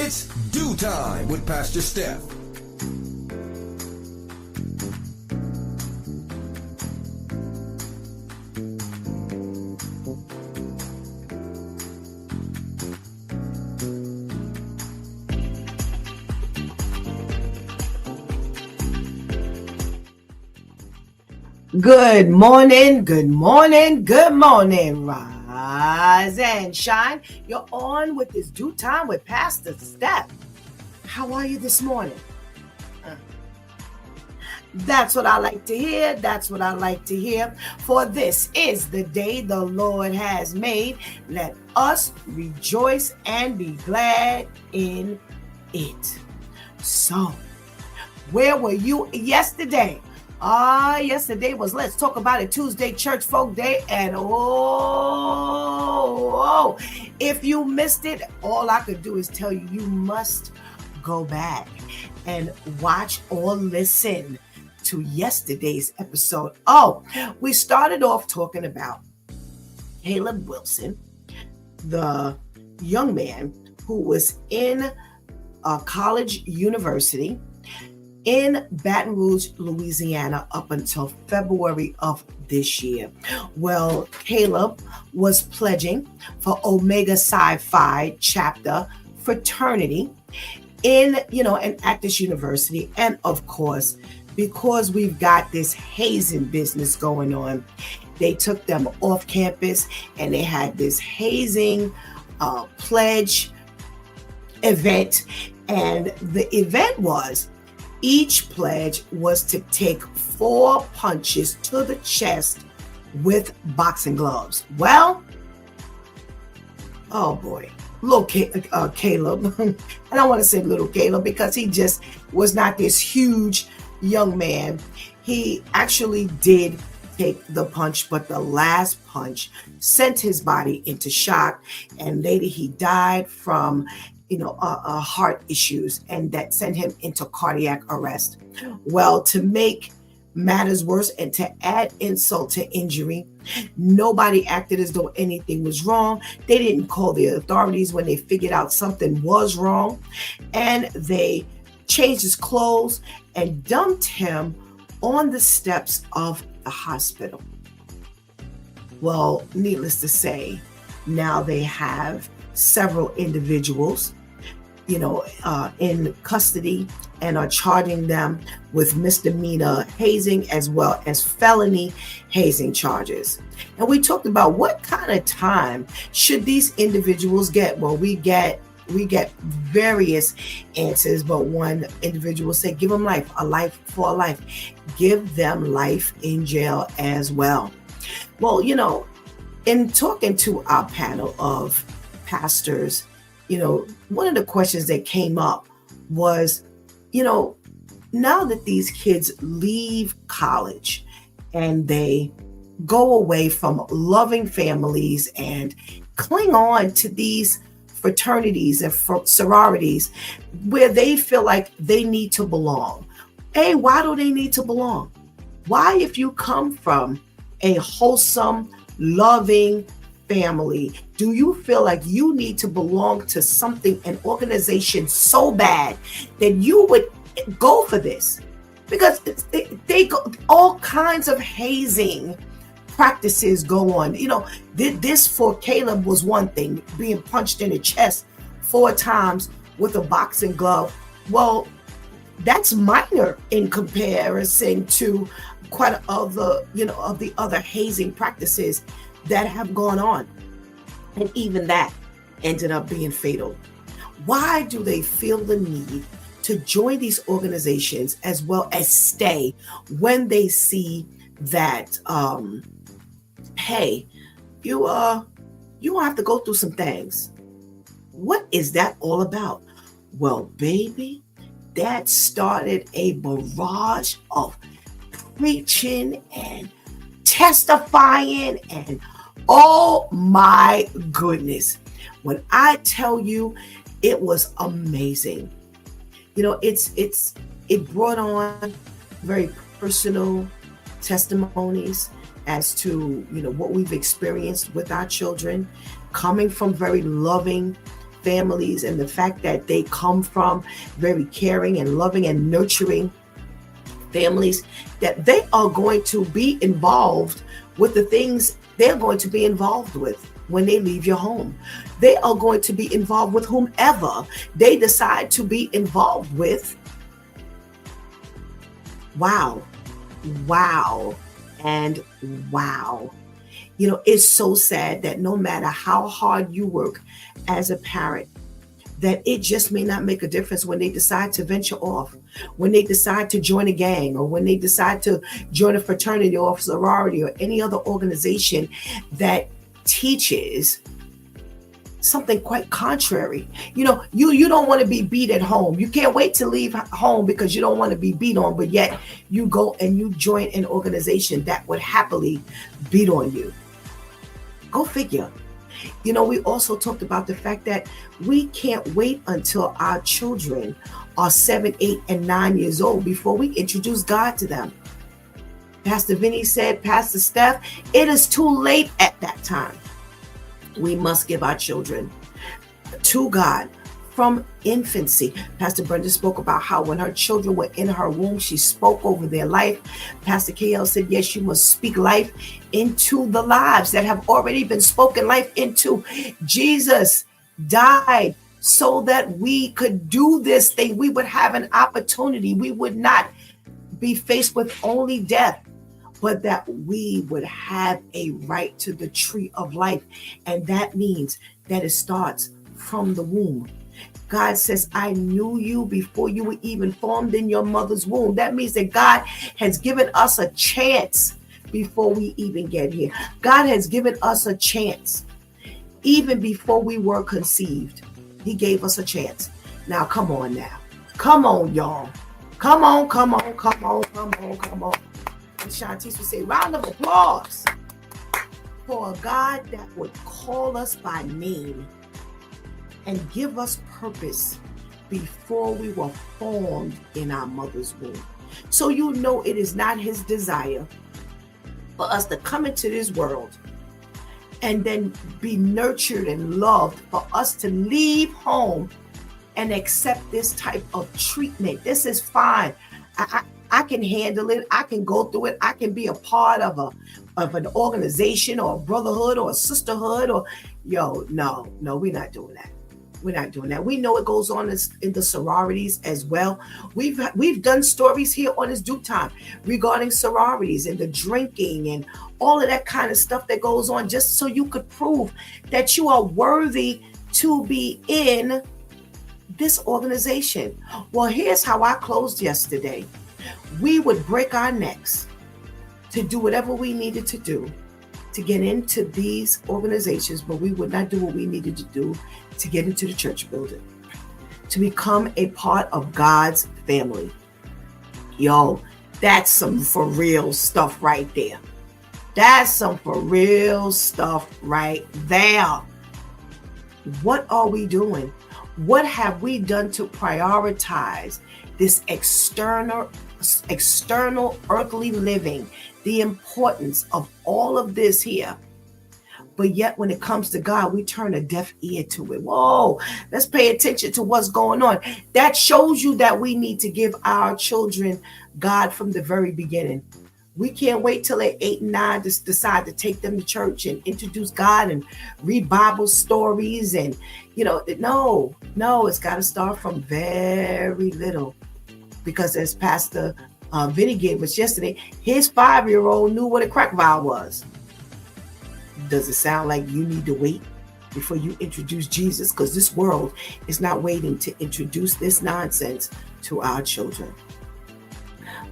It's DEW Time with Pastor Steph. Good morning, good morning, good morning. Rise and shine. You're on with this DEW Time with Pastor Steph. How are you this morning? That's what I like to hear. That's what I like to hear. For this is the day the Lord has made. Let us rejoice and be glad in it. So, where were you yesterday? Yesterday was Let's Talk About It Tuesday, Church Folk Day, and if you missed it, all I could do is tell you, you must go back and watch or listen to yesterday's episode. We started off talking about Caleb Wilson, the young man who was in a college university in Baton Rouge, Louisiana, up until February of this year. Well, Caleb was pledging for Omega Psi Phi chapter fraternity at this university. And of course, because we've got this hazing business going on, they took them off campus and they had this hazing pledge event. And the event was, each pledge was to take 4 punches to the chest with boxing gloves. Well, oh boy, little Caleb. I don't want to say little Caleb because he just was not this huge young man. He actually did take the punch, but the last punch sent his body into shock, and later he died from heart issues, and that sent him into cardiac arrest. Well, to make matters worse and to add insult to injury, nobody acted as though anything was wrong. They didn't call the authorities when they figured out something was wrong, and they changed his clothes and dumped him on the steps of the hospital. Well, needless to say, now they have several individuals, in custody and are charging them with misdemeanor hazing as well as felony hazing charges. And we talked about what kind of time should these individuals get. Well, we get various answers, but one individual said, give them life, a life for a life. Give them life in jail as well. Well, in talking to our panel of pastors, one of the questions that came up was, now that these kids leave college and they go away from loving families and cling on to these fraternities and sororities where they feel like they need to belong. Hey, why do they need to belong? Why, if you come from a wholesome, loving family, do you feel like you need to belong to something, an organization so bad that you would go for this? Because they go, all kinds of hazing practices go on. This for Caleb was one thing, being punched in the chest 4 times with a boxing glove. Well, that's minor in comparison to quite of the other hazing practices that have gone on. And even that ended up being fatal. Why do they feel the need to join these organizations as well as stay when they see that, hey, you will have to go through some things? What is that all about? Well, baby, that started a barrage of preaching and testifying, and oh my goodness, when I tell you, it was amazing. It brought on very personal testimonies as to what we've experienced with our children, coming from very loving families and the fact that they come from very caring and loving and nurturing families, that they are going to be involved with the things they're going to be involved with when they leave your home. They are going to be involved with whomever they decide to be involved with. Wow. Wow. And wow. You know, it's so sad that no matter how hard you work as a parent, that it just may not make a difference when they decide to venture off, when they decide to join a gang, or when they decide to join a fraternity or sorority or any other organization that teaches something quite contrary. You know, you don't want to be beat at home. You can't wait to leave home because you don't want to be beat on, but yet you go and you join an organization that would happily beat on you. Go figure. You know, we also talked about the fact that we can't wait until our children are 7, 8, and 9 years old before we introduce God to them. Pastor Vinny said, Pastor Steph, it is too late at that time. We must give our children to God from infancy. Pastor Brenda spoke about how when her children were in her womb, she spoke over their life. Pastor KL said, yes, you must speak life into the lives that have already been spoken life into. Jesus died so that we could do this thing. We would have an opportunity. We would not be faced with only death, but that we would have a right to the tree of life. And that means that it starts from the womb. God says, I knew you before you were even formed in your mother's womb. That means that God has given us a chance before we even get here. God has given us a chance even before we were conceived. He gave us a chance. Now, come on now. Come on, y'all. Come on, come on, come on, come on, come on. And Shantice would say, round of applause for a God that would call us by name and give us purpose before we were formed in our mother's womb. So you know it is not his desire for us to come into this world and then be nurtured and loved, for us to leave home and accept this type of treatment. This is fine. I can handle it. I can go through it. I can be a part of an organization or a brotherhood or a sisterhood or no, we're not doing that. We're not doing that. We know it goes on in the sororities as well. We've done stories here on this Due Time regarding sororities and the drinking and all of that kind of stuff that goes on, just so you could prove that you are worthy to be in this organization. Well, here's how I closed yesterday. We would break our necks to do whatever we needed to do to get into these organizations, but we would not do what we needed to do to get into the church building, to become a part of God's family. Yo, that's some for real stuff right there. That's some for real stuff right there. What are we doing? What have we done to prioritize this external earthly living, the importance of all of this here? But yet when it comes to God, we turn a deaf ear to it. Whoa, let's pay attention to what's going on. That shows you that we need to give our children God from the very beginning. We can't wait till they're 8 and 9 to decide to take them to church and introduce God and read Bible stories. And, no, it's got to start from very little. Because as Pastor Vinny gave us yesterday, his 5-year-old knew what a crack vial was. Does it sound like you need to wait before you introduce Jesus? Because this world is not waiting to introduce this nonsense to our children.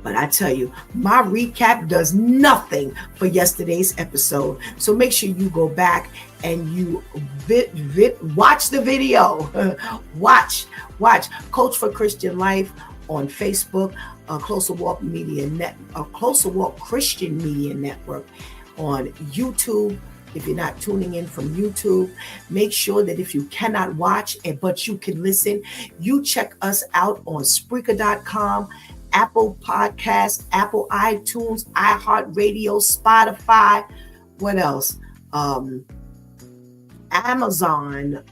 But I tell you, my recap does nothing for yesterday's episode. So make sure you go back and you watch the video. Watch Coach for Christian Life on Facebook, Closer Walk Christian Media Network on YouTube. If you're not tuning in from YouTube, make sure that if you cannot watch but you can listen, you check us out on Spreaker.com, Apple Podcasts, Apple iTunes, iHeartRadio, Spotify. What else? Amazon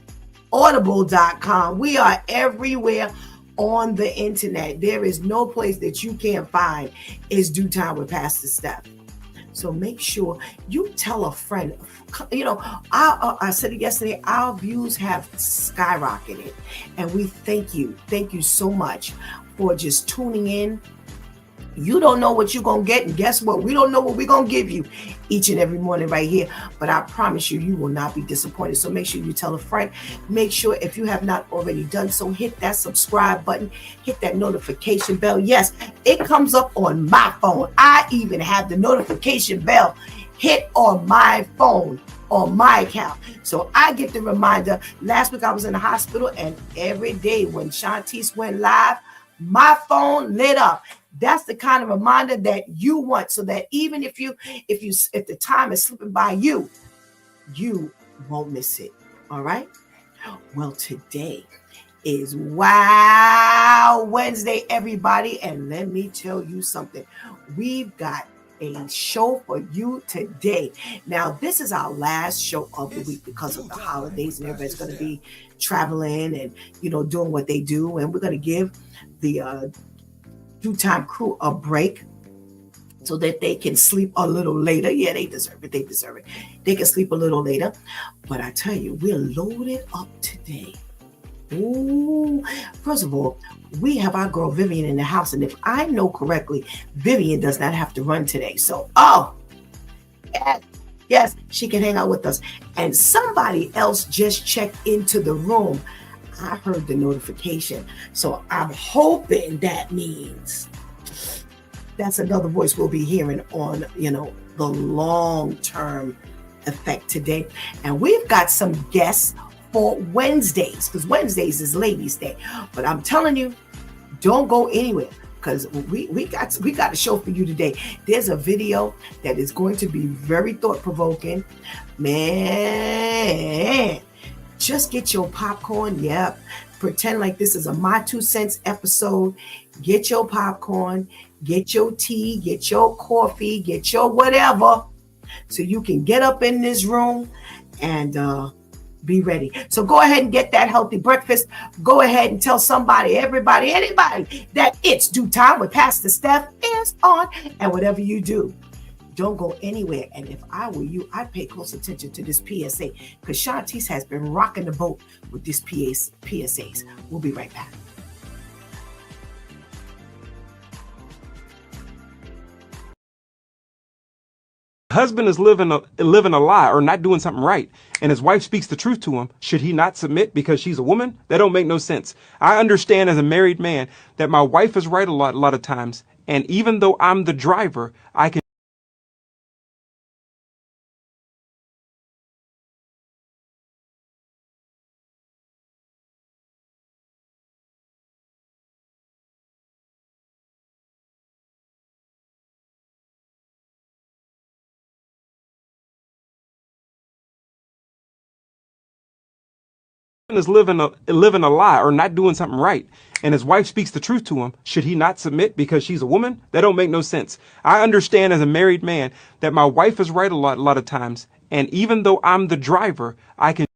Audible.com. We are everywhere on the internet. There is no place that you can't find It's Due Time with Pastor Steph. So make sure you tell a friend. You know, I said it yesterday, our views have skyrocketed. And we thank you. Thank you so much for just tuning in. You don't know what you're going to get. And guess what? We don't know what we're going to give you each and every morning right here. But I promise you, you will not be disappointed. So make sure you tell a friend. Make sure if you have not already done so, hit that subscribe button. Hit that notification bell. Yes, it comes up on my phone. I even have the notification bell hit on my phone, on my account. So I get the reminder. Last week I was in the hospital, and every day when Shantice went live, my phone lit up. That's the kind of reminder that you want, so that even if the time is slipping by you won't miss it. All right. Well, today is Wow Wednesday, everybody. And let me tell you something. We've got a show for you today. Now, this is our last show of the week because of the holidays, and everybody's going to be traveling and, doing what they do. And we're going to give the Due Time crew a break so that they can sleep a little later. Yeah, they deserve it. They can sleep a little later. But I tell you, we're loaded up today. Ooh, first of all, we have our girl Vivian in the house. And if I know correctly, Vivian does not have to run today. So, yes, she can hang out with us. And somebody else just checked into the room. I heard the notification. So I'm hoping that means that's another voice we'll be hearing on, the long-term effect today. And we've got some guests for Wednesdays, because Wednesdays is Ladies' Day. But I'm telling you, don't go anywhere, because we got a show for you today. There's a video that is going to be very thought-provoking. Man, just get your popcorn. Yep. Pretend like this is a My 2 Cents episode. Get your popcorn, get your tea, get your coffee, get your whatever, so you can get up in this room and be ready. So go ahead and get that healthy breakfast. Go ahead and tell somebody, everybody, anybody that It's Due Time with Pastor Steph is on. And whatever you do, don't go anywhere. And if I were you, I'd pay close attention to this PSA, because Shantice has been rocking the boat with these PSAs. We'll be right back. Husband is living a lie or not doing something right, and his wife speaks the truth to him. Should he not submit because she's a woman? That don't make no sense. I understand as a married man that my wife is right a lot of times, and even though I'm the driver, I can is living a lie or not doing something right, and his wife speaks the truth to him. Should he not submit because she's a woman? That don't make no sense. I understand as a married man that my wife is right a lot of times, and even though I'm the driver, I can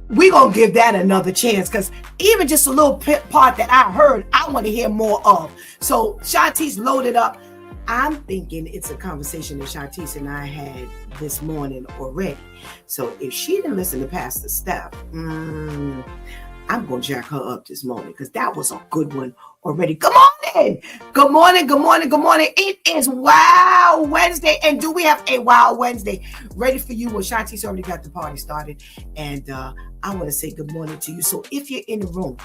We're going to give that another chance, because even just a little part that I heard, I want to hear more of. So Shantice loaded up. I'm thinking it's a conversation that Shantice and I had this morning already. So if she didn't listen to Pastor Steph, I'm going to jack her up this morning, because that was a good one already. Good morning. Good morning. Good morning. Good morning. It is Wow Wednesday. And do we have a Wow Wednesday ready for you? Well, Shantice already got the party started. And I want to say good morning to you. So if you're in the room,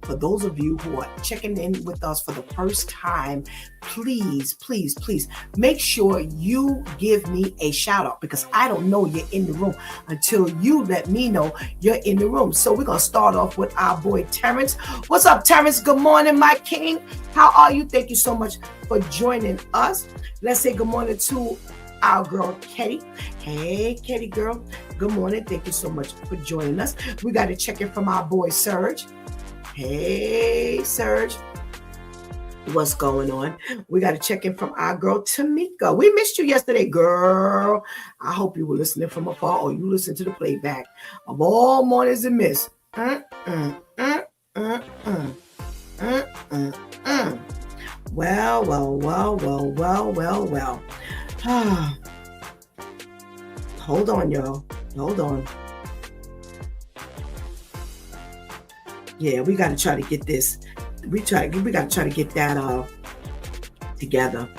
For those of you who are checking in with us for the first time, please, please, please make sure you give me a shout out, because I don't know you're in the room until you let me know you're in the room. So we're going to start off with our boy Terrence. What's up, Terrence? Good morning, my king. How are you? Thank you so much for joining us. Let's say good morning to our girl Ketty. Hey, Ketty girl. Good morning. Thank you so much for joining us. We got to check in from our boy Serge. Hey, Serge. What's going on? We got to check in from our girl Tamika. We missed you yesterday, girl. I hope you were listening from afar or you listened to the playback of all mornings and miss. Well. Hold on, y'all. Hold on. Yeah, we got to try to get this. We got to try to get that together.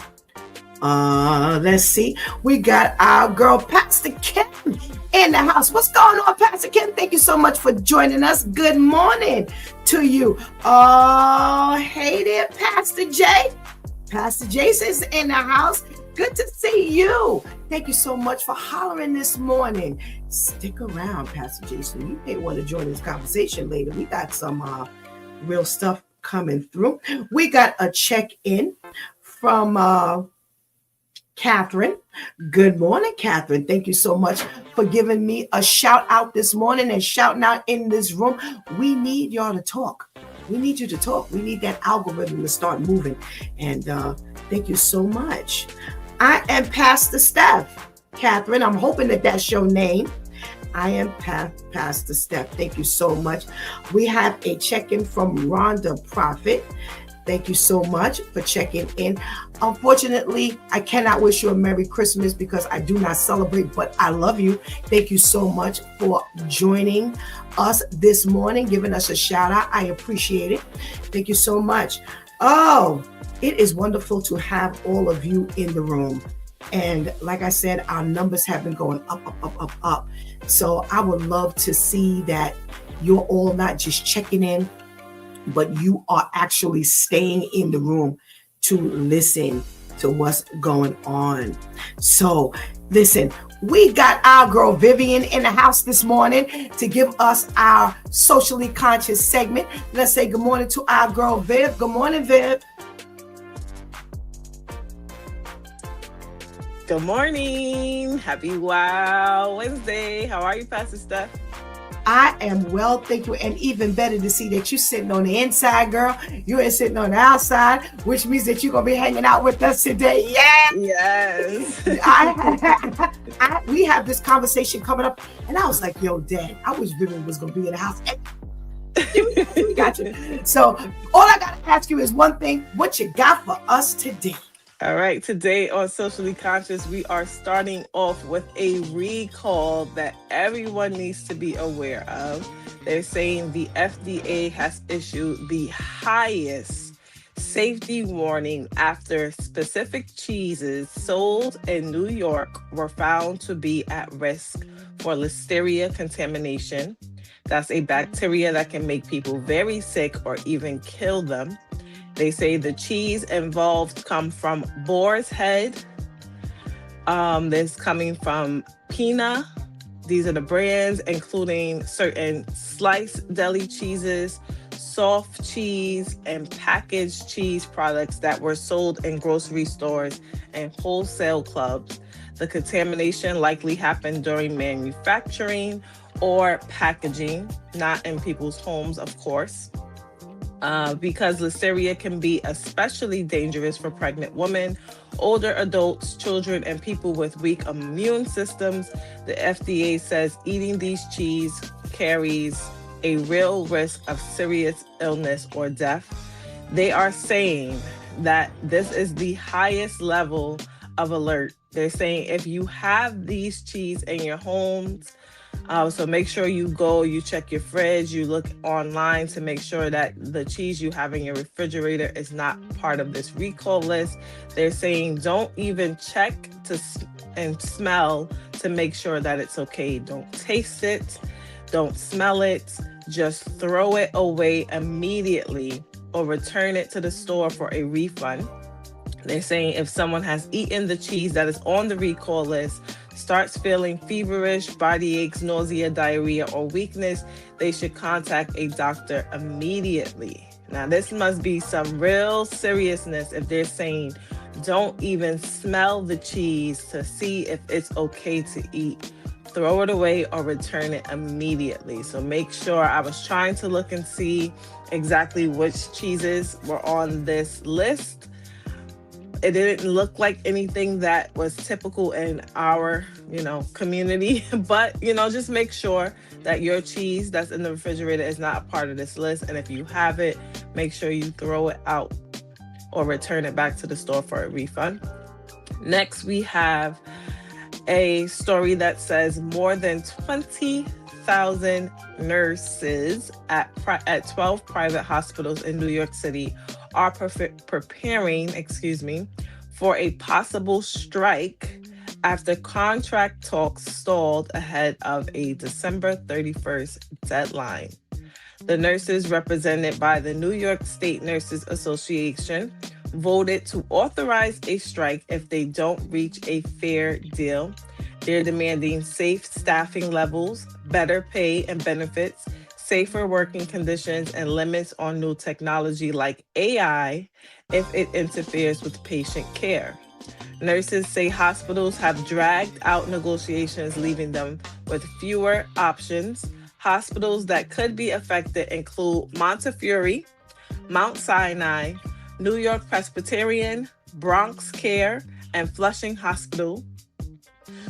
Let's see. We got our girl Pastor Kim in the house. What's going on, Pastor Kim? Thank you so much for joining us. Good morning to you. Hey there, Pastor J. Pastor Jason's in the house. Good to see you. Thank you so much for hollering this morning. Stick around, Pastor Jason. You may want to join this conversation later. We got some real stuff coming through. We got a check-in from Catherine. Good morning, Catherine. Thank you so much for giving me a shout out this morning and shouting out in this room. We need y'all to talk. We need you to talk. We need that algorithm to start moving. And thank you so much. I am Pastor Steph. Catherine, I'm hoping that that's your name. I am Pastor Steph. Thank you so much. We have a check-in from Rhonda Prophet. Thank you so much for checking in. Unfortunately, I cannot wish you a Merry Christmas because I do not celebrate, but I love you. Thank you so much for joining us this morning, giving us a shout out. I appreciate it. Thank you so much. Oh, it is wonderful to have all of you in the room. And like I said, our numbers have been going up. So I would love to see that you're all not just checking in, but you are actually staying in the room to listen to what's going on. So listen, we got our girl Vivian in the house this morning to give us our socially conscious segment. Let's say good morning to our girl Viv. Good morning, Viv. Good morning. Happy Wow Wednesday. How are you, Pastor Steph? I am well, thank you. And even better to see that you're sitting on the inside, girl. You ain't sitting on the outside, which means that you're going to be hanging out with us today. Yeah. Yes. We have this conversation coming up. And I was like, yo, Dad, I wish Vivian was going to be in the house. We got you. So all I got to ask you is one thing. What you got for us today? All right. Today on Socially Conscious, we are starting off with a recall that everyone needs to be aware of. They're saying the FDA has issued the highest safety warning after specific cheeses sold in New York were found to be at risk for Listeria contamination. That's a bacteria that can make people very sick or even kill them. They say the cheese involved come from Boar's Head. This coming from Pina. These are the brands, including certain sliced deli cheeses, soft cheese, and packaged cheese products that were sold in grocery stores and wholesale clubs. The contamination likely happened during manufacturing or packaging, not in people's homes, of course. Because Listeria can be especially dangerous for pregnant women, older adults, children, and people with weak immune systems, the FDA says eating these cheese carries a real risk of serious illness or death. They are saying that this is the highest level of alert. They're saying if you have these cheese in your homes, so make sure you check your fridge, you look online to make sure that the cheese you have in your refrigerator is not part of this recall list. They're saying don't even check and smell to make sure that it's okay. Don't taste it, don't smell it, just throw it away immediately or return it to the store for a refund. They're saying if someone has eaten the cheese that is on the recall list, starts feeling feverish, body aches, nausea, diarrhea, or weakness, they should contact a doctor immediately. Now, this must be some real seriousness if they're saying don't even smell the cheese to see if it's okay to eat. Throw it away or return it immediately. So make sure. I was trying to look and see exactly which cheeses were on this list. It didn't look like anything that was typical in our, community, but, just make sure that your cheese that's in the refrigerator is not a part of this list. And if you have it, make sure you throw it out or return it back to the store for a refund. Next, we have a story that says more than 20,000 nurses at 12 private hospitals in New York City are preparing for a possible strike after contract talks stalled ahead of a December 31st deadline. The nurses, represented by the New York State Nurses Association, voted to authorize a strike if they don't reach a fair deal. They're demanding safe staffing levels, better pay and benefits, safer working conditions, and limits on new technology like AI if it interferes with patient care. Nurses say hospitals have dragged out negotiations, leaving them with fewer options. Hospitals that could be affected include Montefiore, Mount Sinai, New York Presbyterian, Bronx Care, and Flushing Hospital.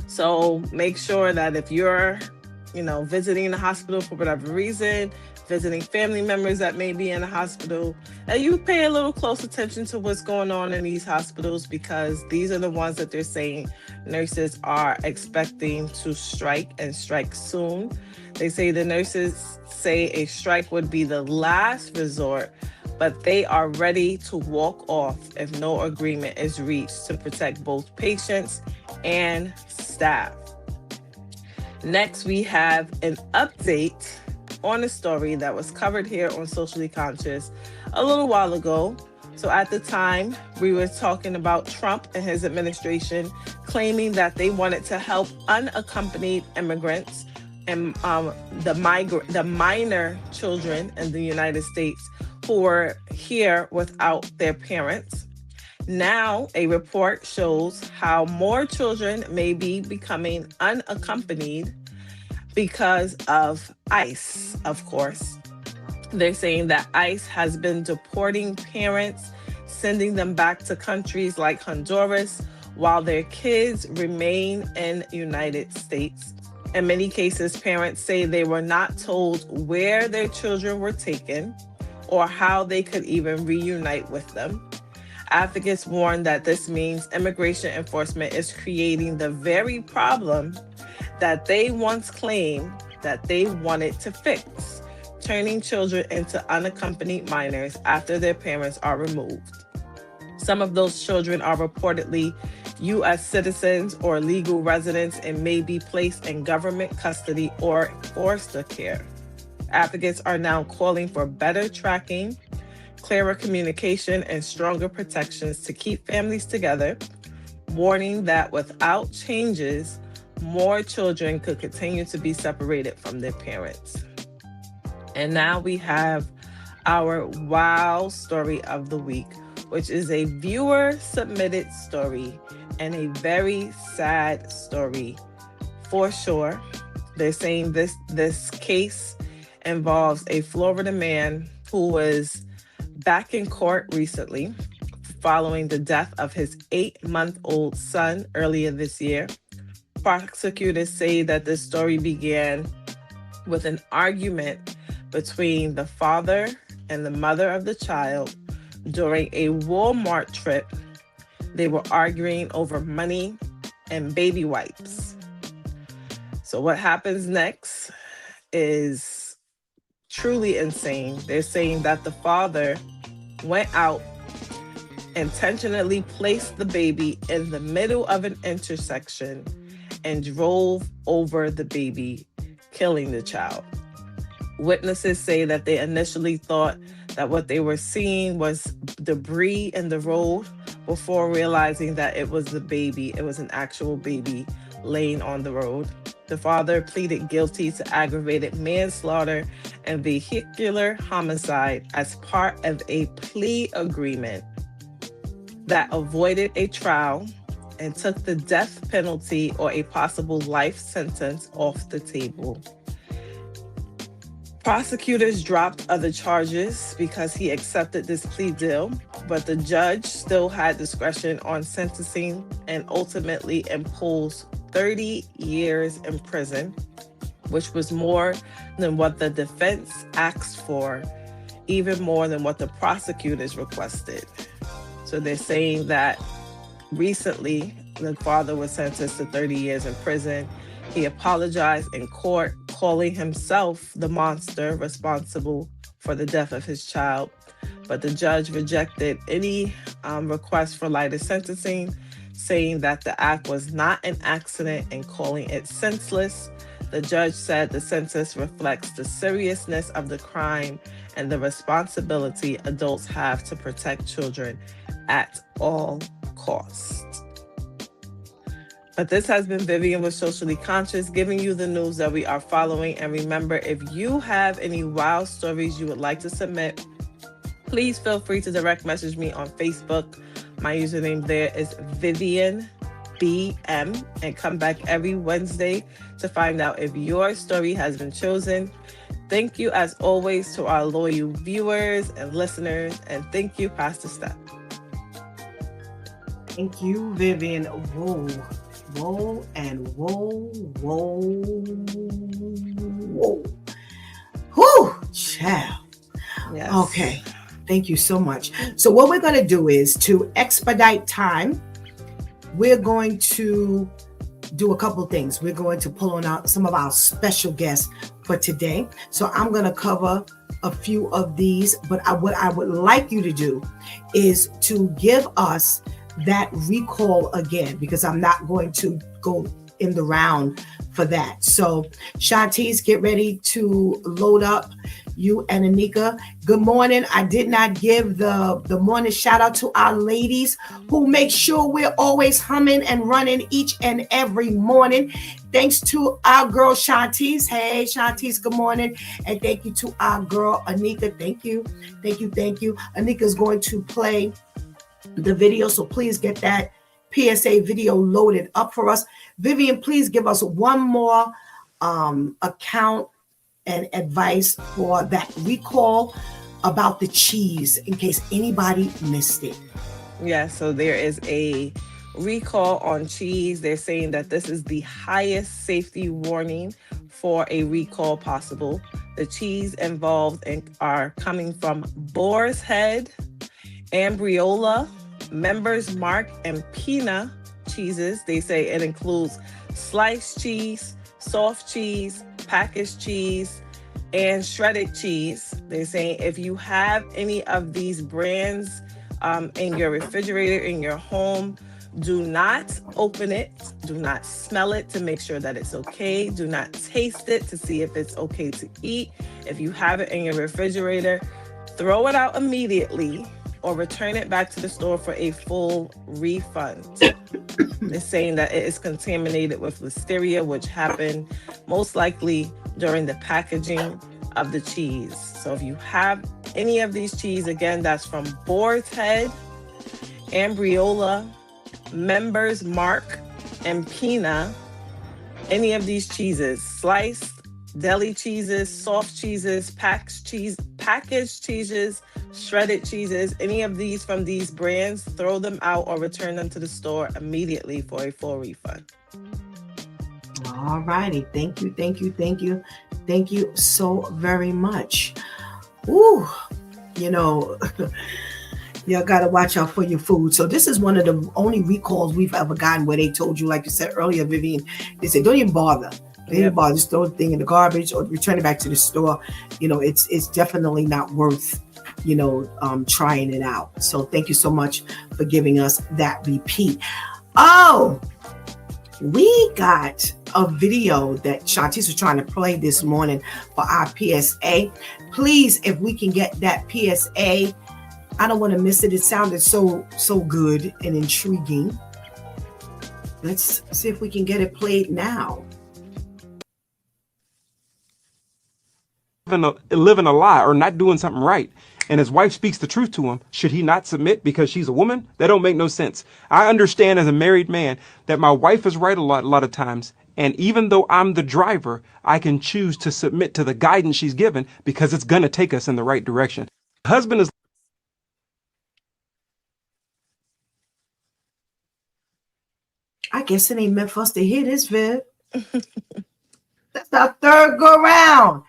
So make sure that if you're, visiting the hospital for whatever reason, visiting family members that may be in the hospital, that you pay a little close attention to what's going on in these hospitals, because these are the ones that they're saying nurses are expecting to strike and strike soon. They say the nurses say a strike would be the last resort, but they are ready to walk off if no agreement is reached to protect both patients and staff. Next, we have an update on a story that was covered here on Socially Conscious a little while ago. So at the time, we were talking about Trump and his administration claiming that they wanted to help unaccompanied immigrants and the minor children in the United States who were here without their parents. Now, a report shows how more children may be becoming unaccompanied because of ICE, of course. They're saying that ICE has been deporting parents, sending them back to countries like Honduras, while their kids remain in the United States. In many cases, parents say they were not told where their children were taken or how they could even reunite with them. Advocates warn that this means immigration enforcement is creating the very problem that they once claimed that they wanted to fix, turning children into unaccompanied minors after their parents are removed. Some of those children are reportedly U.S. citizens or legal residents and may be placed in government custody or foster care. Advocates are now calling for better tracking, clearer communication, and stronger protections to keep families together, warning that without changes, more children could continue to be separated from their parents. And now we have our wow story of the week, which is a viewer-submitted story and a very sad story for sure. They're saying this case involves a Florida man who was back in court recently following the death of his 8-month-old son earlier this year. Prosecutors say that this story began with an argument between the father and the mother of the child during a Walmart trip. They were arguing over money and baby wipes. So what happens next is truly insane. They're saying that the father went out, intentionally placed the baby in the middle of an intersection, and drove over the baby, killing the child. Witnesses say that they initially thought that what they were seeing was debris in the road before realizing that it was the baby. It was an actual baby laying on the road. The father pleaded guilty to aggravated manslaughter and vehicular homicide as part of a plea agreement that avoided a trial and took the death penalty or a possible life sentence off the table. Prosecutors dropped other charges because he accepted this plea deal, but the judge still had discretion on sentencing and ultimately imposed 30 years in prison, which was more than what the defense asked for, even more than what the prosecutors requested. So they're saying that recently the father was sentenced to 30 years in prison. He apologized in court, calling himself the monster responsible for the death of his child. But the judge rejected any request for lighter sentencing, saying that the act was not an accident and calling it senseless. The judge said the sentence reflects the seriousness of the crime and the responsibility adults have to protect children at all costs. But this has been Vivian with Socially Conscious, giving you the news that we are following. And remember, if you have any wild stories you would like to submit, please feel free to direct message me on Facebook. My username there is Vivian BM, and come back every Wednesday to find out if your story has been chosen. Thank you, as always, to our loyal viewers and listeners. And thank you, Pastor Steph. Thank you, Vivian. Whoa, whoa, and whoa, whoa, whoa. Whew, child. Yes. Okay, thank you so much. So what we're going to do is, to expedite time, we're going to do a couple things. We're going to pull on out some of our special guests for today. So I'm going to cover a few of these, but what I would like you to do is to give us that recall again, because I'm not going to go in the round for that. So Shantice, get ready to load up, you and Anika. Good morning. I did not give the morning shout out to our ladies who make sure we're always humming and running each and every morning. Thanks to our girl Shantice. Hey Shantice, good morning. And thank you to our girl Anika. Thank you. Anika's going to play the video, so please get that PSA video loaded up for us. Vivian, please give us one more account and advice for that recall about the cheese, in case anybody missed it. Yeah, so there is a recall on cheese. They're saying that this is the highest safety warning for a recall possible. The cheese involved are coming from Boar's Head, Ambriola, Members Mark, and Pina cheeses. They say it includes sliced cheese, soft cheese, packaged cheese, and shredded cheese. They're saying if you have any of these brands in your refrigerator, in your home, do not open it. Do not smell it to make sure that it's okay. Do not taste it to see if it's okay to eat. If you have it in your refrigerator, throw it out immediately or return it back to the store for a full refund. They're saying that it is contaminated with listeria, which happened most likely during the packaging of the cheese. So if you have any of these cheese, again, that's from Boar's Head, Ambriola, Members Mark, and Pina, any of these cheeses, sliced, deli cheeses, soft cheeses, packaged cheeses, shredded cheeses, any of these from these brands, throw them out or return them to the store immediately for a full refund. All righty. Thank you so very much. Ooh, y'all got to watch out for your food. So this is one of the only recalls we've ever gotten where they told you, like you said earlier, Vivian, they said, don't even bother. Just throw the thing in the garbage or return it back to the store. It's definitely not worth, trying it out. So thank you so much for giving us that repeat. Oh, we got a video that Shantice was trying to play this morning for our PSA. Please, if we can get that PSA, I don't want to miss it. It sounded so good and intriguing. Let's see if we can get it played now. Living a lie or not doing something right, and his wife speaks the truth to him, should he not submit because she's a woman? That don't make no sense. I understand as a married man that my wife is right a lot of times, and even though I'm the driver, I can choose to submit to the guidance she's given because it's gonna take us in the right direction. Husband is. I guess it ain't meant for us to hear this, Viv. That's our third go round.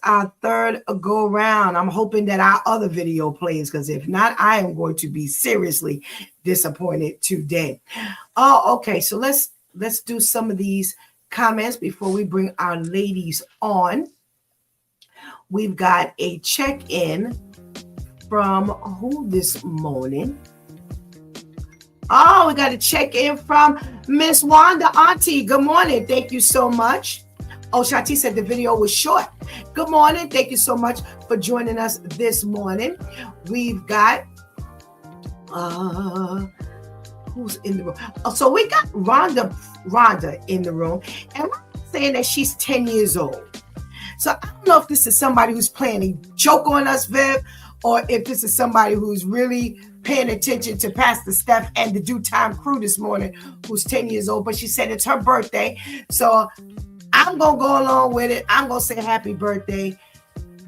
Our third go round. I'm hoping that our other video plays, because if not, I am going to be seriously disappointed today. Oh, okay. So let's do some of these comments before we bring our ladies on. We've got a check-in from who this morning? Oh, we got a check-in from Miss Wanda Auntie. Good morning. Thank you so much. Oh, Shati said the video was short. Good morning. Thank you so much for joining us this morning. We've got who's in the room? Oh, so we got Rhonda in the room, and we're saying that she's 10 years old. So I don't know if this is somebody who's playing a joke on us, Viv, or if this is somebody who's really paying attention to Pastor Steph and the Due Time crew this morning, who's 10 years old, but she said it's her birthday. So I'm going to go along with it. I'm going to say happy birthday.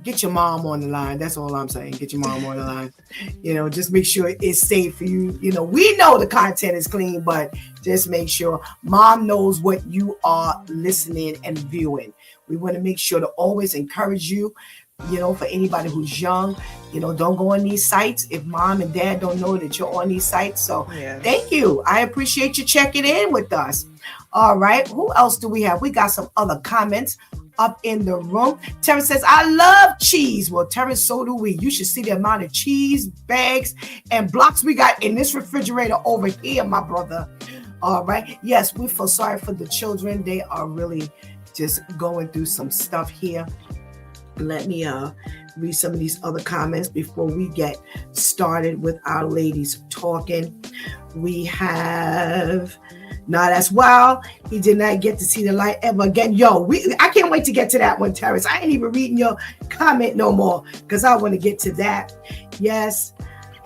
Get your mom on the line. That's all I'm saying. Get your mom on the line. Just make sure it's safe for you. We know the content is clean, but just make sure mom knows what you are listening and viewing. We want to make sure to always encourage you, for anybody who's young, don't go on these sites if mom and dad don't know that you're on these sites. So Thank you. I appreciate you checking in with us. All right. Who else do we have? We got some other comments up in the room. Terrence says, I love cheese. Well, Terrence, so do we. You should see the amount of cheese bags and blocks we got in this refrigerator over here, my brother. All right. Yes, we feel sorry for the children. They are really just going through some stuff here. Let me read some of these other comments before we get started with our ladies talking. We have, that's wild. He did not get to see the light ever again. I can't wait to get to that one, Terrence. I ain't even reading your comment no more because I want to get to that. Yes.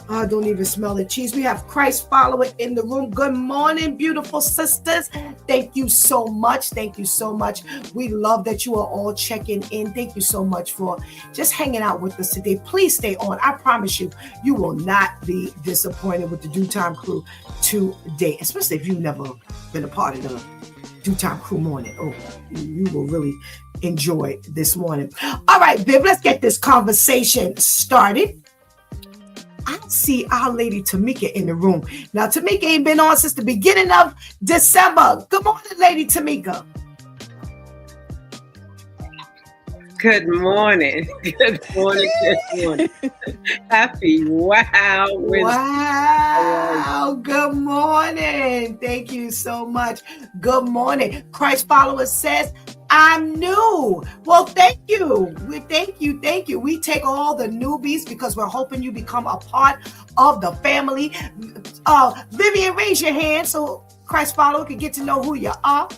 I don't even smell the cheese. We have Christ follower in the room. Good morning, beautiful sisters. Thank you so much. Thank you so much. We love that you are all checking in. Thank you so much for just hanging out with us today. Please stay on. I promise you, you will not be disappointed with the Due Time crew today, especially if you've never been a part of the Due Time crew morning. Oh, you will really enjoy this morning. All right, Viv, let's get this conversation started. I see our lady Tamika in the room. Now, Tamika ain't been on since the beginning of December. Good morning, Lady Tamika. Good morning. Good morning. Good morning. Happy wow. Wow. Good morning. Thank you so much. Good morning. Christ follower says, I'm new. Well, thank you. Thank you. We take all the newbies because we're hoping you become a part of the family. Vivian, raise your hand so Christ follower can get to know who you are.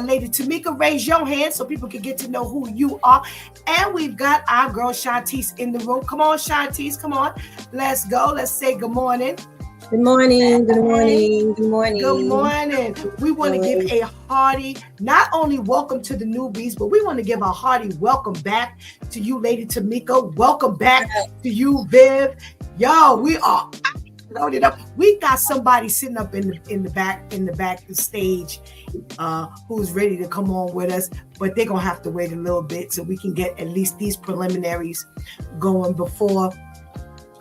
Lady Tamika, raise your hand so people can get to know who you are. And we've got our girl Shantice in the room. Come on, Shantice. Come on. Let's go. Let's say good morning. Good morning. Good morning. Good morning. Good morning. We want to give a hearty, not only welcome to the newbies, but we want to give a hearty welcome back to you, Lady Tamika. Welcome back to you, Viv. Yo, we are loaded up. We got somebody sitting up in the back of the stage who's ready to come on with us, but they're gonna have to wait a little bit so we can get at least these preliminaries going before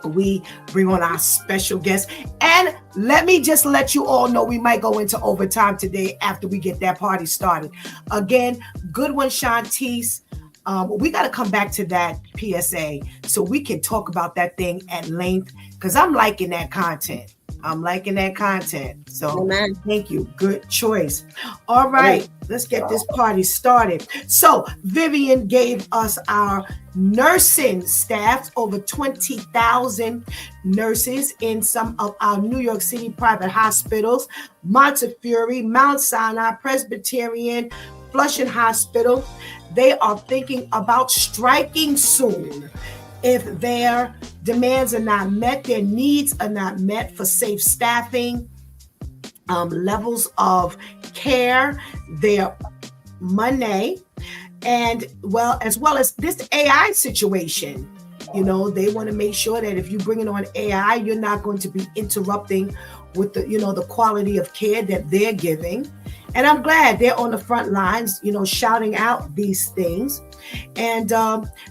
we bring on our special guest. And let me just let you all know we might go into overtime today after we get that party started. Again, good one, Shantice. We got to come back to that PSA so we can talk about that thing at length because I'm liking that content. So Thank you. Good choice. All right. Let's get this party started. So Vivian gave us our nursing staff, over 20,000 nurses in some of our New York City private hospitals, Montefiore, Mount Sinai, Presbyterian, Flushing Hospital. They are thinking about striking soon if their demands are not met, their needs are not met for safe staffing, levels of care, their money, and as well as this AI situation. They want to make sure that if you bring it on AI, you're not going to be interrupting with the quality of care that they're giving. And I'm glad they're on the front lines, shouting out these things. And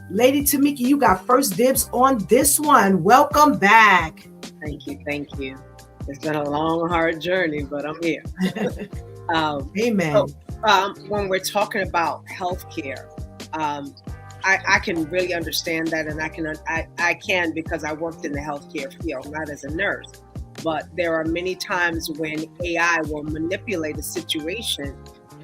Lady Tamika, you got first dibs on this one. Welcome back. Thank you. It's been a long, hard journey, but I'm here. Amen. So, when we're talking about healthcare, I can really understand that, and I can because I worked in the healthcare field, not as a nurse. But there are many times when AI will manipulate a situation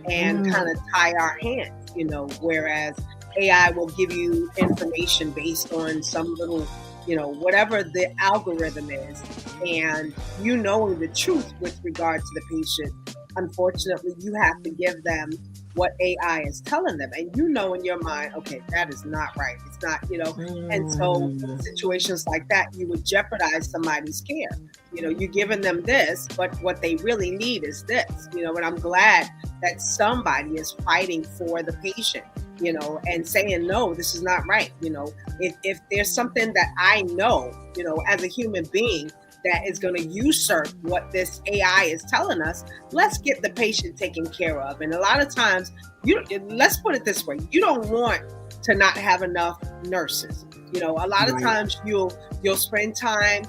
and kind of tie our hands, whereas AI will give you information based on some little, whatever the algorithm is, and knowing the truth with regard to the patient. Unfortunately, you have to give them what AI is telling them, and in your mind, okay, that is not right. It's not, and so in situations like that, you would jeopardize somebody's care. You're giving them this, but what they really need is this, and I'm glad that somebody is fighting for the patient, and saying, no, this is not right. If there's something that I know, as a human being, that is going to usurp what this AI is telling us, let's get the patient taken care of. And a lot of times, let's put it this way, you don't want to not have enough nurses. A lot of times you'll spend time,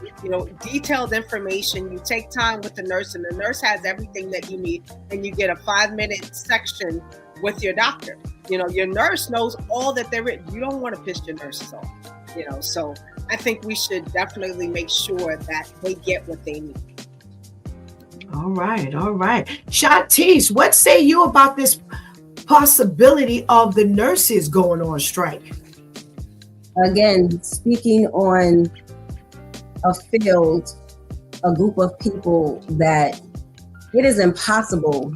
detailed information, you take time with the nurse, and the nurse has everything that you need, and you get a 5-minute section with your doctor. Your nurse knows all that there is. You don't want to piss your nurses off, so I think we should definitely make sure that they get what they need. All right. Shantice, what say you about this possibility of the nurses going on strike? Again, speaking on a field, a group of people that it is impossible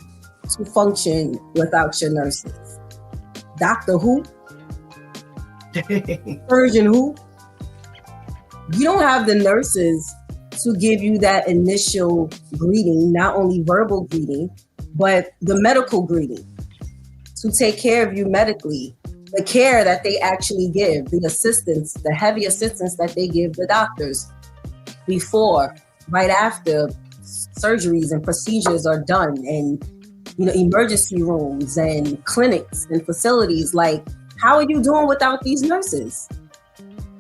to function without your nurses. Doctor who? Surgeon who? You don't have the nurses to give you that initial greeting, not only verbal greeting, but the medical greeting, to take care of you medically, the care that they actually give, the assistance, the heavy assistance that they give the doctors before, right after surgeries and procedures are done, and emergency rooms and clinics and facilities. Like, how are you doing without these nurses?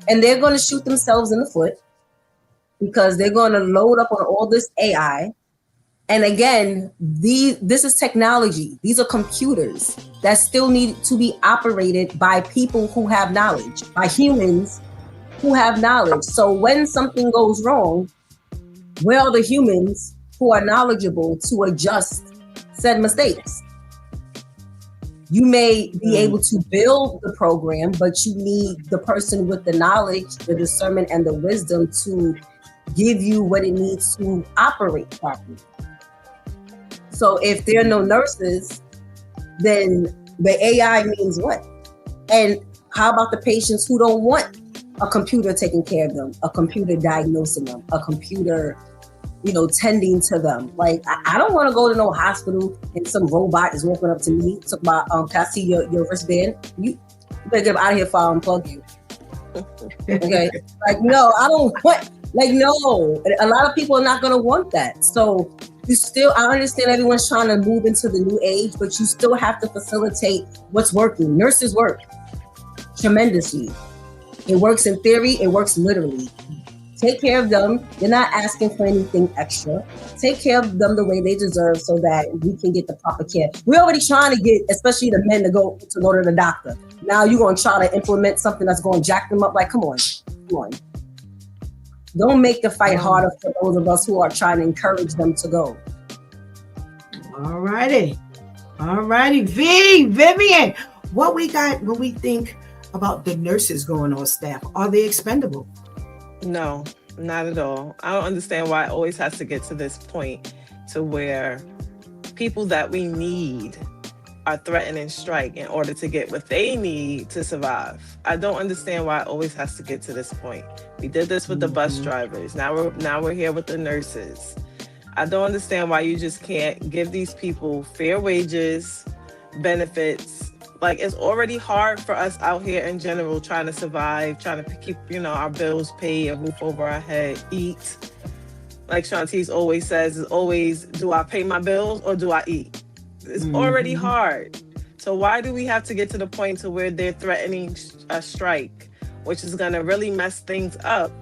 And they're going to shoot themselves in the foot because they're going to load up on all this AI. And again, this is technology. These are computers that still need to be operated by people who have knowledge, by humans who have knowledge. So when something goes wrong, where are the humans who are knowledgeable to adjust said mistakes? You may be able to build the program, but you need the person with the knowledge, the discernment, and the wisdom to give you what it needs to operate properly. So if there are no nurses, then the AI means what? And how about the patients who don't want a computer taking care of them, a computer diagnosing them, a computer tending to them? Like, I don't want to go to no hospital and some robot is walking up to me, talking about, can I see your wristband? You better get out of here before I unplug you. Okay. Like, no, I don't want, no. A lot of people are not going to want that. So I understand everyone's trying to move into the new age, but you still have to facilitate what's working. Nurses work tremendously. It works in theory, it works literally. Take care of them. You're not asking for anything extra. Take care of them the way they deserve so that we can get the proper care. We're already trying to get, especially the men, to go to the doctor. Now you're going to try to implement something that's going to jack them up. Like, come on. Don't make the fight harder for those of us who are trying to encourage them to go. All righty. All righty, Vivian, what we got when we think about the nurses going on staff? Are they expendable? No, not at all. I don't understand why it always has to get to this point to where people that we need are threatening strike in order to get what they need to survive. I don't understand why it always has to get to this point. We did this with the bus drivers. Now we're here with the nurses. I don't understand why you just can't give these people fair wages, benefits. Like, it's already hard for us out here in general trying to survive, trying to keep, our bills paid, a roof over our head, eat. Like Shantice always says, is always, do I pay my bills or do I eat? It's already hard. So why do we have to get to the point to where they're threatening a strike, which is going to really mess things up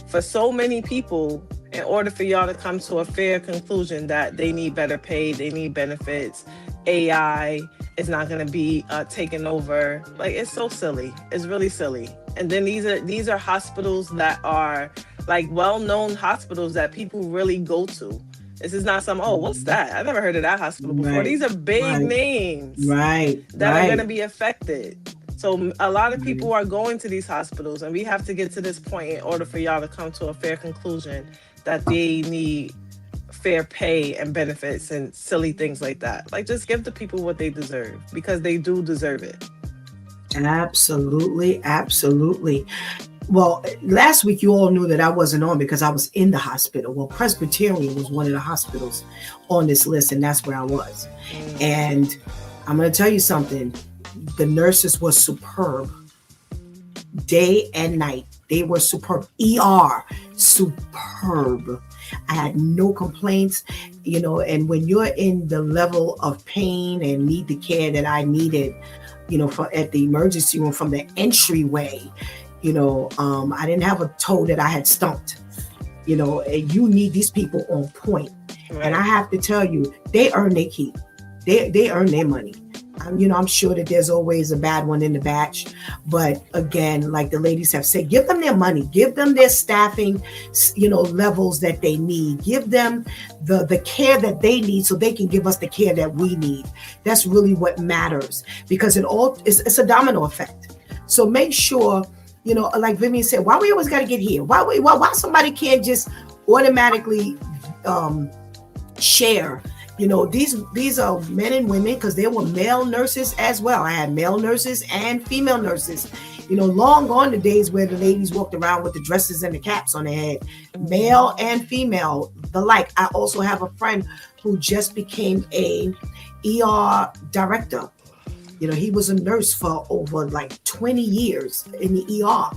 for so many people, in order for y'all to come to a fair conclusion that they need better pay, they need benefits, AI is not going to be taken over. Like, it's so silly. It's really silly. And then these are hospitals that are like well-known hospitals that people really go to. This is not some, what's that? I've never heard of that hospital before. Right. These are big names that are going to be affected. So a lot of people are going to these hospitals, and we have to get to this point in order for y'all to come to a fair conclusion that they need fair pay and benefits and silly things like that. Like, just give the people what they deserve, because they do deserve it. Absolutely. Well, last week you all knew that I wasn't on because I was in the hospital. Well, Presbyterian was one of the hospitals on this list, and that's where I was. And I'm going to tell you something. The nurses were superb. Day and night. They were superb. ER, superb. I had no complaints, and when you're in the level of pain and need the care that I needed, at the emergency room from the entryway, I didn't have a toe that I had stumped, and you need these people on point. Right. And I have to tell you, they earn their keep. They earn their money. I'm sure that there's always a bad one in the batch, but again, like the ladies have said, give them their money, give them their staffing, levels that they need, give them the care that they need so they can give us the care that we need. That's really what matters, because it's a domino effect. So make sure, like Vivian said, why we always got to get here? Why somebody can't just automatically share? These are men and women, because there were male nurses as well. I had male nurses and female nurses. Long gone the days where the ladies walked around with the dresses and the caps on their head. Male and female, the like. I also have a friend who just became a ER director. He was a nurse for over like 20 years in the ER.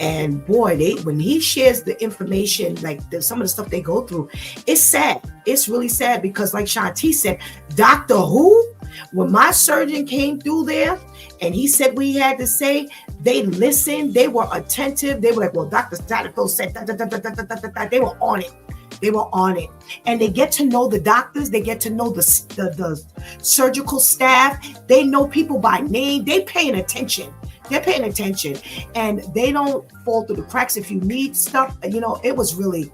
And boy, when he shares the information, like some of the stuff they go through, it's sad. It's really sad, because like Shanti said, Doctor Who, when my surgeon came through there and he said what he had to say, they listened, they were attentive. They were like, well, Dr. Satterfield said, they were on it. They were on it. And they get to know the doctors. They get to know the surgical staff. They know people by name. They're paying attention. And they don't fall through the cracks if you need stuff. It was really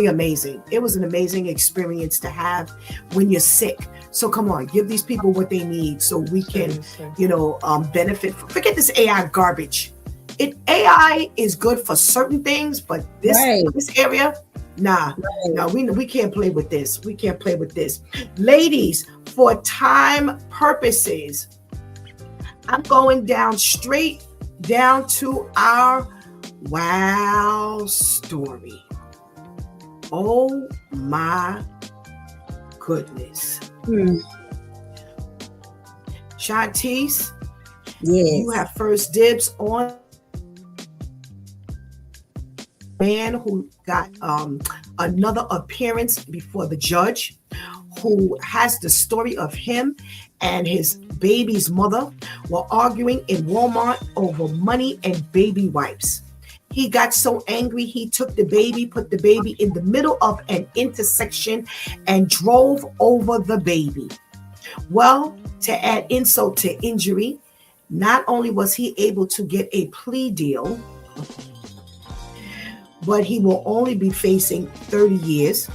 amazing. It was an amazing experience to have when you're sick. So come on, give these people what they need so we can, benefit. Forget this AI garbage. AI is good for certain things, but this area, nah, we can't play with this. We can't play with this. Ladies, for time purposes, I'm going straight down to our wow story. Oh my goodness. Shantice, you have first dibs on man who got another appearance before the judge, who has the story of him and his baby's mother were arguing in Walmart over money and baby wipes. He got so angry, he took the baby, put the baby in the middle of an intersection and drove over the baby. Well, to add insult to injury, not only was he able to get a plea deal, but he will only be facing 30 years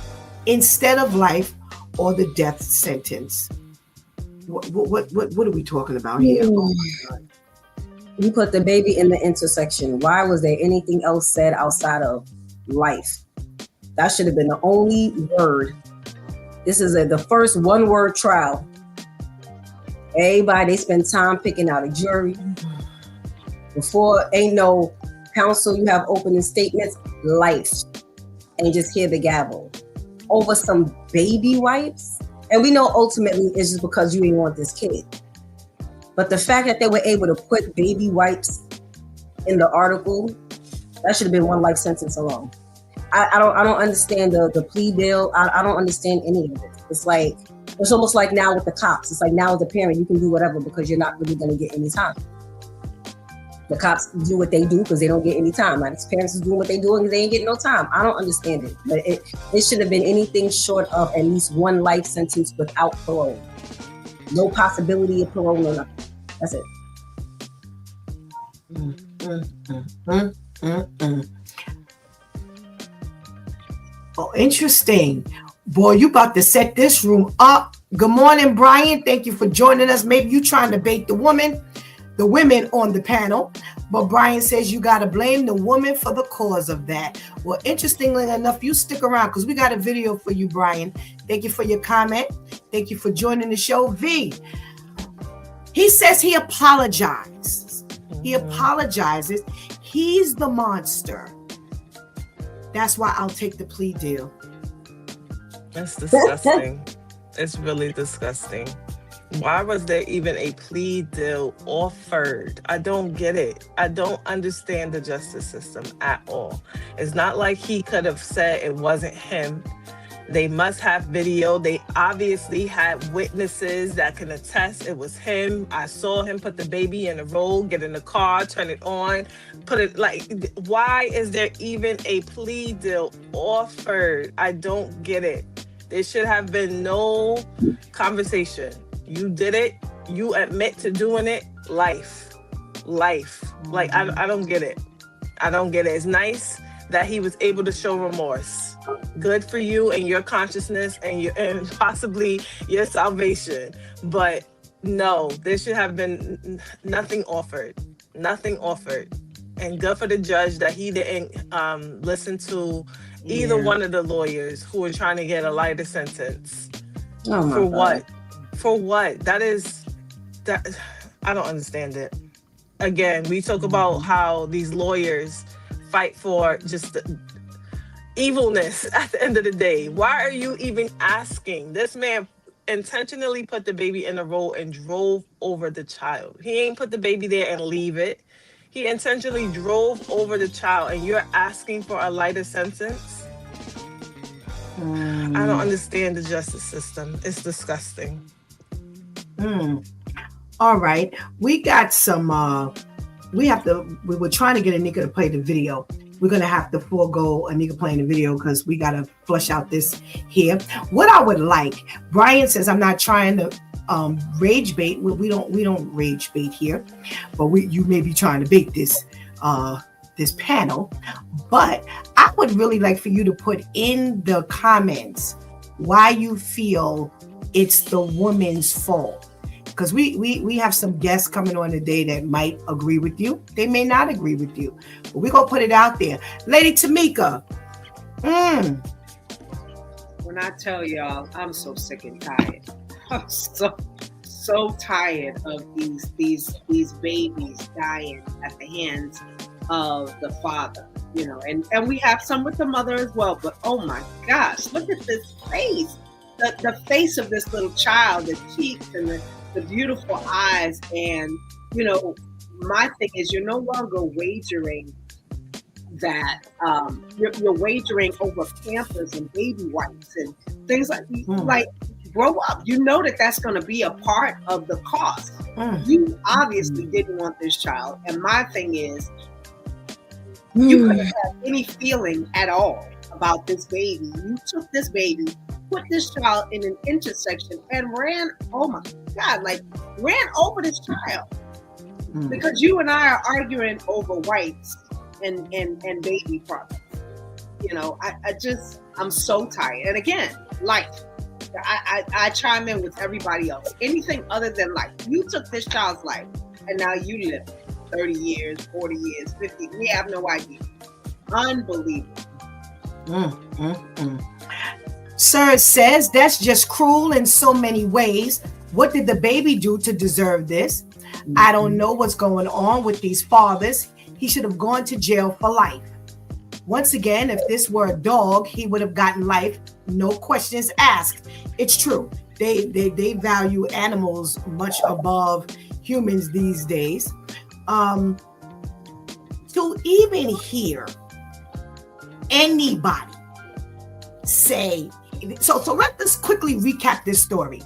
instead of life or the death sentence. What are we talking about here? Oh my God. You put the baby in the intersection. Why was there anything else said outside of life? That should have been the only word. This is the first one-word trial. Everybody, they spend time picking out a jury. Before, ain't no counsel, you have opening statements, life. And just hear the gavel. Over some baby wipes. And we know ultimately it's just because you didn't want this kid. But the fact that they were able to put baby wipes in the article, that should have been one life sentence alone. I don't understand the plea deal. I don't understand any of it. It's almost like now with the cops. It's like now as a parent, you can do whatever because you're not really going to get any time. The cops do what they do because they don't get any time. Like parents is doing what they do because they ain't getting no time. I don't understand it. But it should have been anything short of at least one life sentence without parole. No possibility of parole or nothing. That's it. Oh, interesting. Boy, you about to set this room up. Good morning, Brian. Thank you for joining us. Maybe you trying to bait the women on the panel. But Brian says you got to blame the woman for the cause of that. Well, interestingly enough, you stick around because we got a video for you, Brian. Thank you for your comment. Thank you for joining the show. V, he says he apologizes. He apologizes. He's the monster. That's why I'll take the plea deal. That's disgusting. It's really disgusting. Why was there even a plea deal offered? I don't get it. I don't understand the justice system at all. It's not like he could have said it wasn't him. They must have video. They obviously had witnesses that can attest it was him. I saw him put the baby in the roll, get in the car, turn it on, put it like, why is there even a plea deal offered? I don't get it. There should have been no conversation. You did it. You admit to doing it. Life. Like, I don't get it. I don't get it. It's nice that he was able to show remorse. Good for you and your consciousness and possibly your salvation. But no, there should have been nothing offered. Nothing offered. And good for the judge that he didn't listen to either one of the lawyers who were trying to get a lighter sentence. Oh for what? For what? That I don't understand it. Again, we talk about how these lawyers fight for just the evilness at the end of the day. Why are you even asking? This man intentionally put the baby in a roll and drove over the child. He ain't put the baby there and leave it. He intentionally drove over the child, and you're asking for a lighter sentence? I don't understand the justice system. It's disgusting. All right. We got some, we were trying to get Anika to play the video. We're going to have to forego Anika playing the video because we got to flush out this here. What I would like, Brian says, I'm not trying to rage bait. We don't rage bait here, but you may be trying to bait this panel. But I would really like for you to put in the comments why you feel it's the woman's fault. Because we have some guests coming on today that might agree with you. They may not agree with you. But we're going to put it out there. Lady Tamika. When I tell y'all, I'm so sick and tired. I'm so tired of these babies dying at the hands of the father. You know, and we have some with the mother as well. But oh my gosh, look at this face. The face of this little child, the cheeks and the beautiful eyes. And, you know, my thing is you're no longer wagering that you're wagering over Pampers and baby wipes and things like grow up. You know that's going to be a part of the cost. You obviously didn't want this child. And my thing is you couldn't have any feeling at all about this baby. You took this baby, put this child in an intersection and ran, oh my God, ran over this child. Because you and I are arguing over wipes and baby products. You know, I'm so tired. And again, life. I chime in with everybody else. Anything other than life. You took this child's life, and now you live 30 years, 40 years, 50. We have no idea. Unbelievable. Sir says that's just cruel in so many ways. What did the baby do to deserve this? I don't know what's going on with these fathers. He should have gone to jail for life. Once again, if this were a dog, he would have gotten life, no questions asked. It's true. They value animals much above humans these days. To even hear anybody say, so let us quickly recap this story.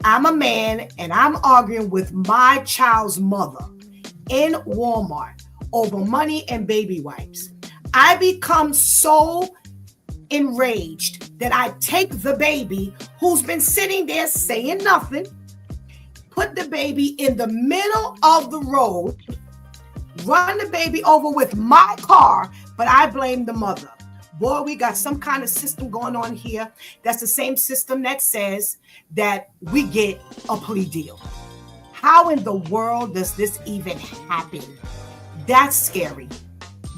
I'm a man and I'm arguing with my child's mother in Walmart over money and baby wipes. I become so enraged that I take the baby who's been sitting there saying nothing, put the baby in the middle of the road, run the baby over with my car, but I blame the mother. Boy, we got some kind of system going on here. That's the same system that says that we get a plea deal. How in the world does this even happen? That's scary.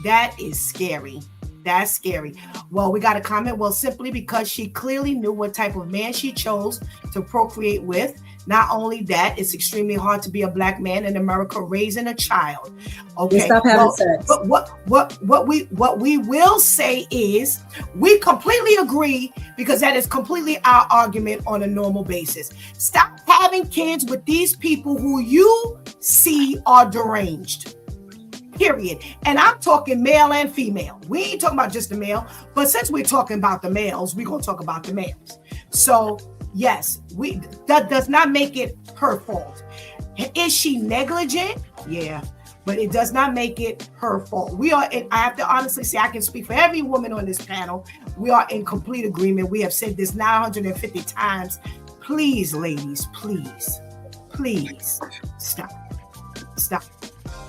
That is scary. That's scary. Well, we got a comment. Well, simply because she clearly knew what type of man she chose to procreate with. Not only that, it's extremely hard to be a black man in America raising a child. Okay. Stop having sex. But what we will say is we completely agree, because that is completely our argument on a normal basis. Stop having kids with these people who you see are deranged. Period. And I'm talking male and female. We ain't talking about just the male, but since we're talking about the males, we're gonna talk about the males. So yes, that does not make it her fault. Is she negligent? Yeah, but it does not make it her fault. I have to honestly say, I can speak for every woman on this panel. We are in complete agreement. We have said this 950 times. Please, ladies, please stop.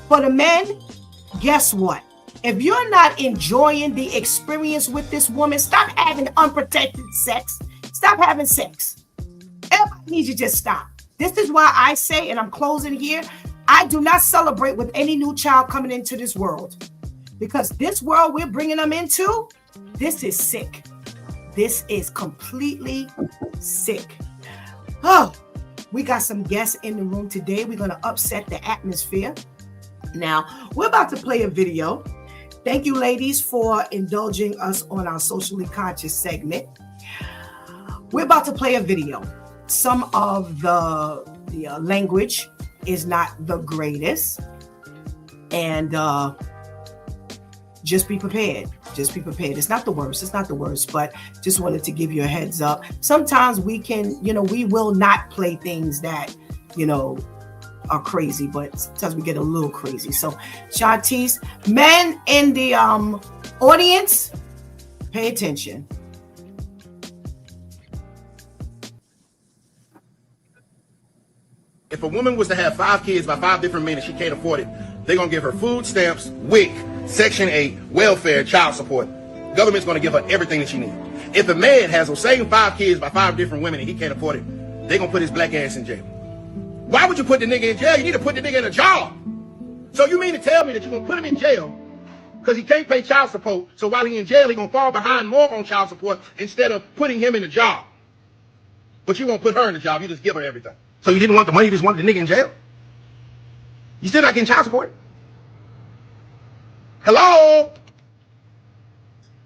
For the men, guess what? If you're not enjoying the experience with this woman, stop having unprotected sex. Stop having sex. Everybody needs to just stop. This is why I say, and I'm closing here, I do not celebrate with any new child coming into this world, because this world we're bringing them into, this is sick. This is completely sick. Oh, we got some guests in the room today. We're going to upset the atmosphere. Now, we're about to play a video. Thank you, ladies, for indulging us on our socially conscious segment. We're about to play a video. Some of the language is not the greatest. And just be prepared. Just be prepared. It's not the worst, but just wanted to give you a heads up. Sometimes we will not play things that, are crazy, but sometimes we get a little crazy. So, Shantice, men in the audience, pay attention. If a woman was to have 5 kids by 5 different men and she can't afford it, they're going to give her food stamps, WIC, Section 8, welfare, child support. Government's going to give her everything that she needs. If a man has those same 5 kids by 5 different women and he can't afford it, they're going to put his black ass in jail. Why would you put the nigga in jail? You need to put the nigga in a job. So you mean to tell me that you're going to put him in jail because he can't pay child support, so while he's in jail, he's going to fall behind more on child support instead of putting him in a job? But you won't put her in a job. You just give her everything. So you didn't want the money, you just wanted the nigga in jail? You still not getting child support? Hello?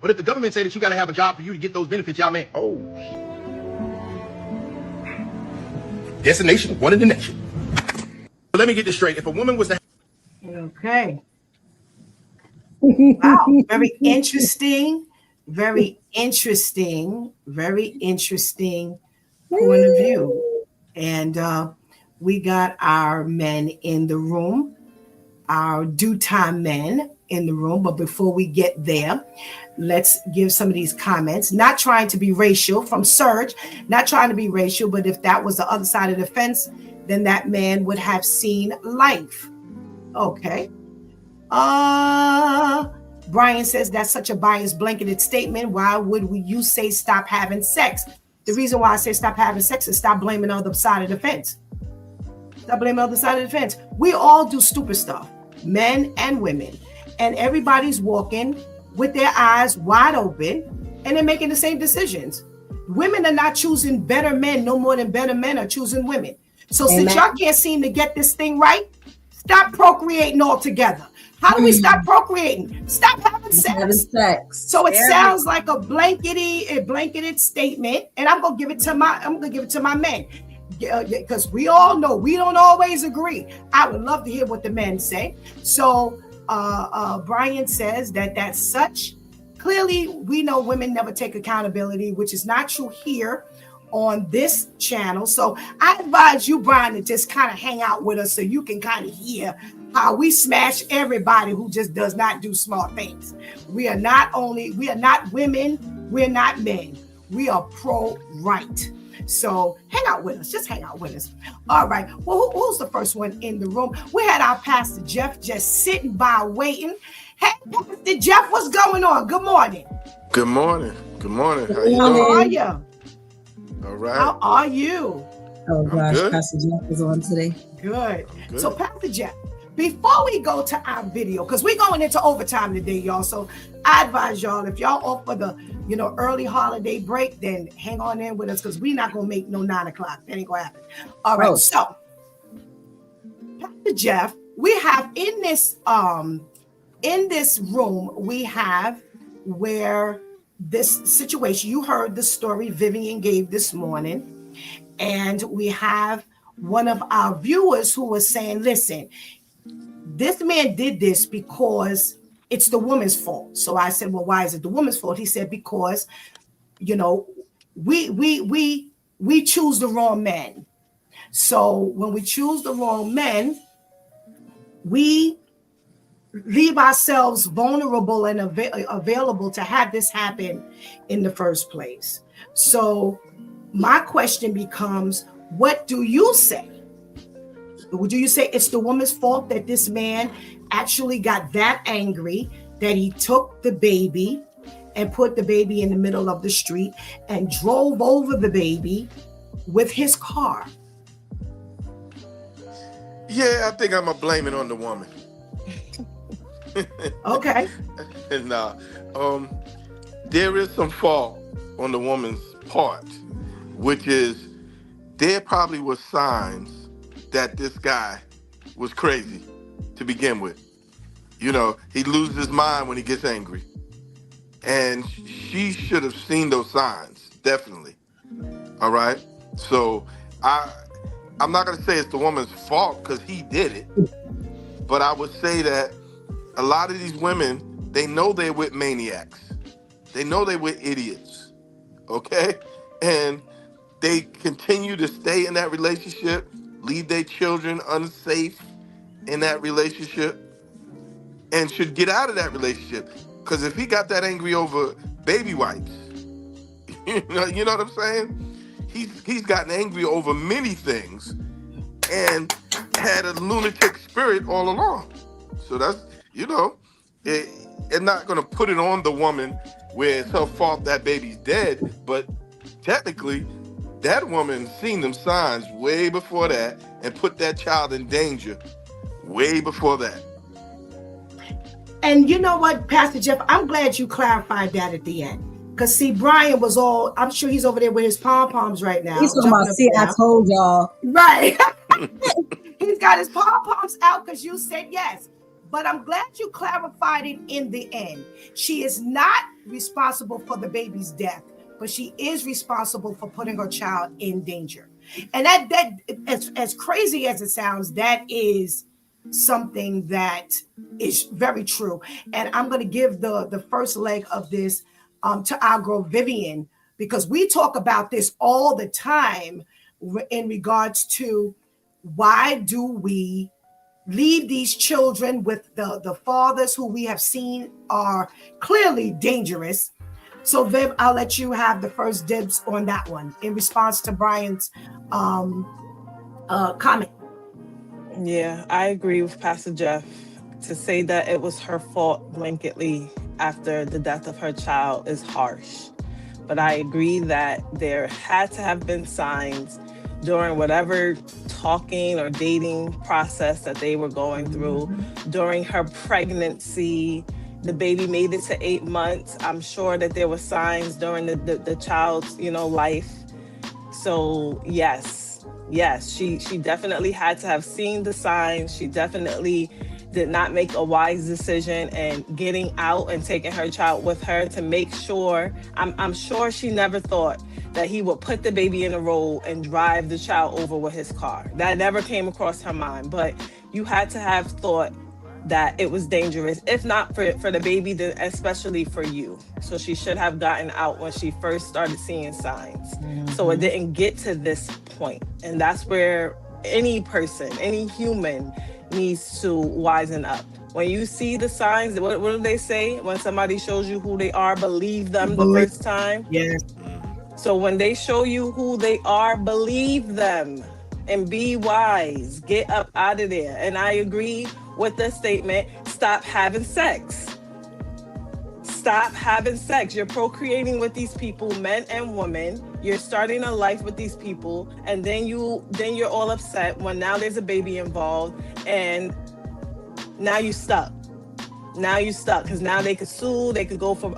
But if the government say that you got to have a job for you to get those benefits, y'all man, oh. Destination, one in the nation. But let me get this straight. If a woman was to... Okay. Wow. Very interesting. Very interesting point of view. And we got our men in the room, our due time men in the room. But before we get there, let's give some of these comments. Not trying to be racial, from Serge, not trying to be racial, but if that was the other side of the fence, then that man would have seen life. Okay. Brian says that's such a biased blanketed statement. Why would you say stop having sex? The reason why I say stop having sex is stop blaming the other side of the fence. Stop blaming the other side of the fence. We all do stupid stuff, men and women, and everybody's walking with their eyes wide open and they're making the same decisions. Women are not choosing better men no more than better men are choosing women. So since y'all can't seem to get this thing right, stop procreating altogether. How do we stop procreating? Stop having sex. So it sounds like a blanketed statement, and I'm gonna give it to my men, because we all know we don't always agree. I would love to hear what the men say. So Brian says that's such. Clearly, we know women never take accountability, which is not true here on this channel. So I advise you, Brian, to just kind of hang out with us so you can kind of hear how we smash everybody who just does not do smart things. We are not women, we're not men. We are pro-right. So hang out with us. Just hang out with us. All right. Well, who's the first one in the room? We had our Pastor Jeff just sitting by waiting. Hey, Pastor Jeff, what's going on? Good morning. Good morning. Good morning. How you How doing? are you? All right. How are you? Oh gosh, good. Pastor Jeff is on today. Good. Good. So Pastor Jeff, before we go to our video, because we're going into overtime today, y'all. So I advise y'all, if y'all off for the early holiday break, then hang on in with us, because we're not gonna make no 9 o'clock. That ain't gonna happen. All right. So Pastor Jeff, we have in this room, we have where this situation, you heard the story Vivian gave this morning, and we have one of our viewers who was saying, listen, this man did this because it's the woman's fault. So I said, well, why is it the woman's fault? He said, because, we choose the wrong men. So when we choose the wrong men, we leave ourselves vulnerable and available to have this happen in the first place. So my question becomes, what do you say? Do you say it's the woman's fault that this man actually got that angry that he took the baby and put the baby in the middle of the street and drove over the baby with his car? Yeah, I think I'm gonna blame it on the woman. Okay. There is some fault on the woman's part, which is there probably was signs that this guy was crazy to begin with. He loses his mind when he gets angry. And she should have seen those signs, definitely. All right? So I'm not gonna say it's the woman's fault because he did it, but I would say that a lot of these women, they know they're with maniacs. They know they're with idiots, okay? And they continue to stay in that relationship, leave their children unsafe in that relationship, and should get out of that relationship. Because if he got that angry over baby wipes, you know what I'm saying? He's gotten angry over many things and had a lunatic spirit all along. So that's, they're not going to put it on the woman where it's her fault that baby's dead, but technically that woman seen them signs way before that and put that child in danger way before that. And you know what, Pastor Jeff, I'm glad you clarified that at the end. Because see, Brian was I'm sure he's over there with his pom-poms right now. He's talking about, see, I told y'all. Right. He's got his pom-poms out because you said yes. But I'm glad you clarified it in the end. She is not responsible for the baby's death, but she is responsible for putting her child in danger. And that as crazy as it sounds, that is something that is very true. And I'm going to give the first leg of this to our girl Vivian, because we talk about this all the time in regards to why do we leave these children with the fathers who we have seen are clearly dangerous. So Viv, I'll let you have the first dibs on that one in response to Brian's comment. Yeah, I agree with Pastor Jeff. To say that it was her fault blanketly after the death of her child is harsh. But I agree that there had to have been signs during whatever talking or dating process that they were going through, during her pregnancy. The baby made it to 8 months. I'm sure that there were signs during the child's, life. So yes, she definitely had to have seen the signs. She definitely did not make a wise decision and getting out and taking her child with her to make sure. I'm sure she never thought that he would put the baby in a roll and drive the child over with his car. That never came across her mind. But you had to have thought that it was dangerous, if not for the baby, then especially for you. So she should have gotten out when she first started seeing signs. So it didn't get to this point. And that's where any person, any human needs to wisen up. When you see the signs, what do they say? When somebody shows you who they are, believe them the first time. Yes. So when they show you who they are, believe them and be wise. Get up out of there. And I agree with the statement, stop having sex. Stop having sex. You're procreating with these people, men and women. You're starting a life with these people, and then you're all upset when now there's a baby involved, and now you stuck. Now you stuck because now they could sue. They could go for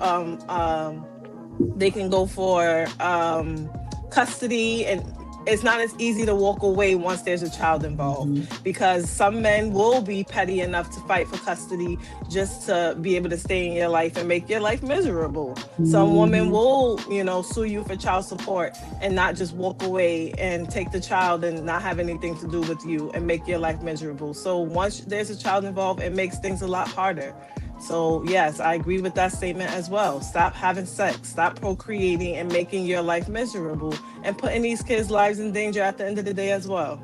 custody, and it's not as easy to walk away once there's a child involved, because some men will be petty enough to fight for custody just to be able to stay in your life and make your life miserable. Some women will, sue you for child support and not just walk away and take the child and not have anything to do with you and make your life miserable. So once there's a child involved, it makes things a lot harder. So yes, I agree with that statement as well. Stop having sex, stop procreating and making your life miserable and putting these kids' lives in danger at the end of the day as well.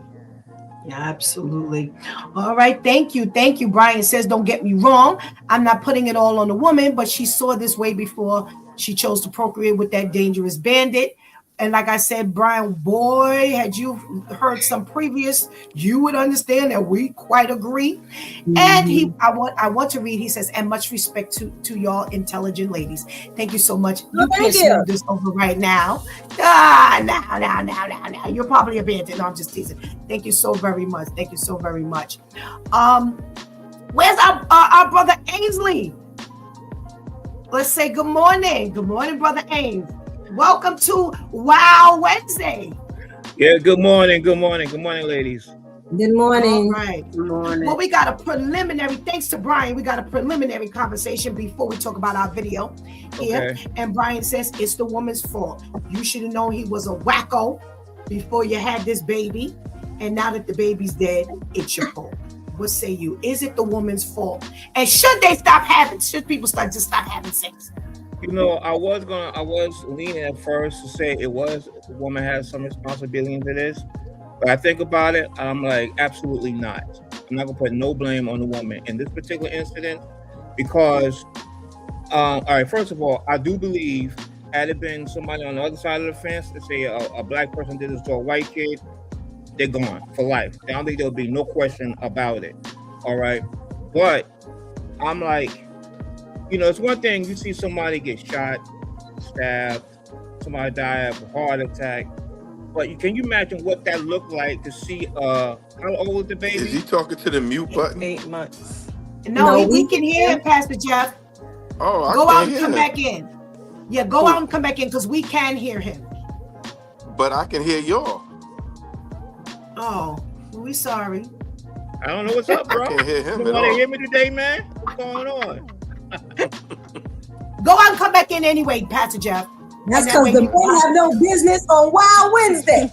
Absolutely. All right. Thank you. Thank you. Brian says, don't get me wrong. I'm not putting it all on the woman, but she saw this way before she chose to procreate with that dangerous bandit. And like I said, Brian, boy, had you heard some previous, you would understand that we quite agree. And I want to read. He says, and much respect to y'all intelligent ladies. Thank you so much. You can't smooth this over right now. Now. You're probably a bandit. No, I'm just teasing. Thank you so very much. Thank you so very much. Where's our brother Ainsley? Let's say good morning. Good morning, brother Ains. Welcome to Wow Wednesday. Yeah, good morning, ladies. Good morning. All right. Good morning. Well, we got a preliminary, thanks to Brian, we got a preliminary conversation before we talk about our video here. Okay. And Brian says it's the woman's fault. You should have known he was a wacko before you had this baby. And now that the baby's dead, it's your fault. What say you? Is it the woman's fault? And should people stop having sex? I was leaning at first to say the woman has some responsibility into this, but I think about it, I'm like, absolutely not. I'm not gonna put no blame on the woman in this particular incident because, all right, first of all, I do believe had it been somebody on the other side of the fence, let's say a black person did this to a white kid, they're gone for life. I don't think there'll be no question about it. All right, but I'm like, it's one thing you see somebody get shot, stabbed, somebody die of a heart attack, but can you imagine what that looked like to see how old is the baby? Is he talking to the mute button? 8 months. No, we can hear him, Pastor Jeff. Oh, Go out and hear come him. back in. Yeah, go out and come back in because we can hear him. But I can hear y'all. Oh, we sorry. I don't know what's up, bro. I can't hear him You at want to all. hear me today, man? What's going on? Go out and come back in anyway, Pastor Jeff. That's because the men have no business on Wild Wednesday.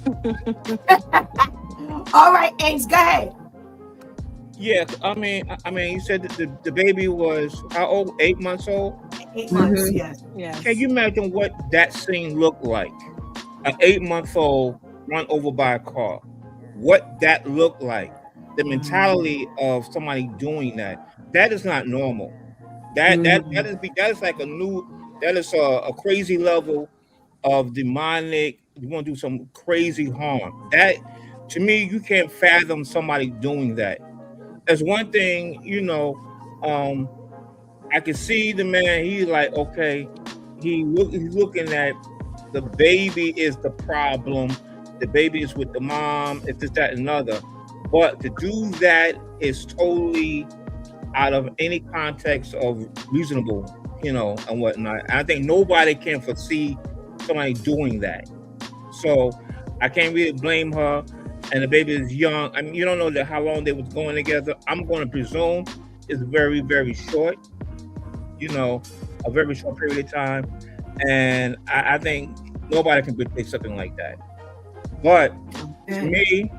All right, Ains, go ahead. Yeah, I mean, you said that the baby was how old? 8 months old. 8 months, yes. Can you imagine what that scene looked like? An 8-month-old run over by a car. What that looked like? The mentality of somebody doing that is not normal. That is like a crazy level of demonic. You want to do some crazy harm. That, to me, you can't fathom somebody doing that. That's one thing, I can see the man. He's like, okay, he's looking at the baby is the problem. The baby is with the mom. It's this, that, and another. But to do that is totally out of any context of reasonable, and whatnot. I think nobody can foresee somebody doing that. So I can't really blame her. And the baby is young. I mean, you don't know how long they was going together. I'm going to presume it's very, very short. A very short period of time. And I think nobody can predict something like that. But to me,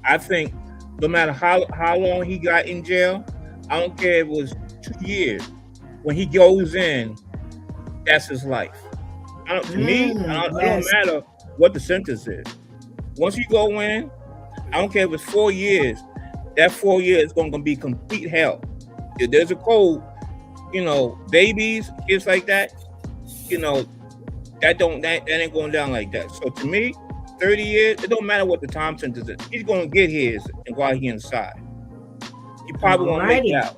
I think no matter how long he got in jail, I don't care if it was 2 years. When he goes in, that's his life. To me, it don't matter what the sentence is. Once you go in, I don't care if it's 4 years. That 4 years is going to be complete hell. If there's a code, babies, kids like that, that ain't going down like that. So to me, 30 years, it don't matter what the time sentence is. He's going to get his while he's inside. He probably won't make it out.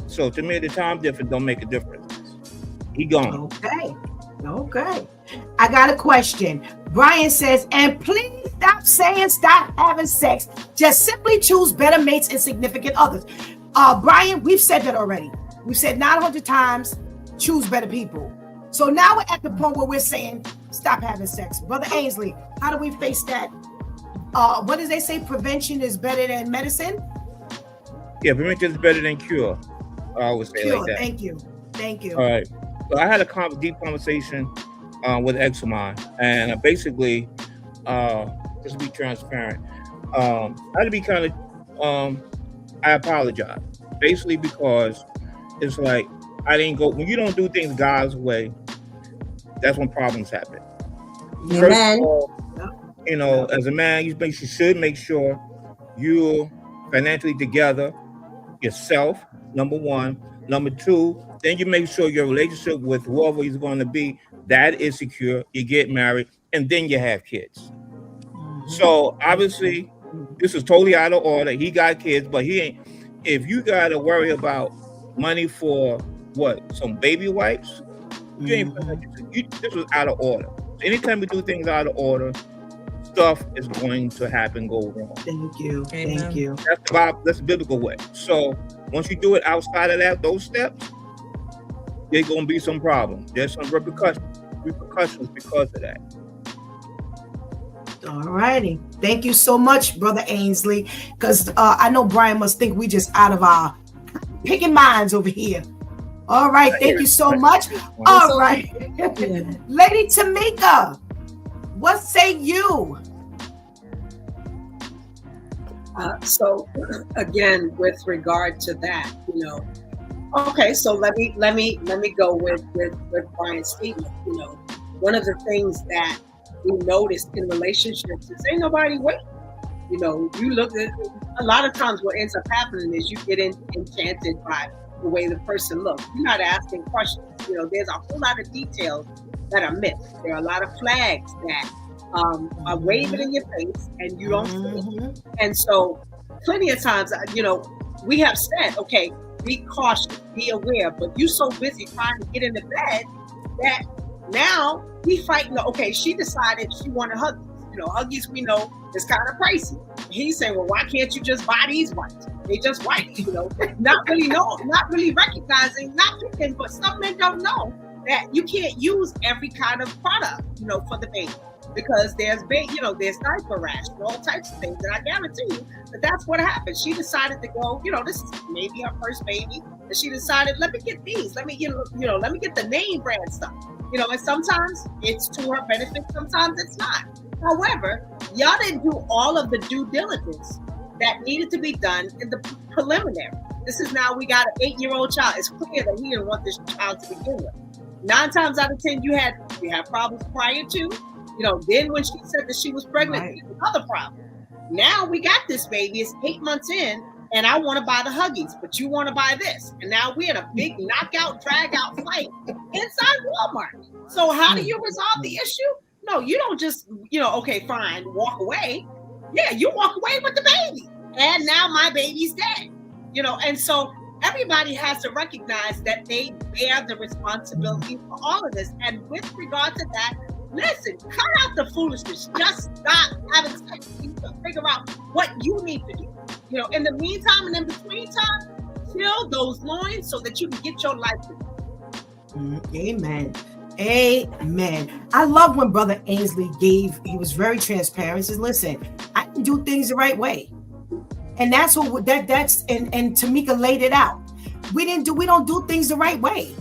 So to me, the time difference don't make a difference. He gone. Okay. I got a question. Brian says, and please stop saying stop having sex. Just simply choose better mates and significant others. Brian, we've said that already. We've said 900 times, choose better people. So now we're at the point where we're saying stop having sex. Brother Ainsley, how do we face that? What does they say? Prevention is better than medicine? Yeah, prevention is better than cure. I always say like that. Thank you. All right. So I had a deep conversation with an ex of mine, and basically, just to be transparent, I had to be kind of, I apologize. Basically because it's like, I didn't go, when you don't do things God's way, that's when problems happen. First of all, as a man, you should make sure you're financially together, yourself, number one. Number two, then you make sure your relationship with whoever he's going to be, that is secure. You get married, and then you have kids. So obviously, this is totally out of order. He got kids, but he ain't. If you got to worry about money for some baby wipes, you ain't. This was out of order. So anytime we do things out of order, stuff is going to go wrong. Thank you. Amen. Thank you. That's the biblical way. So once you do it outside of those steps, there's going to be some problems. There's some repercussions because of that. All righty. Thank you so much, Brother Ainsley, because I know Brian must think we just out of our picking minds over here. All right. Thank you so much. All right. Lady Tamika, what say you? So again, with regard to that, okay, so let me go with Brian's statement. One of the things that we noticed in relationships is ain't nobody waiting. You look at a lot of times what ends up happening is you get enchanted by the way the person looks. You're not asking questions. There's a whole lot of details that are missed. There are a lot of flags that are waving in your face and you don't see it. And so plenty of times, we have said, okay, be cautious, be aware, but you're so busy trying to get into bed that now we fighting. Okay, she decided she wanted Huggies. Huggies we know is kind of pricey. He's saying, well, why can't you just buy these wipes? They just wipes, not really recognizing, not picking, but some men don't know that you can't use every kind of product, for the baby. Because there's diaper rash and all types of things. And I guarantee you that that's what happened. She decided to go, this is maybe her first baby. And she decided, let me get these. Let me get the name brand stuff. And sometimes it's to her benefit, sometimes it's not. However, y'all didn't do all of the due diligence that needed to be done in the preliminary. This is now we got an 8-year-old child. It's clear that he didn't want this child to begin with. 9 times out of 10, you had problems prior to. Then when she said that she was pregnant, another problem. Now we got this baby. It's 8 months in, and I want to buy the Huggies, but you want to buy this. And now we're in a big knockout, drag-out fight inside Walmart. So how do you resolve the issue? No, you don't just, okay, fine, walk away. Yeah, you walk away with the baby. And now my baby's dead. And so everybody has to recognize that they bear the responsibility for all of this. And with regard to that, listen, cut out the foolishness. Just stop having sex. You need to figure out what you need to do. You know, in the meantime and in between time, fill those loins so that you can get your life together. Amen. Amen. I love when Brother Ainsley he was very transparent. He says, listen, I can do things the right way. And that's what that's and Tamika laid it out. We don't do things the right way.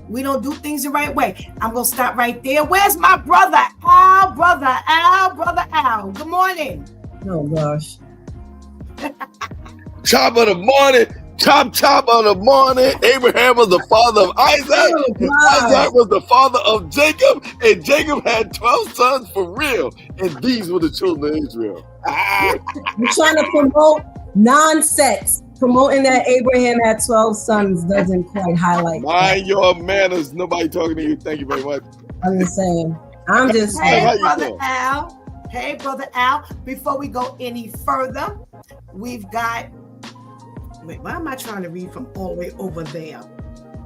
We don't do things the right way. I'm gonna stop right there. Where's my brother Al? Brother Al. Good morning. Oh gosh. Top of the morning. Top of the morning. Abraham was the father of Isaac. Isaac was the father of Jacob. And Jacob had 12 sons for real. And these were the children of Israel. You're trying to promote non-sex. Promoting that Abraham had 12 sons doesn't quite highlight. Mind your manners. Nobody talking to you. Thank you very much. I'm just saying. Hey, Brother Al. Hey, Brother Al. Before we go any further, we've got... Wait, why am I trying to read from all the way over there?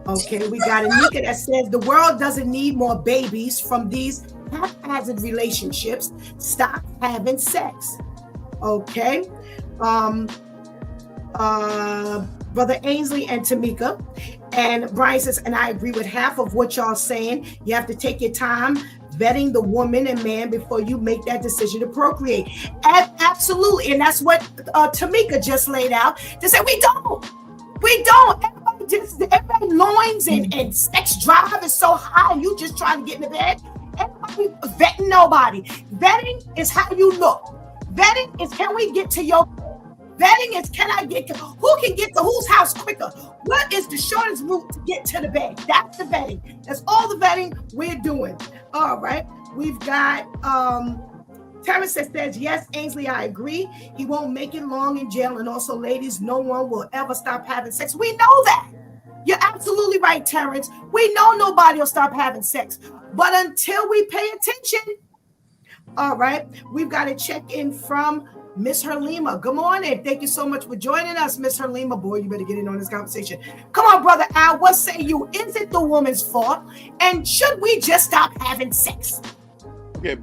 Okay, we got Anika that says the world doesn't need more babies from these haphazard relationships. Stop having sex. Okay. Brother Ainsley and Tamika. And Brian says, and I agree with half of what y'all saying. You have to take your time vetting the woman and man before you make that decision to procreate. Absolutely. And that's what Tamika just laid out. They said, we don't. Everybody loins and sex drive is so high. You just trying to get in the bed. Everybody vetting nobody. Vetting is how you look. Vetting is can we get to your... Vetting is who can get to whose house quicker? What is the shortest route to get to the bed? That's the vetting. That's all the vetting we're doing. All right. We've got Terrence says, yes, Ainsley, I agree. He won't make it long in jail. And also, ladies, no one will ever stop having sex. We know that. You're absolutely right, Terrence. We know nobody will stop having sex. But until we pay attention, all right, we've got to check in from Miss Herlima. Good morning. Thank you so much for joining us, Miss Herlima. Boy, you better get in on this conversation. Come on, Brother Al. What say you? Is it the woman's fault? And should we just stop having sex? Okay,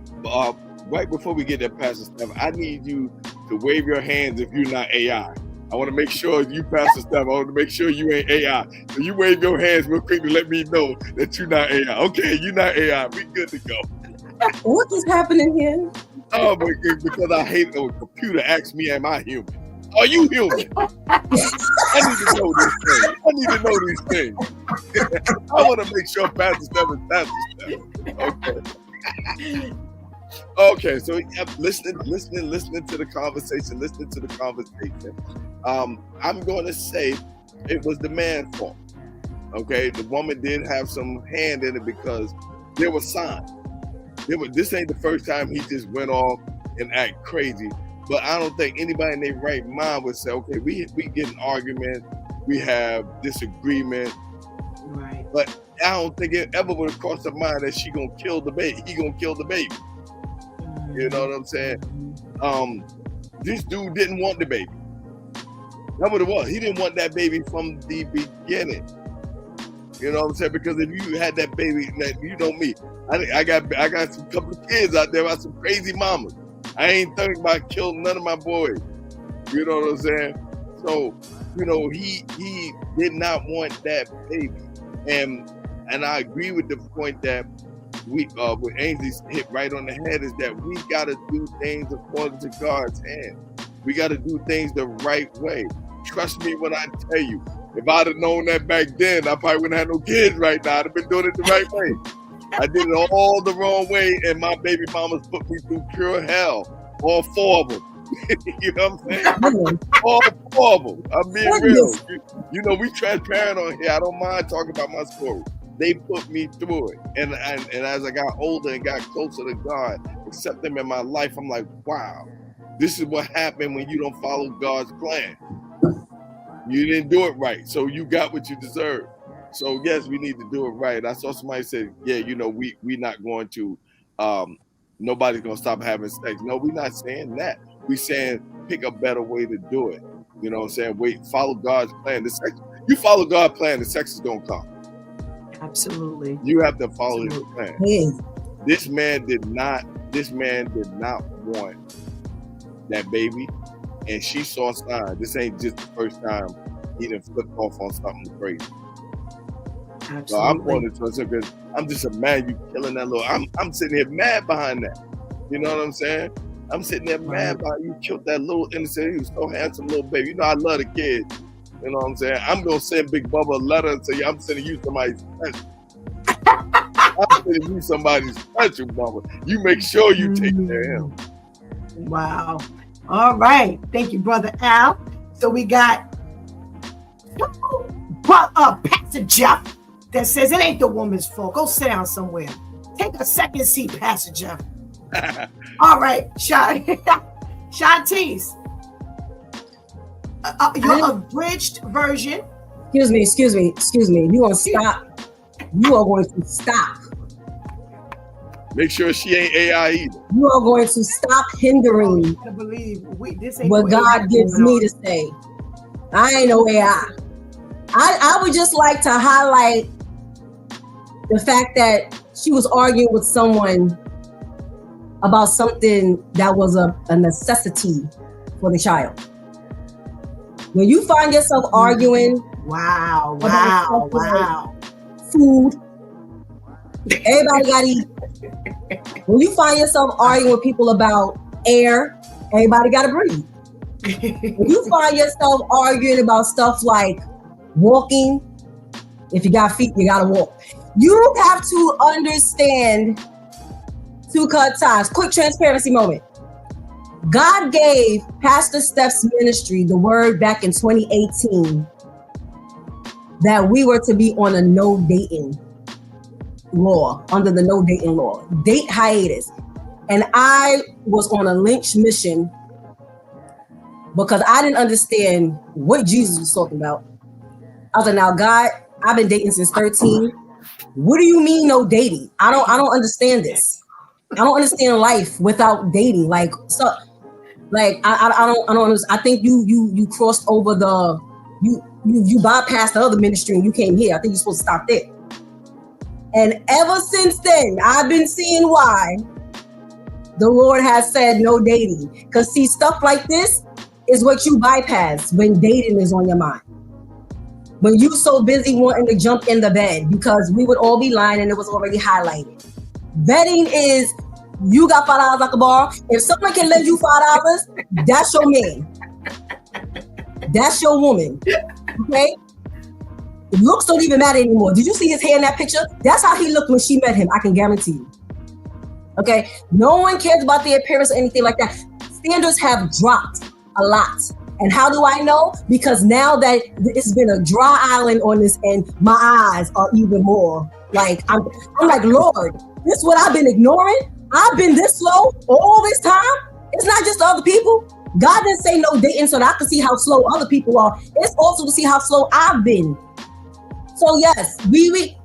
right before we get there, Pastor Steph, I need you to wave your hands if you're not AI. I want to make sure you, Pastor Steph, I want to make sure you ain't AI. So you wave your hands real quick to let me know that you're not AI. Okay, you're not AI. We good to go. What is happening here? Oh, because I hate when a computer asks me, am I human? Are you human? I need to know these things. I want to make sure Pastor Steph is Pastor Steph. Okay, so listening to the conversation. I'm going to say it was the man's fault. Okay, the woman did have some hand in it because there were signs. This ain't the first time he just went off and act crazy, but I don't think anybody in their right mind would say, okay, we get an argument, we have disagreement, right? But I don't think it ever would have crossed her mind that she gonna kill the baby. He gonna kill the baby. You know what I'm saying? This dude didn't want the baby. That's what it was. He didn't want that baby from the beginning. You know what I'm saying? Because if you had that baby, you know me. I got some couple of kids out there, some crazy mamas. I ain't thinking about killing none of my boys. You know what I'm saying? So, you know, he did not want that baby. And I agree with the point that what Ainsley hit right on the head is that we gotta do things according to God's hand. We gotta do things the right way. Trust me when I tell you, if I'd have known that back then, I probably wouldn't have no kids right now. I'd have been doing it the right way. I did it all the wrong way, and my baby mamas put me through pure hell. All four of them. You know what I'm saying? All four of them. I'm being real. You know, we transparent on here. I don't mind talking about my story. They put me through it. And as I got older and got closer to God, accept them in my life, I'm like, wow, this is what happened when you don't follow God's plan. You didn't do it right, so you got what you deserve. So yes, we need to do it right. I saw somebody say, yeah, you know, we not going to, nobody's gonna stop having sex. No, we're not saying that. We're saying pick a better way to do it. You know what I'm saying? Follow God's plan. You follow God's plan, the sex is gonna come. Absolutely. You have to follow His plan. Yeah. This man did not want that baby, and she saw signs. This ain't just the first time he done flipped off on something crazy. Absolutely. So I'm going to trust him because I'm just a man. You killing that little. I'm sitting here mad behind that. You know what I'm saying? I'm sitting there mad behind you killed that little innocent. He was so handsome little baby. You know I love the kid. You know what I'm saying? I'm gonna send Big Bubba a letter and say I'm sending you somebody special. I'm sending you somebody special, Bubba. You make sure you take care of him. Wow. All right. Thank you, Brother Al. So we got Pastor Jeff that says it ain't the woman's fault. Go sit down somewhere. Take a second seat, Pastor Jeff. All right, Shantice. Your abridged version. Excuse me. You gonna stop? You are going to stop. Make sure she ain't AI either. You are going to stop hindering what God gives me to say. I ain't no AI. I would just like to highlight the fact that she was arguing with someone about something that was a necessity for the child. When you find yourself arguing, food, everybody got to eat. When you find yourself arguing with people about air, everybody got to breathe. When you find yourself arguing about stuff like walking, if you got feet, you got to walk. You have to understand two cut times. Quick transparency moment. God gave Pastor Steph's ministry the word back in 2018 that we were to be on a no dating law, under the no dating law, date hiatus. And I was on a lynch mission because I didn't understand what Jesus was talking about. I was like, now God, I've been dating since 13. What do you mean no dating? I don't understand this. I don't understand life without dating. I don't understand. I think you crossed over you bypassed the other ministry and you came here. I think you're supposed to stop there. And ever since then, I've been seeing why the Lord has said no dating. Because see, stuff like this is what you bypass when dating is on your mind. When you so busy wanting to jump in the bed, because we would all be lying and it was already highlighted. Vetting is, you got $5 like a bar. If someone can lend you $5, that's your man. That's your woman. Okay? Looks don't even matter anymore. Did you see his hair in that picture? That's how he looked when she met him. I can guarantee you. Okay? No one cares about the appearance or anything like that. Standards have dropped a lot. And how do I know? Because now that it's been a dry island on this end, my eyes are even more like, I'm like, Lord, this is what I've been ignoring? I've been this slow all this time? It's not just other people. God didn't say no dating so that I can see how slow other people are. It's also to see how slow I've been. So yes,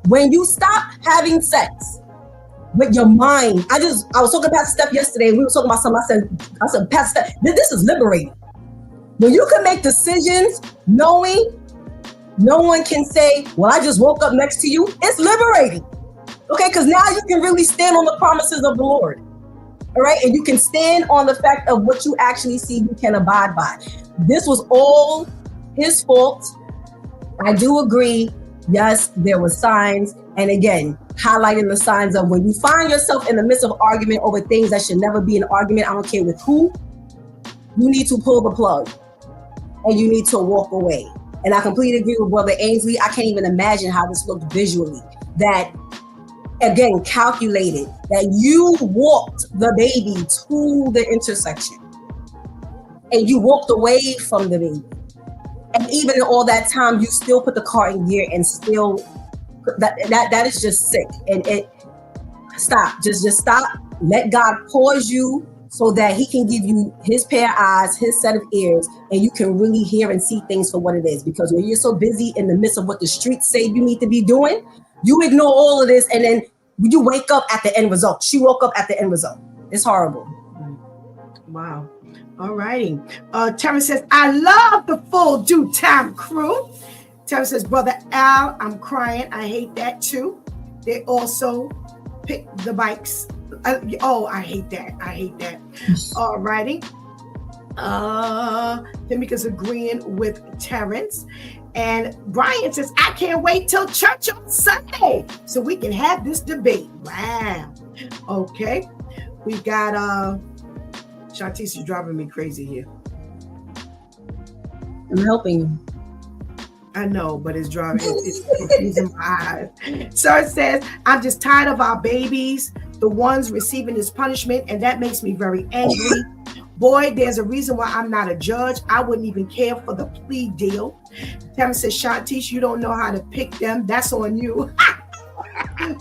when you stop having sex with your mind, I was talking to Pastor Steph yesterday, and we were talking about something. I said, Pastor Steph, this is liberating. When you can make decisions knowing no one can say, well, I just woke up next to you, it's liberating. Okay, because now you can really stand on the promises of the Lord. All right, and you can stand on the fact of what you actually see you can abide by. This was all his fault. I do agree. Yes, there were signs. And again, highlighting the signs of when you find yourself in the midst of argument over things that should never be an argument, I don't care with who, you need to pull the plug and you need to walk away. And I completely agree with Brother Ainsley. I can't even imagine how this looked visually. That, again, calculated, that you walked the baby to the intersection and you walked away from the baby. And even in all that time, you still put the car in gear and still, that is just sick. And stop, just stop. Let God pause you so that he can give you his pair of eyes, his set of ears, and you can really hear and see things for what it is. Because when you're so busy in the midst of what the streets say you need to be doing, you ignore all of this and then you wake up at the end result. She woke up at the end result. It's horrible. Wow. All righty. Terrence says, I love the full due time crew. Terry says, Brother Al, I'm crying. I hate that too. They also pick the bikes. I hate that. I hate that. All righty. Tamika's agreeing with Terrence. And Brian says, I can't wait till church on Sunday so we can have this debate. Wow. Okay. We got Shantice is driving me crazy here. I'm helping you. I know, but it's driving. It's confusing my eyes. So it says, I'm just tired of our babies, the ones receiving this punishment, and that makes me very angry. Boy, there's a reason why I'm not a judge. I wouldn't even care for the plea deal. Tammy says, Shantice, you don't know how to pick them. That's on you.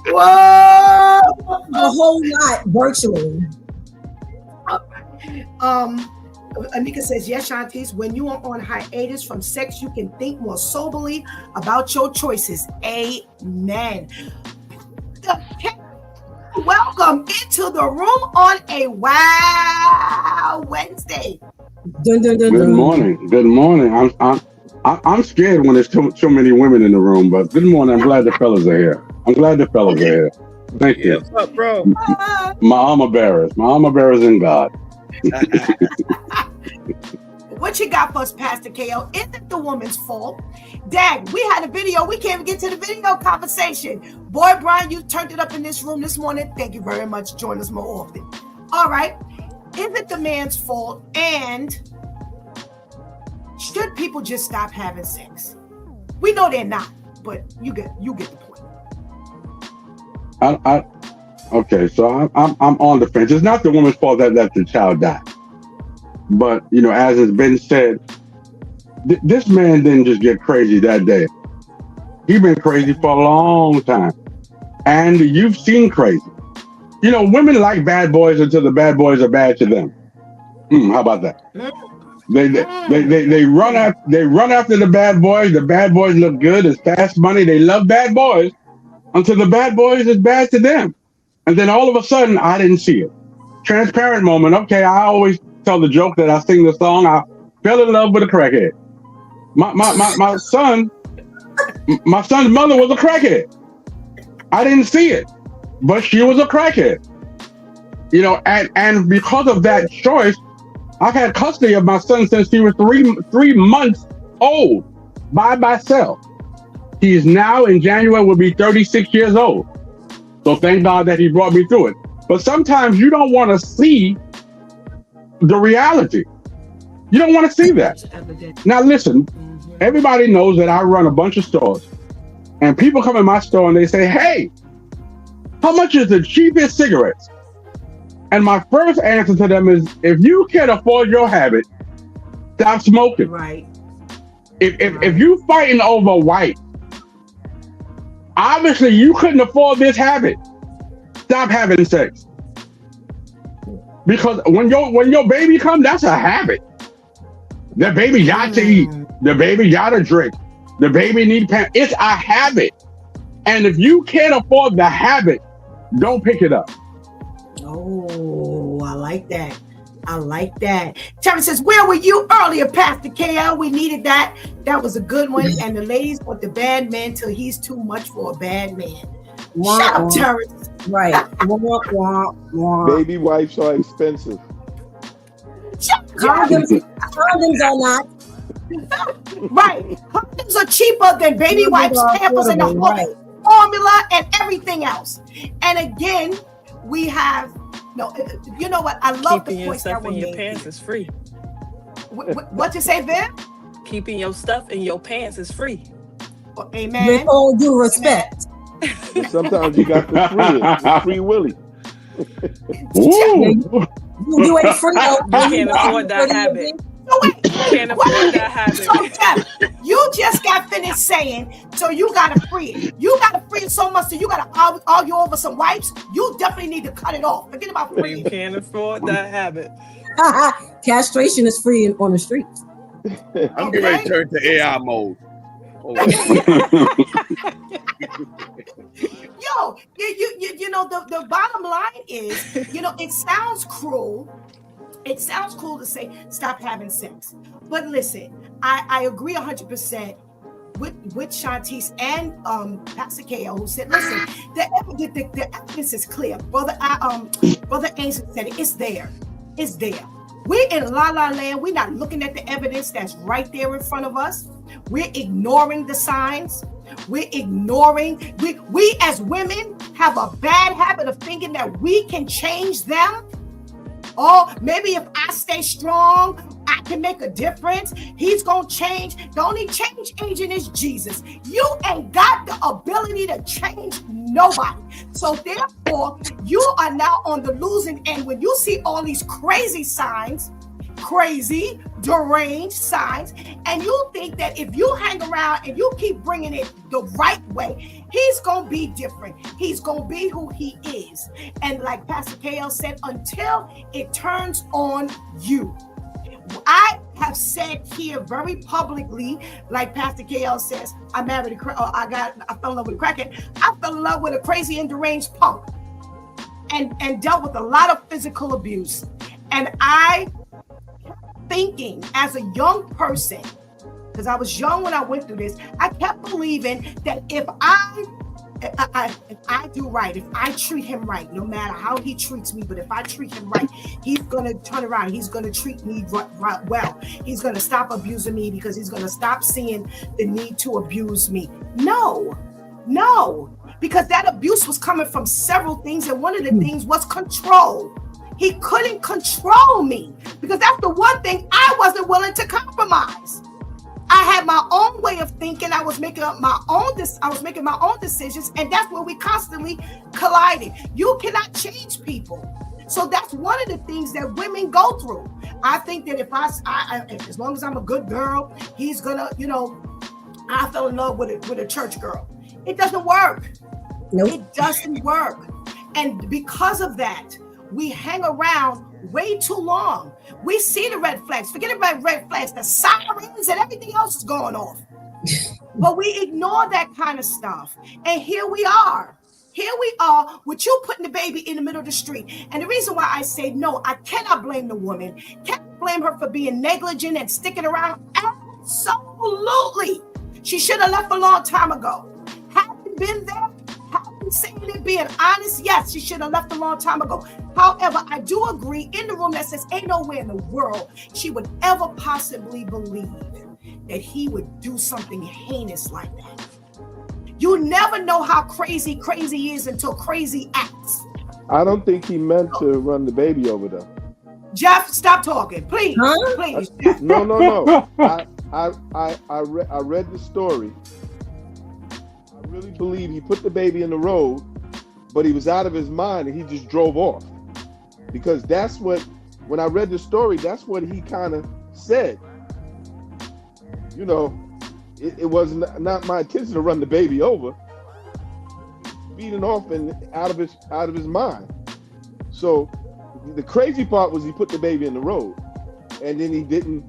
Whoa! A whole lot virtually. Anika says, yes, Shantice, when you are on hiatus from sex, you can think more soberly about your choices. Amen. Welcome into the room on a Wow Wednesday. Dun, dun, dun, Good morning. Good morning. I'm scared when there's too many women in the room, but good morning. I'm glad the fellas are here. Thank you. What's up, bro? My armor bearers in God. What you got for us, Pastor KO? Isn't the woman's fault? Dad, we had a video. We can't even get to the video conversation. Boy, Brian, you turned it up in this room this morning. Thank you very much. Join us more often. All right. Is it the man's fault? And should people just stop having sex? We know they're not, but you get the point. Okay, so I'm on the fence. It's not the woman's fault that the child died. But, as has been said, this man didn't just get crazy that day. He's been crazy for a long time. And you've seen crazy. Women like bad boys until the bad boys are bad to them. How about that? They run after the bad boys. The bad boys look good. It's fast money. They love bad boys until the bad boys is bad to them. And then all of a sudden, I didn't see it. Transparent moment. Okay, I always tell the joke that I sing the song. I fell in love with a crackhead. My son's mother was a crackhead. I didn't see it, but she was a crackhead. And because of that choice, I've had custody of my son since he was three months old by myself. He is now in January will be 36 years old. So thank God that he brought me through it. But sometimes you don't want to see the reality. You don't want to see that. Now listen, everybody knows that I run a bunch of stores. And people come in my store and they say, hey, how much is the cheapest cigarettes? And my first answer to them is, if you can't afford your habit, stop smoking. Right. If you fighting over white, obviously you couldn't afford this habit. Stop having sex. Because when your baby comes, that's a habit. The baby got to eat. The baby got to drink. The baby needs pants. It's a habit. And if you can't afford the habit, don't pick it up. Oh, I like that. Terry says, where were you earlier, Pastor KL? We needed that. That was a good one. And the ladies want the bad man till he's too much for a bad man. Shut up, Terry. Right. Baby wipes are expensive. Condoms are not. Right. Condoms are cheaper than baby wipes, Pampers, and the whole formula and everything else. And again, we have you know what? I love Keeping the your point stuff that in we're your making. pants is free. What you say, Viv? Keeping your stuff in your pants is free. Well, amen. With all due respect. And sometimes you got the free willy. You ain't free though. You can't afford that habit. No, wait. You can't afford that habit. So, Jeff, you just got finished saying, so you got to free it. You got to free it so much so you got to argue over some wipes. You definitely need to cut it off. Forget about free. You can't afford that habit. Castration is free on the streets. I'm getting ready to turn to AI mode. Yo, you know, the bottom line is, it sounds cruel. It sounds cool to say stop having sex. But listen, I agree 100%. with Shantice and Pastor K.O., who said, listen, the evidence is clear. Brother Ainsley said it's there. It's there. We're in La La Land. We're not looking at the evidence that's right there in front of us. We're ignoring the signs. We're ignoring. We as women have a bad habit of thinking that we can change them. Oh, maybe if I stay strong, I can make a difference. He's going to change. The only change agent is Jesus. You ain't got the ability to change nobody. So therefore, you are now on the losing end when you see all these crazy signs, crazy, deranged signs, and you think that if you hang around and you keep bringing it the right way, he's going to be different. He's going to be who he is. And like Pastor KL said, until it turns on you. I have said here very publicly, like Pastor KL says, I fell in love with a crackhead. I fell in love with a crazy and deranged punk and dealt with a lot of physical abuse. And I thinking as a young person, because I was young when I went through this, I kept believing that if I do right, if I treat him right, no matter how he treats me, but if I treat him right, he's going to turn around. He's going to treat me right well. He's going to stop abusing me because he's going to stop seeing the need to abuse me. No, because that abuse was coming from several things. And one of the things was control. He couldn't control me because that's the one thing I wasn't willing to compromise. I had my own way of thinking. I was making my own decisions, and that's where we constantly collided. You cannot change people. So that's one of the things that women go through. I think that if as long as I'm a good girl, he's gonna, I fell in love with a church girl. It doesn't work. Nope. It doesn't work. And because of that, we hang around way too long. We see the red flags. Forget about red flags. The sirens and everything else is going off. But we ignore that kind of stuff. And here we are. With you putting the baby in the middle of the street. And the reason why I say no, I cannot blame the woman. Can't blame her for being negligent and sticking around. Absolutely. She should have left a long time ago. Haven't been there. Saying it, being honest, yes, she should have left a long time ago. However, I do agree in the room that says ain't nowhere in the world she would ever possibly believe that he would do something heinous like that. You never know how crazy is until crazy acts. I don't think he meant to run the baby over though. Jeff, stop talking, please. Please. No. I read the story. I really believe he put the baby in the road, but he was out of his mind and he just drove off. Because that's what, when I read the story, that's what he kind of said. It was not my intention to run the baby over. Beating off and out of his mind. So the crazy part was he put the baby in the road, and then he didn't,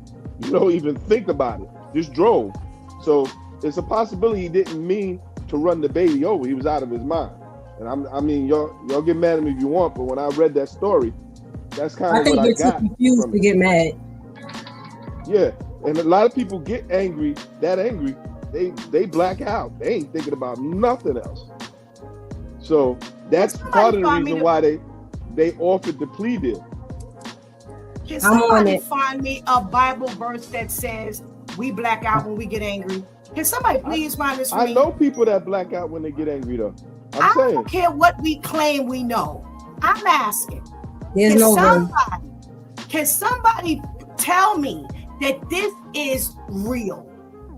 even think about it. Just drove. So it's a possibility he didn't mean to run the baby over. He was out of his mind. And y'all get mad at me if you want, but when I read that story, that's kind of what I got. I think you're too confused to get mad. Yeah, and a lot of people get angry, they black out. They ain't thinking about nothing else. So that's part of the reason why they offered the plea deal. Can somebody find me a Bible verse that says we black out when we get angry? Can somebody please find this for me? I know people that black out when they get angry though. I don't care what we claim we know. I'm asking. Can somebody tell me that this is real?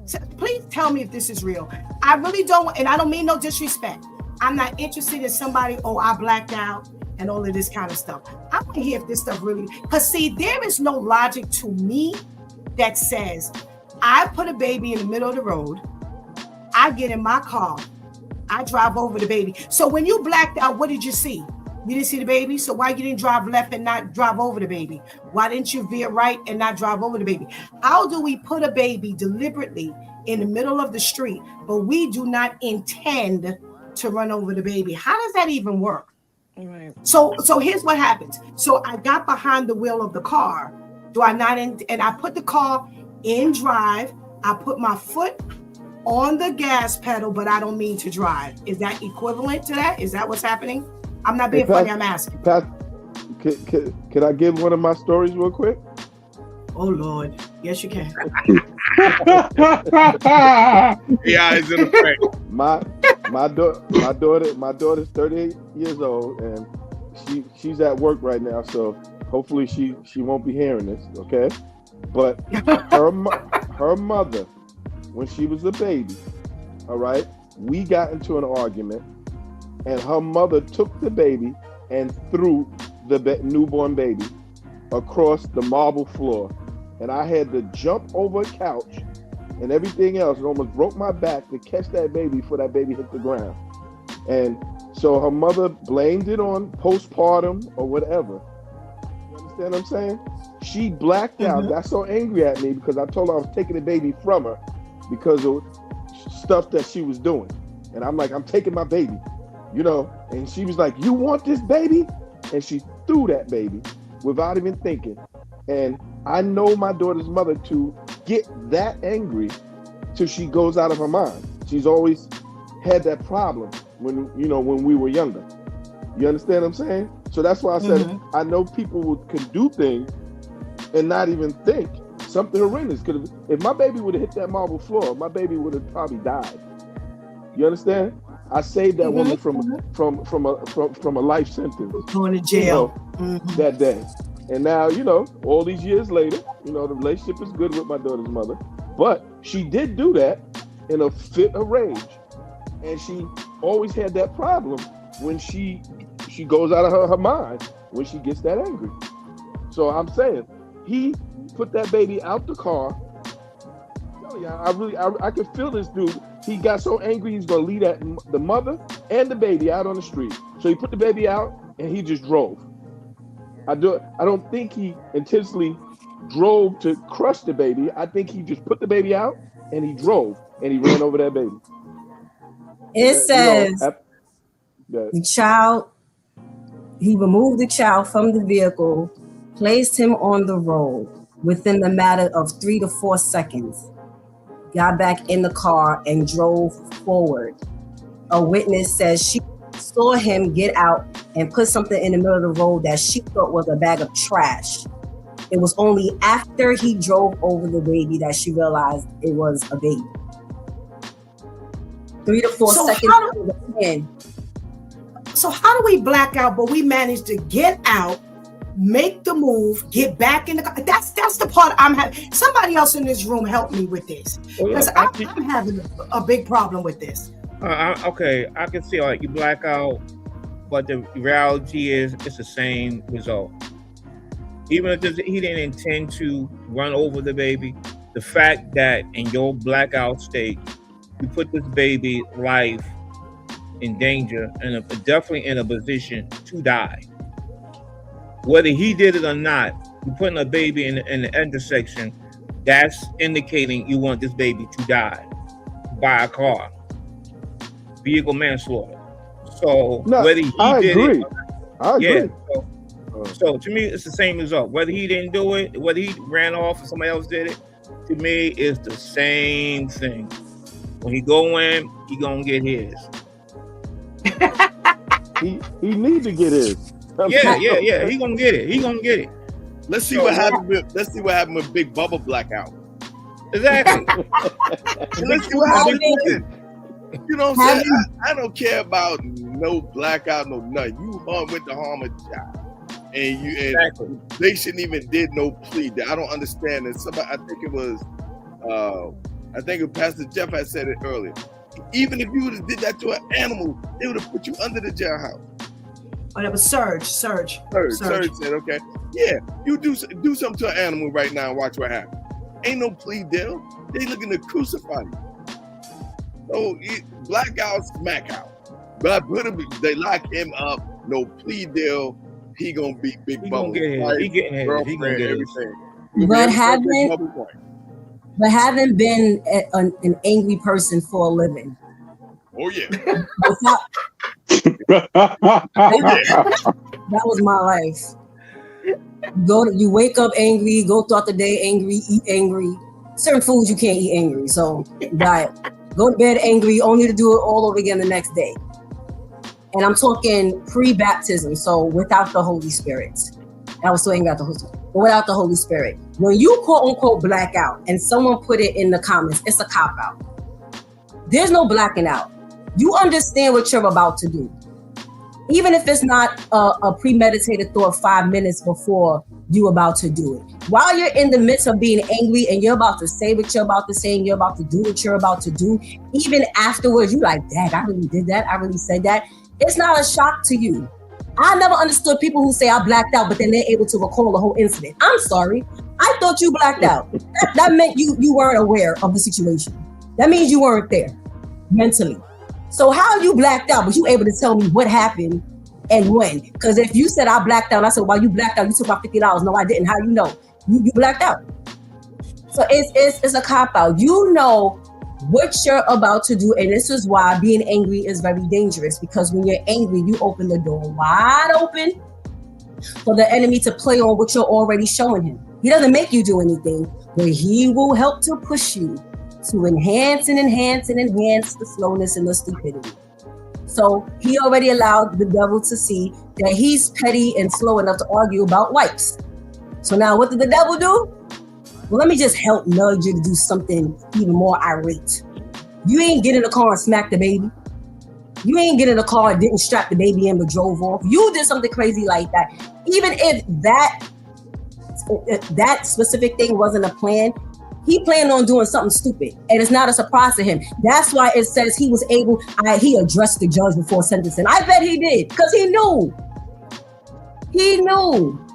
So please tell me if this is real. I really don't, and I don't mean no disrespect. I'm not interested in somebody, I blacked out and all of this kind of stuff. I want to hear if this stuff really, because see, there is no logic to me that says, I put a baby in the middle of the road, I get in my car, I drive over the baby. So when you blacked out, what did you see? You didn't see the baby? So why you didn't drive left and not drive over the baby? Why didn't you veer right and not drive over the baby? How do we put a baby deliberately in the middle of the street, but we do not intend to run over the baby? How does that even work? Right. So here's what happens. So I got behind the wheel of the car. Do I not? And I put the car in drive. I put my foot on the gas pedal, but I don't mean to drive. Is that equivalent to that? Is that what's happening? I'm not being funny. I'm asking. Can I give one of my stories real quick? Oh Lord, yes you can. Yeah, it's in effect. My daughter's 38 years old, and she's at work right now, so hopefully she won't be hearing this, okay? But her mother, when she was a baby, all right, we got into an argument, and her mother took the baby and threw the newborn baby across the marble floor, and I had to jump over a couch and everything else, and almost broke my back to catch that baby before that baby hit the ground. And so her mother blamed it on postpartum or whatever. You understand what I'm saying? She blacked out, got so angry at me because I told her I was taking the baby from her because of stuff that she was doing. And I'm like, I'm taking my baby, you know? And she was like, you want this baby? And she threw that baby without even thinking. And I know my daughter's mother to get that angry till she goes out of her mind. She's always had that problem when we were younger. You understand what I'm saying? So that's why I said I know people can do things and not even think something horrendous. Because if my baby would have hit that marble floor, my baby would have probably died. You understand? I saved that woman from a life sentence. Going to jail. That day. And now, all these years later, the relationship is good with my daughter's mother. But she did do that in a fit of rage. And she always had that problem when she goes out of her mind when she gets that angry. So I'm saying, he put that baby out the car. I can feel this dude. He got so angry he's gonna leave the mother and the baby out on the street. So he put the baby out and he just drove. I don't think he intentionally drove to crush the baby. I think he just put the baby out and he drove and he ran over that baby. It says the child, he removed the child from the vehicle, placed him on the road within the matter of 3 to 4 seconds, got back in the car and drove forward. A witness says she saw him get out and put something in the middle of the road that she thought was a bag of trash. It was only after he drove over the baby that she realized it was a baby. 3 to 4 seconds. So how do we black out, but we managed to get out, make the move, get back in the car? That's the part I'm having. Somebody else in this room help me with this, because I'm having a big problem with this. Okay, I can see like you black out, but the reality is it's the same result. Even if he didn't intend to run over the baby, the fact that in your blackout state, you put this baby's life in danger and definitely in a position to die. Whether he did it or not, you're putting a baby in the intersection, that's indicating you want this baby to die by a car. Vehicle manslaughter. So whether he did it, I agree. Yeah. So to me, it's the same result. Whether he didn't do it, whether he ran off or somebody else did it, to me, it's the same thing. When he go in, he gonna get his. he needs to get his. Yeah. He gonna get it. He gonna get it. Let's see what happened with Big Bubba blackout. Exactly. Let's see what happened. You know what I'm saying? I don't care about no blackout, no nothing. You went to harm a child, and they shouldn't even did no plea. I don't understand it. Somebody, I think Pastor Jeff had said it earlier. Even if you would have did that to an animal, they would have put you under the jailhouse. Oh, that was Surge said, okay, yeah, you do something to an animal right now and watch what happens. Ain't no plea deal. They looking to crucify you. So blackout, smack out. But they lock him up. No plea deal. He gonna be Big Bubba. He getting his. He gonna get everything. But having been an angry person for a living. Oh yeah. That was my life. You wake up angry, go throughout the day angry, eat angry. Certain foods you can't eat angry, so diet. go to bed angry, only to do it all over again the next day. And I'm talking pre-baptism, so without the Holy Spirit. I was still ain't got the Holy Spirit, but without the Holy Spirit. When you quote unquote black out, and someone put it in the comments, it's a cop out. There's no blacking out. You understand what you're about to do. Even if it's not a premeditated thought 5 minutes before you're about to do it. While you're in the midst of being angry and you're about to say what you're about to say and you're about to do what you're about to do, even afterwards, you're like, dang, I really did that. I really said that. It's not a shock to you. I never understood people who say I blacked out, but then they're able to recall the whole incident. I'm sorry. I thought you blacked out. That meant you weren't aware of the situation. That means you weren't there mentally. So how you blacked out, but you able to tell me what happened and when? Because if you said I blacked out, I said, well, you blacked out, you took my $50. No, I didn't. How you know? You blacked out. So it's a cop out. You know what you're about to do, and this is why being angry is very dangerous, because when you're angry, you open the door wide open for the enemy to play on what you're already showing him. He doesn't make you do anything, but he will help to push you to enhance the slowness and the stupidity. So he already allowed the devil to see that he's petty and slow enough to argue about wipes. So now what did the devil do? Well, let me just help nudge you to do something even more irate. You ain't get in the car and smack the baby. You ain't get in the car and didn't strap the baby in but drove off. You did something crazy like that. Even if that specific thing wasn't a plan, he planned on doing something stupid, and it's not a surprise to him. That's why it says he was able, he addressed the judge before sentencing. I bet he did, because he knew. He knew.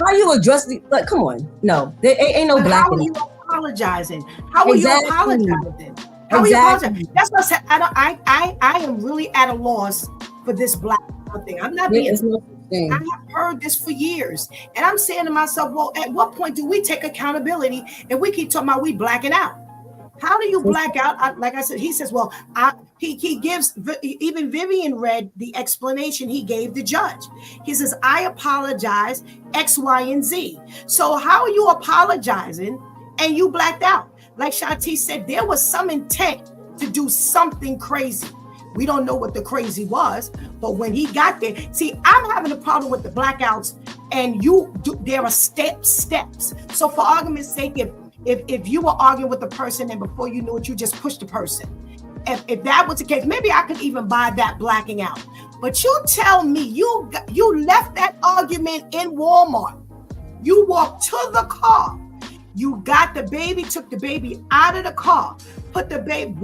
How you address the, like, come on. No, there ain't no black. How are you apologizing? How are you apologizing? How are you apologizing? That's what I said. I am really at a loss for this black thing. I'm not being. I have heard this for years, and I'm saying to myself, well, at what point do we take accountability and we keep talking about we blacking out? How do you black out? Like I said, he says, well, he gives, even Vivian read the explanation he gave the judge. He says, I apologize, X, Y, and Z. So how are you apologizing and you blacked out? Like Shanti said, there was some intent to do something crazy. We don't know what the crazy was, but when he got there, see, I'm having a problem with the blackouts, and there are steps. So for argument's sake, if you were arguing with the person and before you knew it, you just pushed the person. If that was the case, maybe I could even buy that blacking out. But you tell me you left that argument in Walmart. You walked to the car. You got the baby, took the baby out of the car, put the baby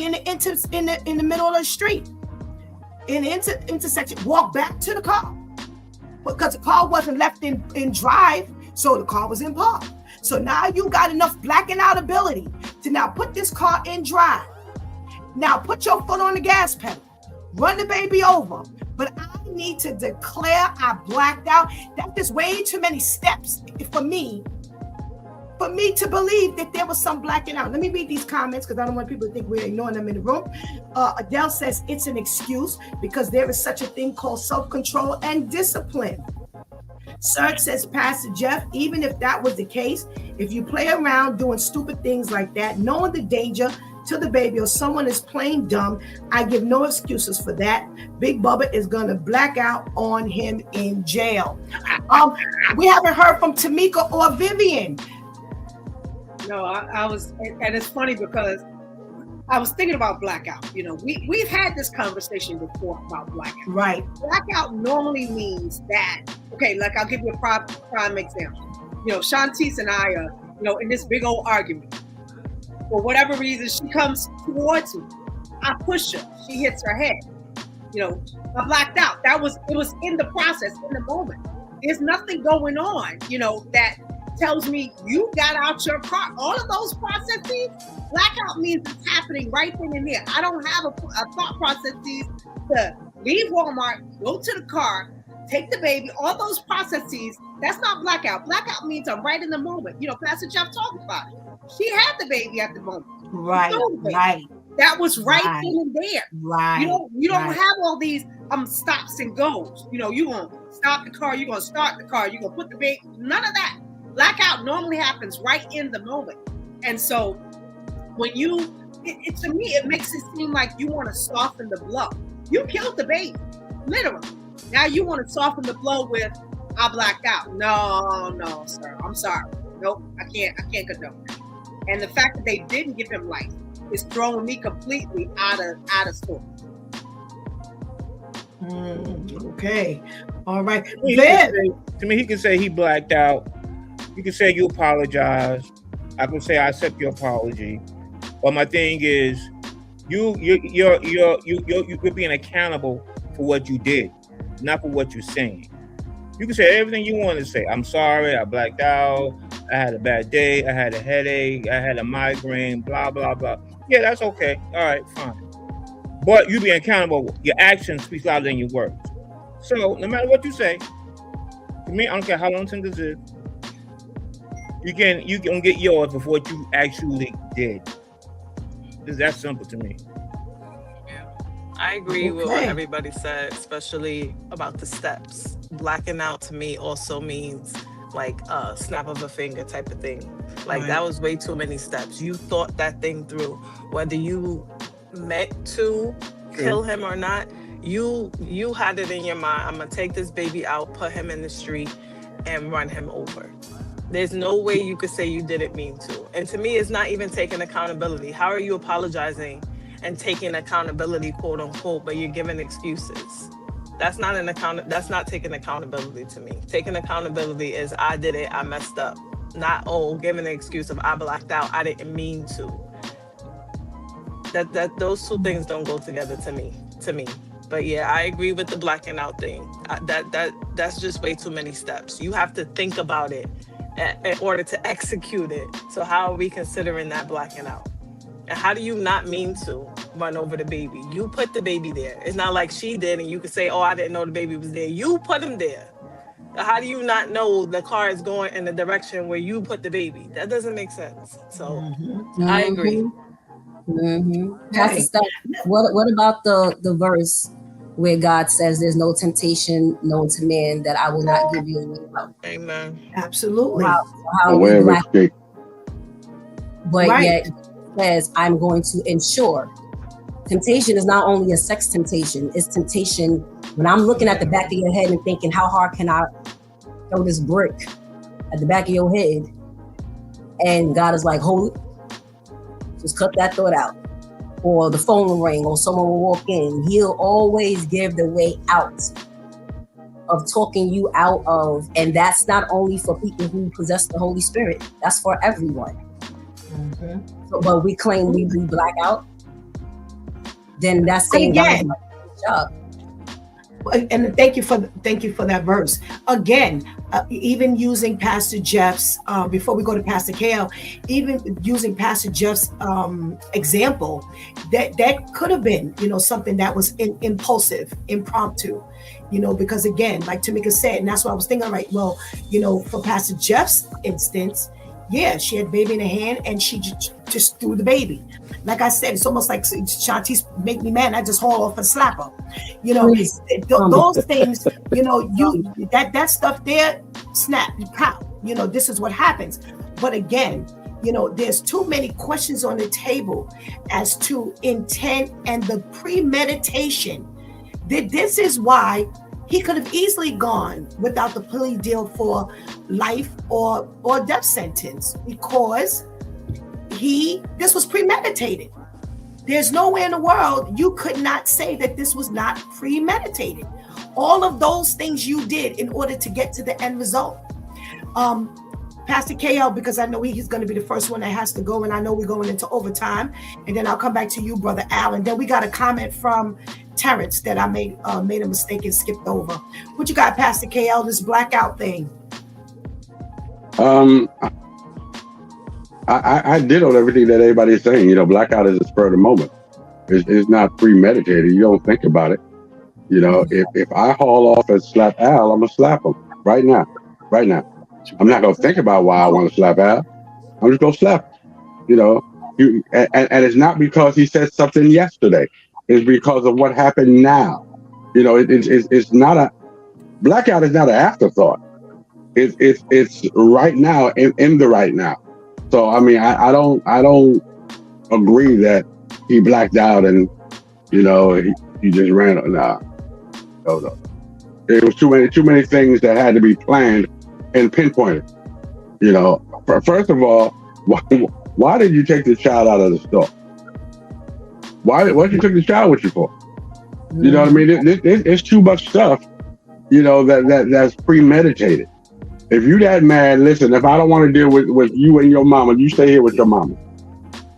in the middle of the street, in the intersection, walk back to the car. Because the car wasn't left in drive, so the car was in park. So now you got enough blacking out ability to now put this car in drive. Now put your foot on the gas pedal, run the baby over. But I need to declare I blacked out. That is way too many steps for me to believe that there was some blacking out. Let me read these comments because I don't want people to think we're ignoring them in the room. Adele says it's an excuse because there is such a thing called self-control and discipline. Serge says, Pastor Jeff, even if that was the case, if you play around doing stupid things like that, knowing the danger to the baby or someone is plain dumb, I give no excuses for that. Big Bubba is going to black out on him in jail. We haven't heard from Tamika or Vivian. No, I was, and it's funny because I was thinking about blackout. You know, we've had this conversation before about blackout. Right. Blackout normally means that, okay, like I'll give you a prime example. You know, Shantice and I are, you know, in this big old argument. For whatever reason, she comes towards me. I push her. She hits her head. You know, I blacked out. It was in the process, in the moment. There's nothing going on, you know, that tells me you got out your car. All of those processes, blackout means it's happening right then and there. I don't have a thought processes to leave Walmart, go to the car, take the baby. All those processes, that's not blackout. Blackout means I'm right in the moment. You know, Pastor Jeff talked about it. She had the baby at the moment. Right, right. That was right then and there. Right. You don't have all these stops and goes. You know, you're gonna stop the car, you're gonna start the car, you're gonna put the baby. None of that. Blackout normally happens right in the moment. And so when you, to me, it makes it seem like you want to soften the blow. You killed the baby, literally. Now you want to soften the blow with, I blacked out. No, sir. I'm sorry. Nope, I can't condone that. And the fact that they didn't give him life is throwing me completely out of sorts. Okay. All right. To me, he can say he blacked out. You can say you apologize. I can say I accept your apology. But my thing is, you're being accountable for what you did, not for what you're saying. You can say everything you want to say. I'm sorry, I blacked out. I had a bad day. I had a headache. I had a migraine. Blah blah blah. Yeah, that's okay. All right, fine. But you being accountable. Your actions speak louder than your words. So no matter what you say, to me, I don't care how long sentence is. You can get yours for what you actually did. It's that simple to me. I agree with what everybody said, especially about the steps. Blacking out to me also means like a snap of a finger type of thing. Like that was way too many steps. You thought that thing through, whether you meant to kill him or not. You had it in your mind. I'm gonna take this baby out, put him in the street, and run him over. There's no way you could say you didn't mean to. And to me, it's not even taking accountability. How are you apologizing and taking accountability, quote unquote, but you're giving excuses? That's not taking accountability to me. Taking accountability is I did it, I messed up. Not giving an excuse of I blacked out, I didn't mean to. That those two things don't go together to me. But yeah, I agree with the blacking out thing. That's just way too many steps. You have to think about it in order to execute it. So how are we considering that blacking out? And how do you not mean to run over the baby? You put the baby there. It's not like she did and you could say, oh, I didn't know the baby was there. You put him there. How do you not know the car is going in the direction where you put the baby? That doesn't make sense. So I agree. Pastor Steph, what about the verse where God says there's no temptation known to man that I will not give you a way out? Amen. Absolutely. How we black, but yet says I'm going to ensure. Temptation is not only a sex temptation, it's temptation when I'm looking at the back of your head and thinking, how hard can I throw this brick at the back of your head? And God is like, hold it. Just cut that thought out. Or the phone will ring or someone will walk in. He'll always give the way out of talking you out of. And that's not only for people who possess the Holy Spirit. That's for everyone. So, but we claim we black out. Then that's saying God is my job. And thank you for that verse again. Even using Pastor Jeff's before we go to Pastor KL, even using Pastor Jeff's example, that could have been something that was impulsive, impromptu, because again, like Tamika said, and that's what I was thinking. Right, well, for Pastor Jeff's instance, yeah, she had baby in her hand and she just threw the baby. Like I said, it's almost like Shantice make me mad. I just haul off and slap her. Those things, that stuff there, snap, pow. This is what happens. But again, there's too many questions on the table as to intent and the premeditation. This is why he could have easily gone without the plea deal for life or death sentence, because this was premeditated. There's nowhere in the world you could not say that this was not premeditated. All of those things you did in order to get to the end result. Pastor KL, because I know he's going to be the first one that has to go, and I know we're going into overtime, and then I'll come back to you, Brother Allen. Then we got a comment from Terrence that I made a mistake and skipped over. What you got, Pastor KL, this blackout thing? I did on everything that everybody's saying. Blackout is a spur of the moment. It's not premeditated. You don't think about it. If I haul off and slap Al, I'm gonna slap him right now. I'm not gonna think about why I want to slap Al. I'm just gonna slap him. And it's not because he said something yesterday. It's because of what happened now. It's not a blackout. Is not an afterthought. It's right now in the right now. So I mean, I don't agree that he blacked out and he just ran. Nah, no. There was too many things that had to be planned and pinpointed. First of all, why did you take the child out of the store? What you took the child with you for? You know what I mean? It's too much stuff. That's premeditated. If you that mad, listen. If I don't want to deal with you and your mama, you stay here with your mama.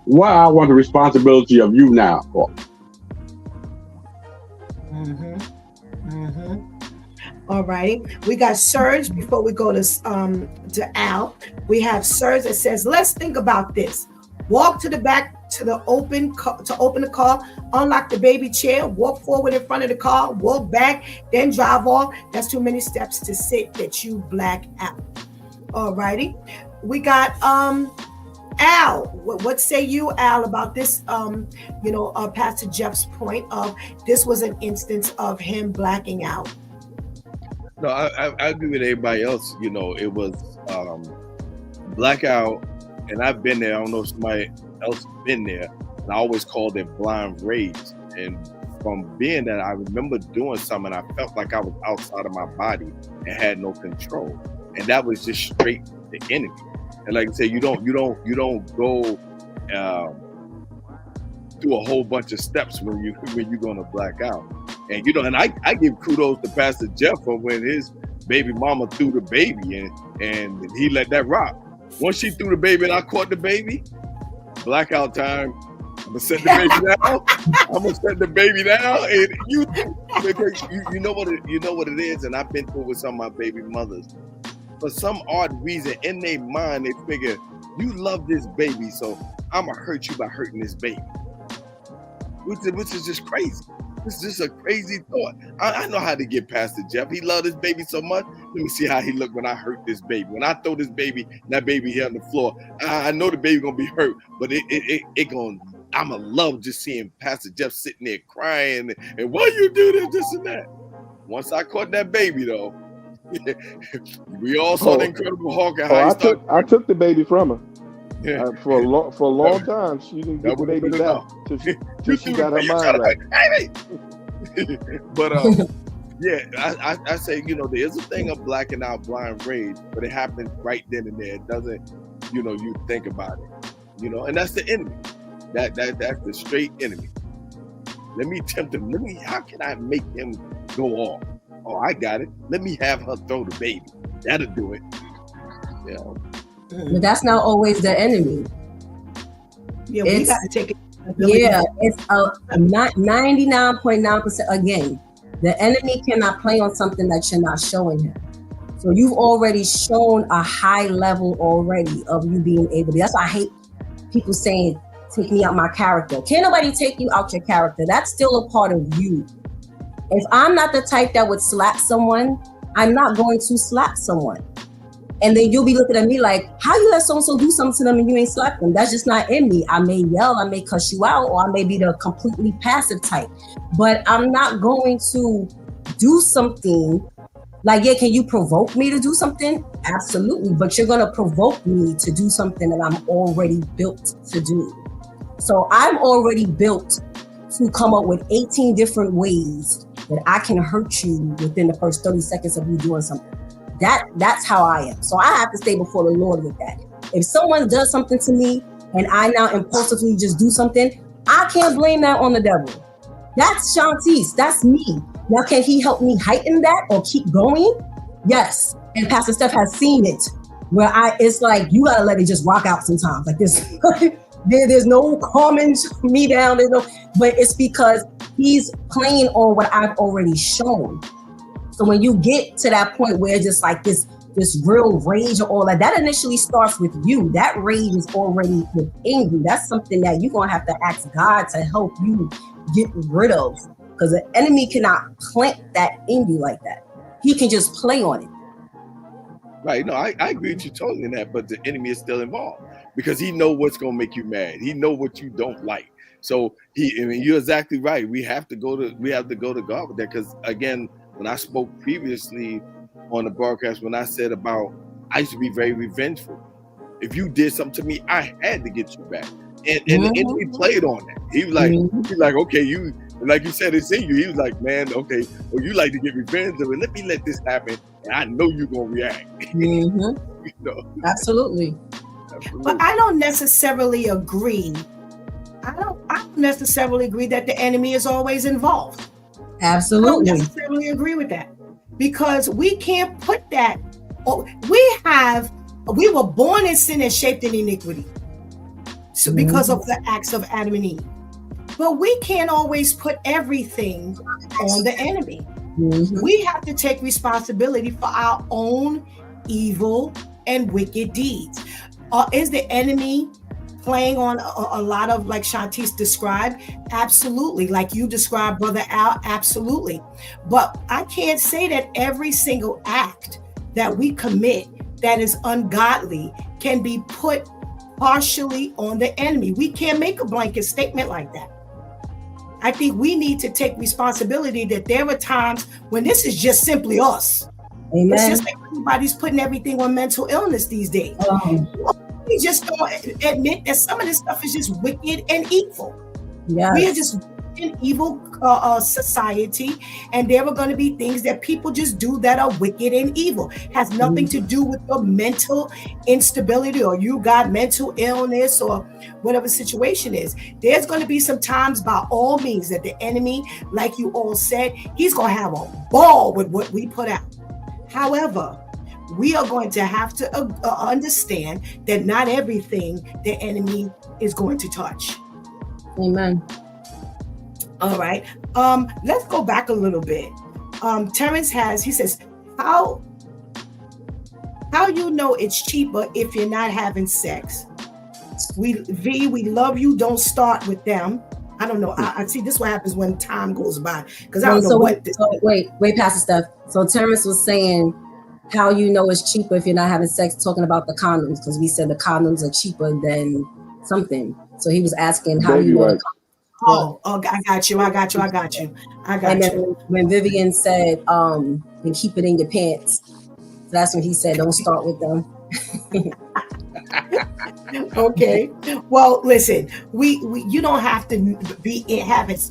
What I want the responsibility of you now for? All right, we got Serge. Before we go to Al, we have Serge that says, "Let's think about this. Walk to the back to open the car, unlock the baby chair, walk forward in front of the car, walk back, then drive off. That's too many steps to sit that you black out." All righty, we got Al. What say you, Al, about this? Pastor Jeff's point of this was an instance of him blacking out. No, I agree with everybody else. It was blackout, and I've been there. I don't know if somebody else has been there, and I always called it blind rage. And from being that, I remember doing something, and I felt like I was outside of my body and had no control, and that was just straight the enemy. And like I said, you don't go through a whole bunch of steps when you're gonna black out. And and I give kudos to Pastor Jeff for when his baby mama threw the baby and he let that rock. Once she threw the baby and I caught the baby, blackout time. I'm gonna set the baby down. I'm gonna set the baby down, and because you know what it is. And I've been through with some of my baby mothers. For some odd reason, in their mind, they figure you love this baby, so I'm gonna hurt you by hurting this baby, which is just crazy. It's just a crazy thought. I know how to get past it, Jeff. He loved this baby so much. Let me see how he looked when I hurt this baby. When I throw this baby, that baby here on the floor, I know the baby gonna be hurt, but I'ma love just seeing Pastor Jeff sitting there crying and why you do this and that. Once I caught that baby though, we all saw the Incredible Hulk. I took the baby from her. Yeah. For a long time, she didn't get the baby back till she got her mind right. But yeah, I say there is a thing of blacking out blind rage, but it happens right then and there. It doesn't, you think about it, and that's the enemy. That's the straight enemy. Let me tempt him. How can I make him go off? Oh, I got it. Let me have her throw the baby. That'll do it. But that's not always the enemy. Yeah, we got to take it. Yeah, it's 99.9%. Again, the enemy cannot play on something that you're not showing him. So you've already shown a high level already of you being able to. That's why I hate people saying, take me out my character. Can't nobody take you out your character. That's still a part of you. If I'm not the type that would slap someone, I'm not going to slap someone. And then you'll be looking at me like, how you let so-and-so do something to them and you ain't slap them? That's just not in me. I may yell, I may cuss you out, or I may be the completely passive type. But I'm not going to do something like, yeah, can you provoke me to do something? Absolutely. But you're going to provoke me to do something that I'm already built to do. So I'm already built to come up with 18 different ways that I can hurt you within the first 30 seconds of you doing something. That's how I am. So I have to stay before the Lord with that. If someone does something to me and I now impulsively just do something, I can't blame that on the devil. That's Shantice. That's me. Now, can he help me heighten that or keep going? Yes. And Pastor Steph has seen it where it's like, you got to let it just rock out sometimes. Like this, there's no calming me down. But it's because he's playing on what I've already shown. So when you get to that point where just like this real rage or all that initially starts with you. That rage is already within you. That's something that you're going to have to ask God to help you get rid of, because the enemy cannot plant that in you like that. He can just play on it. Right. No, I agree with you totally in that, but the enemy is still involved because he know what's going to make you mad. He know what you don't like. So you're exactly right. We have to go to God with that, because again, when I spoke previously on the broadcast, when I said about I used to be very revengeful. If you did something to me, I had to get you back. And the enemy played on that. He was like, okay, you, like you said, it's in you. He was like, man, okay, well, you like to get revenge, but let me let this happen, and I know you're gonna react. You know? Absolutely. But I don't necessarily agree. I don't necessarily agree that the enemy is always involved. Absolutely. I don't necessarily agree with that, because we can't put that. We were born in sin and shaped in iniquity. So because of the acts of Adam and Eve. But we can't always put everything on the enemy. We have to take responsibility for our own evil and wicked deeds. Is the enemy playing on a lot of, like Shantice described? Absolutely. Like you described, Brother Al, absolutely. But I can't say that every single act that we commit that is ungodly can be put partially on the enemy. We can't make a blanket statement like that. I think we need to take responsibility that there are times when this is just simply us. Amen. It's just like everybody's putting everything on mental illness these days. We just don't admit that some of this stuff is just wicked and evil. Yes. We are just an evil society, and there are going to be things that people just do that are wicked and evil. Has nothing to do with your mental instability, or you got mental illness, or whatever situation is. There's going to be some times, by all means, that the enemy, like you all said, he's going to have a ball with what we put out. However, we are going to have to understand that not everything the enemy is going to touch. Amen. All right. Let's go back a little bit. Terrence he says, how you know it's cheaper if you're not having sex? We love you. Don't start with them. I don't know. I see this what happens when time goes by, because I don't know what this. Wait, Pastor Steph. So Terrence was saying how you know it's cheaper if you're not having sex, talking about the condoms, because we said the condoms are cheaper than something. So he was asking how you know. I got you. And then when Vivian said, and keep it in your pants, that's when he said, don't start with them. Okay. Well, listen, you don't have to you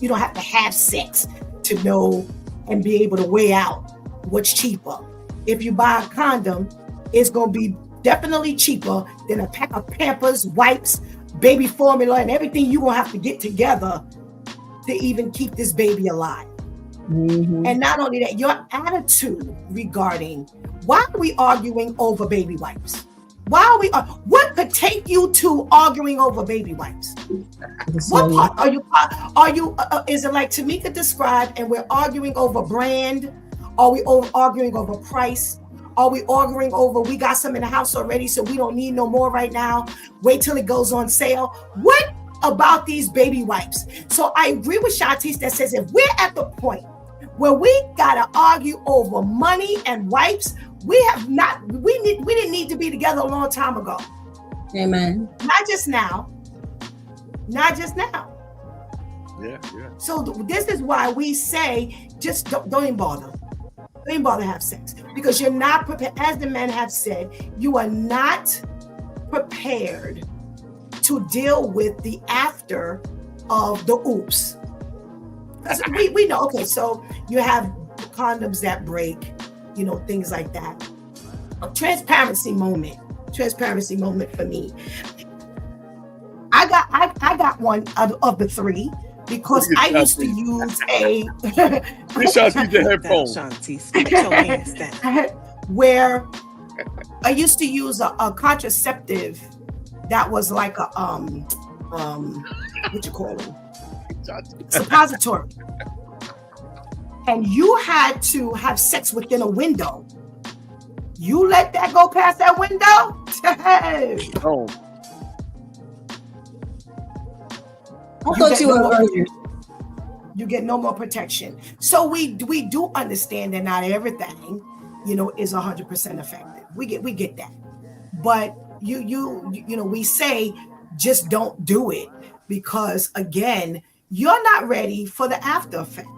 don't have to have sex to know and be able to weigh out what's cheaper. If you buy a condom, it's going to be definitely cheaper than a pack of Pampers, wipes, baby formula, and everything you're going to have to get together to even keep this baby alive. And not only that, your attitude regarding why are we arguing over baby wipes? What could take you to arguing over baby wipes? What part are you is it like Tamika described, and we're arguing over brand? Are we arguing over price? Are we arguing over we got some in the house already, so we don't need no more right now? Wait till it goes on sale. What about these baby wipes? So I agree with Shantice that says if we're at the point where we gotta argue over money and wipes, we didn't need to be together a long time ago. Amen. Not just now. Yeah. So this is why we say just don't even bother. Don't even bother to have sex, because you're not prepared. As the men have said, you are not prepared to deal with the after of the oops. We know. Okay, so you have condoms that break, things like that. A transparency moment for me. I got one of the three, because I used to use where I used to use a contraceptive that was like a what you call it, suppository, and you had to have sex within a window. You let that go past that window, you get no more protection. So we do understand that not everything, is 100% effective. We get that, but we say just don't do it, because again, you're not ready for the after effect.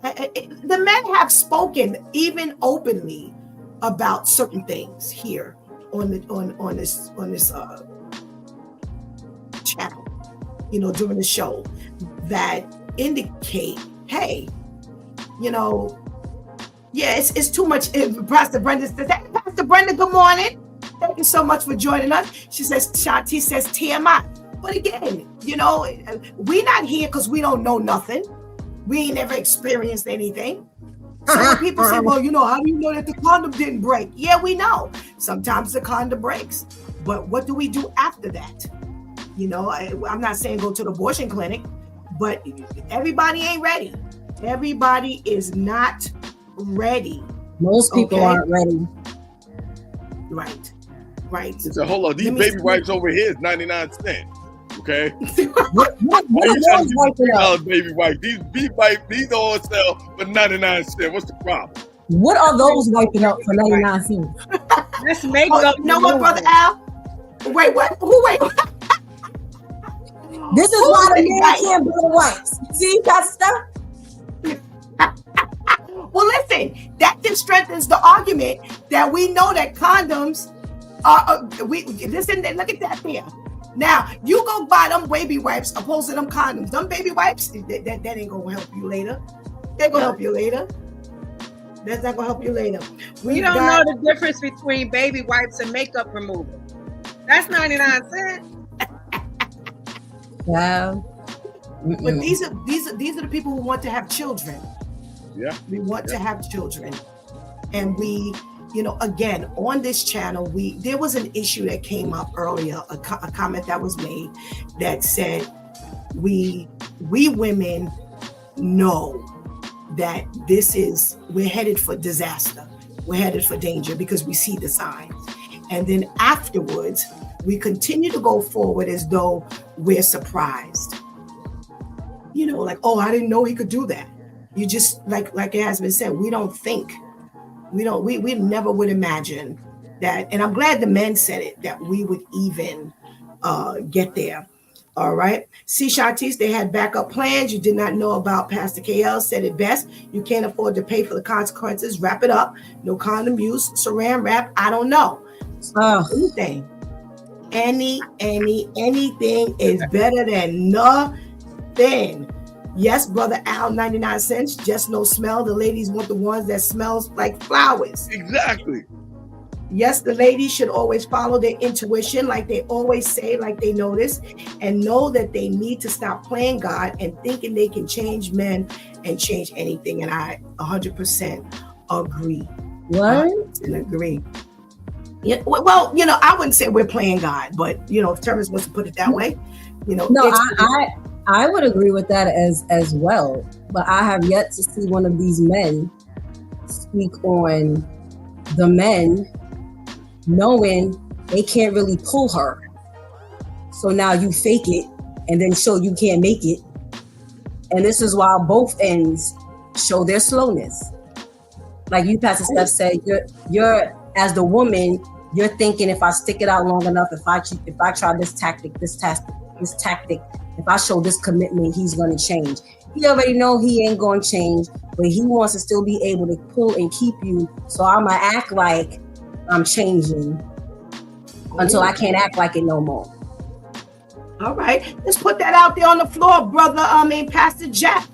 The men have spoken even openly about certain things here on this during the show that indicate, hey, it's too much. Pastor Brenda says, hey, Pastor Brenda, good morning. Thank you so much for joining us. She says, Shanti says TMI. But again, we're not here because we don't know nothing. We ain't never experienced anything. So when people say, well, how do you know that the condom didn't break? Yeah, we know. Sometimes the condom breaks. But what do we do after that? I'm not saying go to the abortion clinic, but everybody ain't ready. Everybody is not ready. Most people aren't ready. Right. So hold on, these baby wipes over here is 99 cents. Okay. What are those wiping up? Baby wipes. These all sell for 99 cents. What's the problem? What are those wiping up for 99 cents? Let's make up. You know what, Brother Al? Wait, what? Wait. This is why the man can't buy the wipes. See, Pastor Steph? Well, listen, that just strengthens the argument that we know that condoms are. Listen, look at that there. Now, you go buy them baby wipes opposed to them condoms. Them baby wipes, that ain't gonna help you later. They're gonna help you later. That's not gonna help you later. We don't know the difference between baby wipes and makeup remover. That's 99 cents. Wow. But these are the people who want to have children. Yeah. We want to have children. And we, again, on this channel, there was an issue that came up earlier, a comment that was made that said, we women know that we're headed for disaster. We're headed for danger because we see the signs. And then afterwards, we continue to go forward as though we're surprised. Like, oh, I didn't know he could do that. You just, like it has been said, we never would imagine that. And I'm glad the men said it, that we would even get there. All right. See, Shantice, they had backup plans. You did not know about. Pastor KL said it best. You can't afford to pay for the consequences. Wrap it up. No condom use, saran wrap. I don't know. Anything. Anything is better than nothing. Yes, Brother Al, 99 cents, just no smell. The ladies want the ones that smells like flowers. Exactly. Yes, the ladies should always follow their intuition, like they always say, like they notice, and know that they need to stop playing God and thinking they can change men and change anything. And I 100% agree. What? And agree. Yeah, well, I wouldn't say we're playing God, but if Terrence wants to put it that way, No, I would agree with that as well. But I have yet to see one of these men speak on the men knowing they can't really pull her. So now you fake it and then show you can't make it. And this is why both ends show their slowness. Like you, Pastor Steph, said, you're as the woman, you're thinking if I stick it out long enough, if I try this tactic, if I show this commitment, he's going to change. He already know he ain't going to change, but he wants to still be able to pull and keep you. So I'm going to act like I'm changing until I can't act like it no more. All right. Let's put that out there on the floor, Pastor Jack.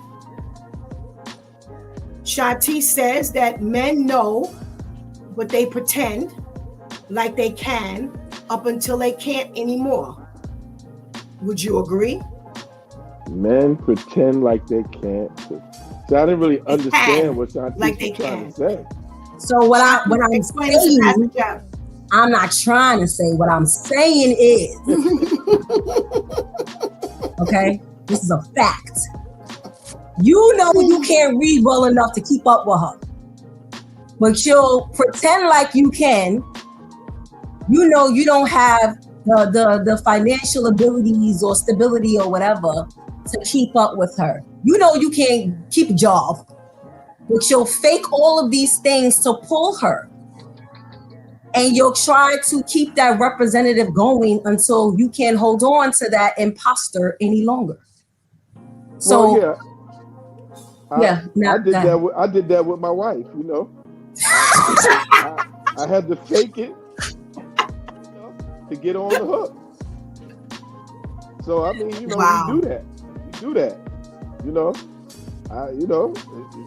Shanti says that men know, but they pretend like they can up until they can't anymore. Would you agree? Men pretend like they can't. So I didn't really understand what Shanti was trying to say. So what I'm saying, I'm not trying to say. What I'm saying is, okay, this is a fact. You know you can't read well enough to keep up with her, but you'll pretend like you can. You know you don't have the financial abilities or stability or whatever to keep up with her. You know you can't keep a job, but you'll fake all of these things to pull her. And you'll try to keep that representative going until you can't hold on to that imposter any longer. So I did that with my wife, I had to fake it to get on the hook. So I mean, Wow. we do that.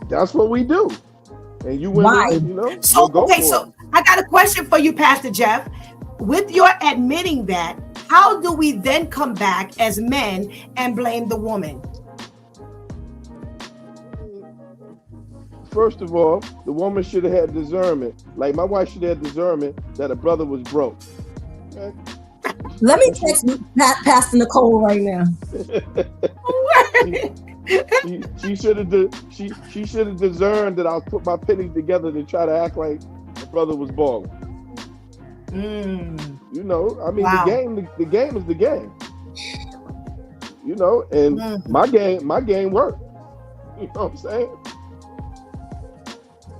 That's what we do. And you women, So you'll go okay, for so it. I got a question for you, Pastor Jeff. With your admitting that, how do we then come back as men and blame the woman? First of all, the woman should have had discernment. Like my wife should have had discernment that her brother was broke. Okay? Let me text Pastor Nicole right now. she should have she should have discerned that I'll put my pennies together to try to act like my brother was balling. I mean, Wow. the game is the game. And my game worked. You know what I'm saying?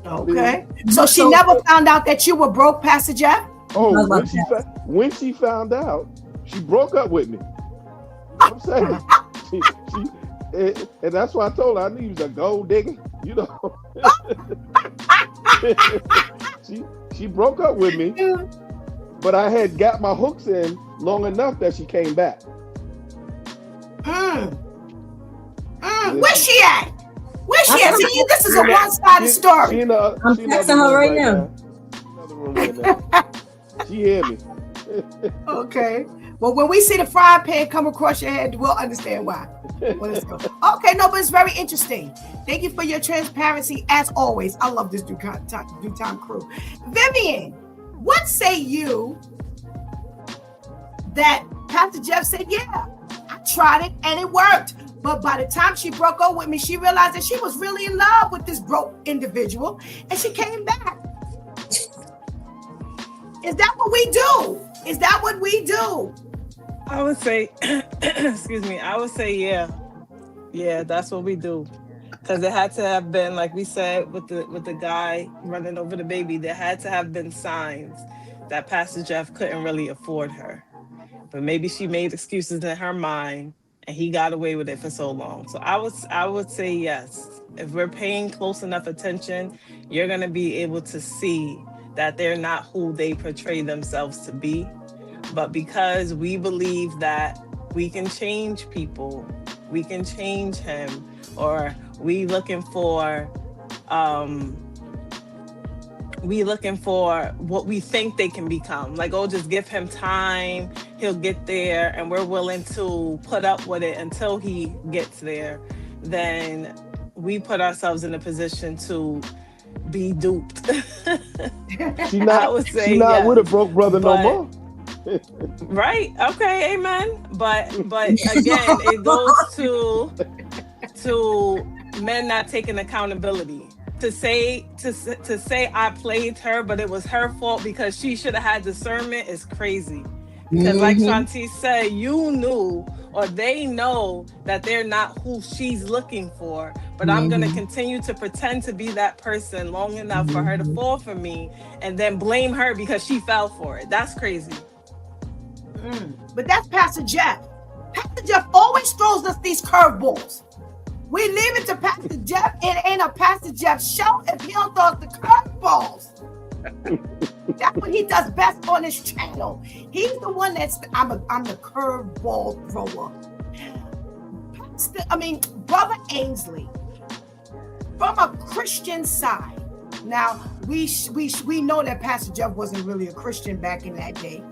Okay. So she never found out that you were broke, Pastor Jeff? Oh, when she found out, she broke up with me. You know what I'm saying? And that's why I told her I knew he was a gold digger. She broke up with me, but I had got my hooks in long enough that she came back. Where's she at? Where's she at? See, this is a one-sided story. I'm texting her right now. Another room right now. She hear me. Okay. Well, when we see the frying pan come across your head, we'll understand why. Well, let's go. Okay, no, but it's very interesting. Thank you for your transparency, as always. I love this Due Time crew. Vivian, what say you that Pastor Jeff said, yeah, I tried it and it worked. But by the time she broke up with me, she realized that she was really in love with this broke individual and she came back. Is that what we do? Is that what we do? I would say, excuse me, I would say, yeah. Yeah, that's what we do. Because it had to have been, like we said, with the guy running over the baby, there had to have been signs that Pastor Jeff couldn't really afford her. But maybe she made excuses in her mind and he got away with it for so long. So I would say yes. If we're paying close enough attention, you're going to be able to see that they're not who they portray themselves to be. But because we believe that we can change people, we can change him, or we looking for what we think they can become. Like, oh, just give him time, he'll get there, and we're willing to put up with it until he gets there, then we put ourselves in a position to be duped. She not yes, with a broke brother no more. Right. Okay. Amen. But again, it goes to men not taking accountability. To say I played her, but it was her fault because she should have had discernment is crazy. Because like Shanti said, you knew or they know that they're not who she's looking for. But I'm going to continue to pretend to be that person long enough for her to fall for me and then blame her because she fell for it. That's crazy. But that's Pastor Jeff. Pastor Jeff always throws us these curveballs. We leave it to Pastor Jeff. It ain't a Pastor Jeff show if he don't throw us the curveballs. That's what he does best on his channel. He's the one I'm the curveball thrower. Brother Ainsley, from a Christian side. Now we know that Pastor Jeff wasn't really a Christian back in that day.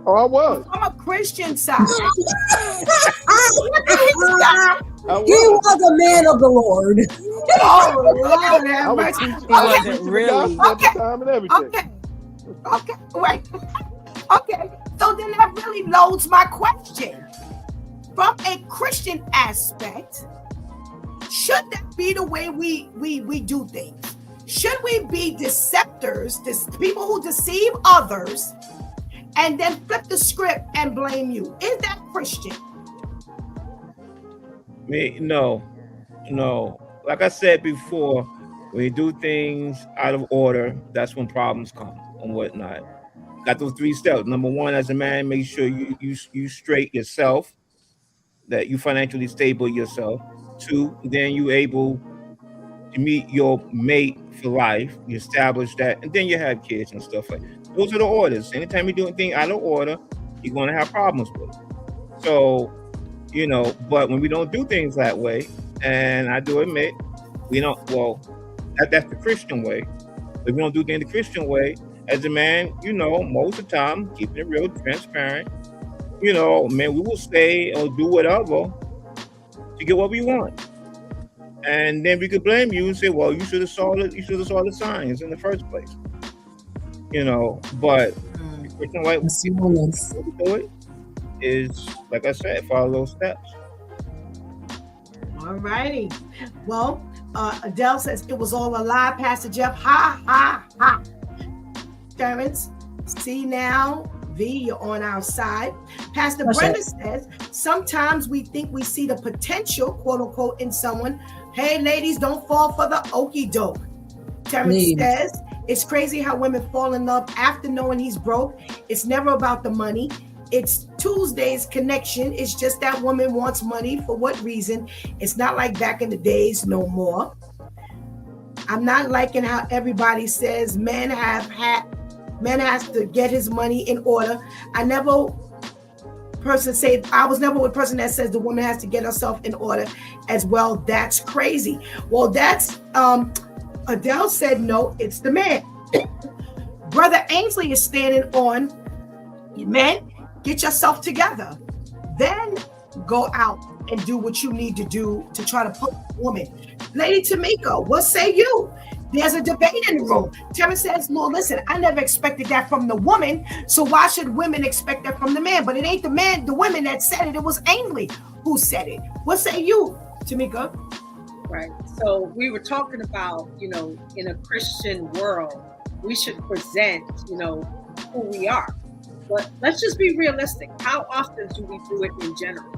Oh, I was. From a Christian side. He was a man of the Lord. Oh, Lord have mercy. Okay, wait. Okay, so then that really loads my question. From a Christian aspect, should that be the way we do things? Should we be deceptors, people who deceive others, and then flip the script and blame you? Is that Christian? No. Like I said before, when you do things out of order, that's when problems come and whatnot. Got those 3 steps. Number 1, as a man, make sure you straight yourself, that you financially stable yourself. 2, then you able to meet your mate for life. You establish that, and then you have kids and stuff like that. Those are the orders. Anytime you do anything out of order, you're going to have problems with it. So, but when we don't do things that way, and I do admit, we don't, well, that's the Christian way. If we don't do things the Christian way, as a man, most of the time, keeping it real transparent, man, we will stay or do whatever to get what we want. And then we could blame you and say, well, you should have saw the signs in the first place. But the Christian way to do it is, like I said, follow those steps. All righty. Well, Adele says it was all a lie, Pastor Jeff. Ha, ha, ha. Terrence, see now, V, you're on our side. Pastor Brenda says, sometimes we think we see the potential, quote unquote, in someone. Hey, ladies, don't fall for the okie doke. Terrence says, it's crazy how women fall in love after knowing he's broke. It's never about the money. It's Tuesday's connection. It's just that woman wants money. For what reason? It's not like back in the days no more. I'm not liking how everybody says men has to get his money in order. I was never with a person that says the woman has to get herself in order as well. That's crazy. Well, that's Adele said no, it's the man. Brother Ainsley is standing on, men, get yourself together. Then go out and do what you need to do to try to put a woman. Lady Tamika, what say you? There's a debate in the room. Terrence says, no, listen, I never expected that from the woman, so why should women expect that from the man? But it ain't the women that said it. It was Ainsley who said it. What say you, Tamika? Right. So we were talking about, in a Christian world, we should present, who we are. But let's just be realistic. How often do we do it in general?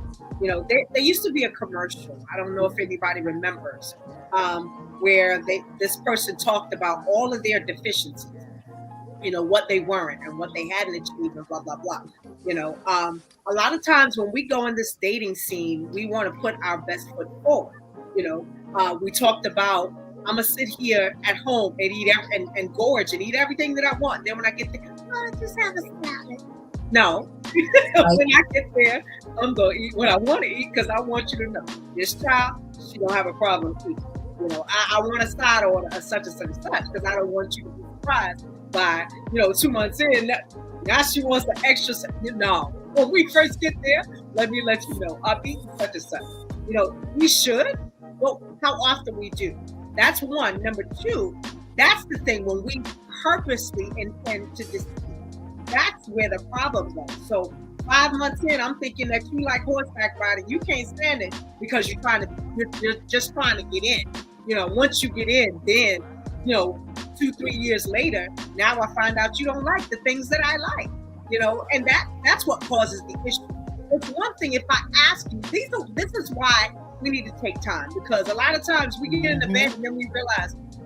There used to be a commercial. I don't know if anybody remembers, where this person talked about all of their deficiencies, what they weren't and what they hadn't achieved and blah, blah, blah. A lot of times when we go in this dating scene, we want to put our best foot forward. We talked about, I'm going to sit here at home and eat and gorge and eat everything that I want. Then when I get there, just have a salad. No, when I get there, I'm going to eat what I want to eat because I want you to know this child, she don't have a problem eating. I want a side order of such and such and such because I don't want you to be surprised by, 2 months in, now she wants the extra. When we first get there, let me let you know, I'm eating such and such. We should, but how often we do. That's one. Number two, that's the thing when we purposely intend to deceive. That's where the problem goes. So 5 months in, I'm thinking that you like horseback riding. You can't stand it because you're just trying to get in. Once you get in, then 2-3 years later, now I find out you don't like the things that I like. And that's what causes the issue. It's one thing if I ask you, this is why we need to take time, because a lot of times we get in the bed and then we realize, he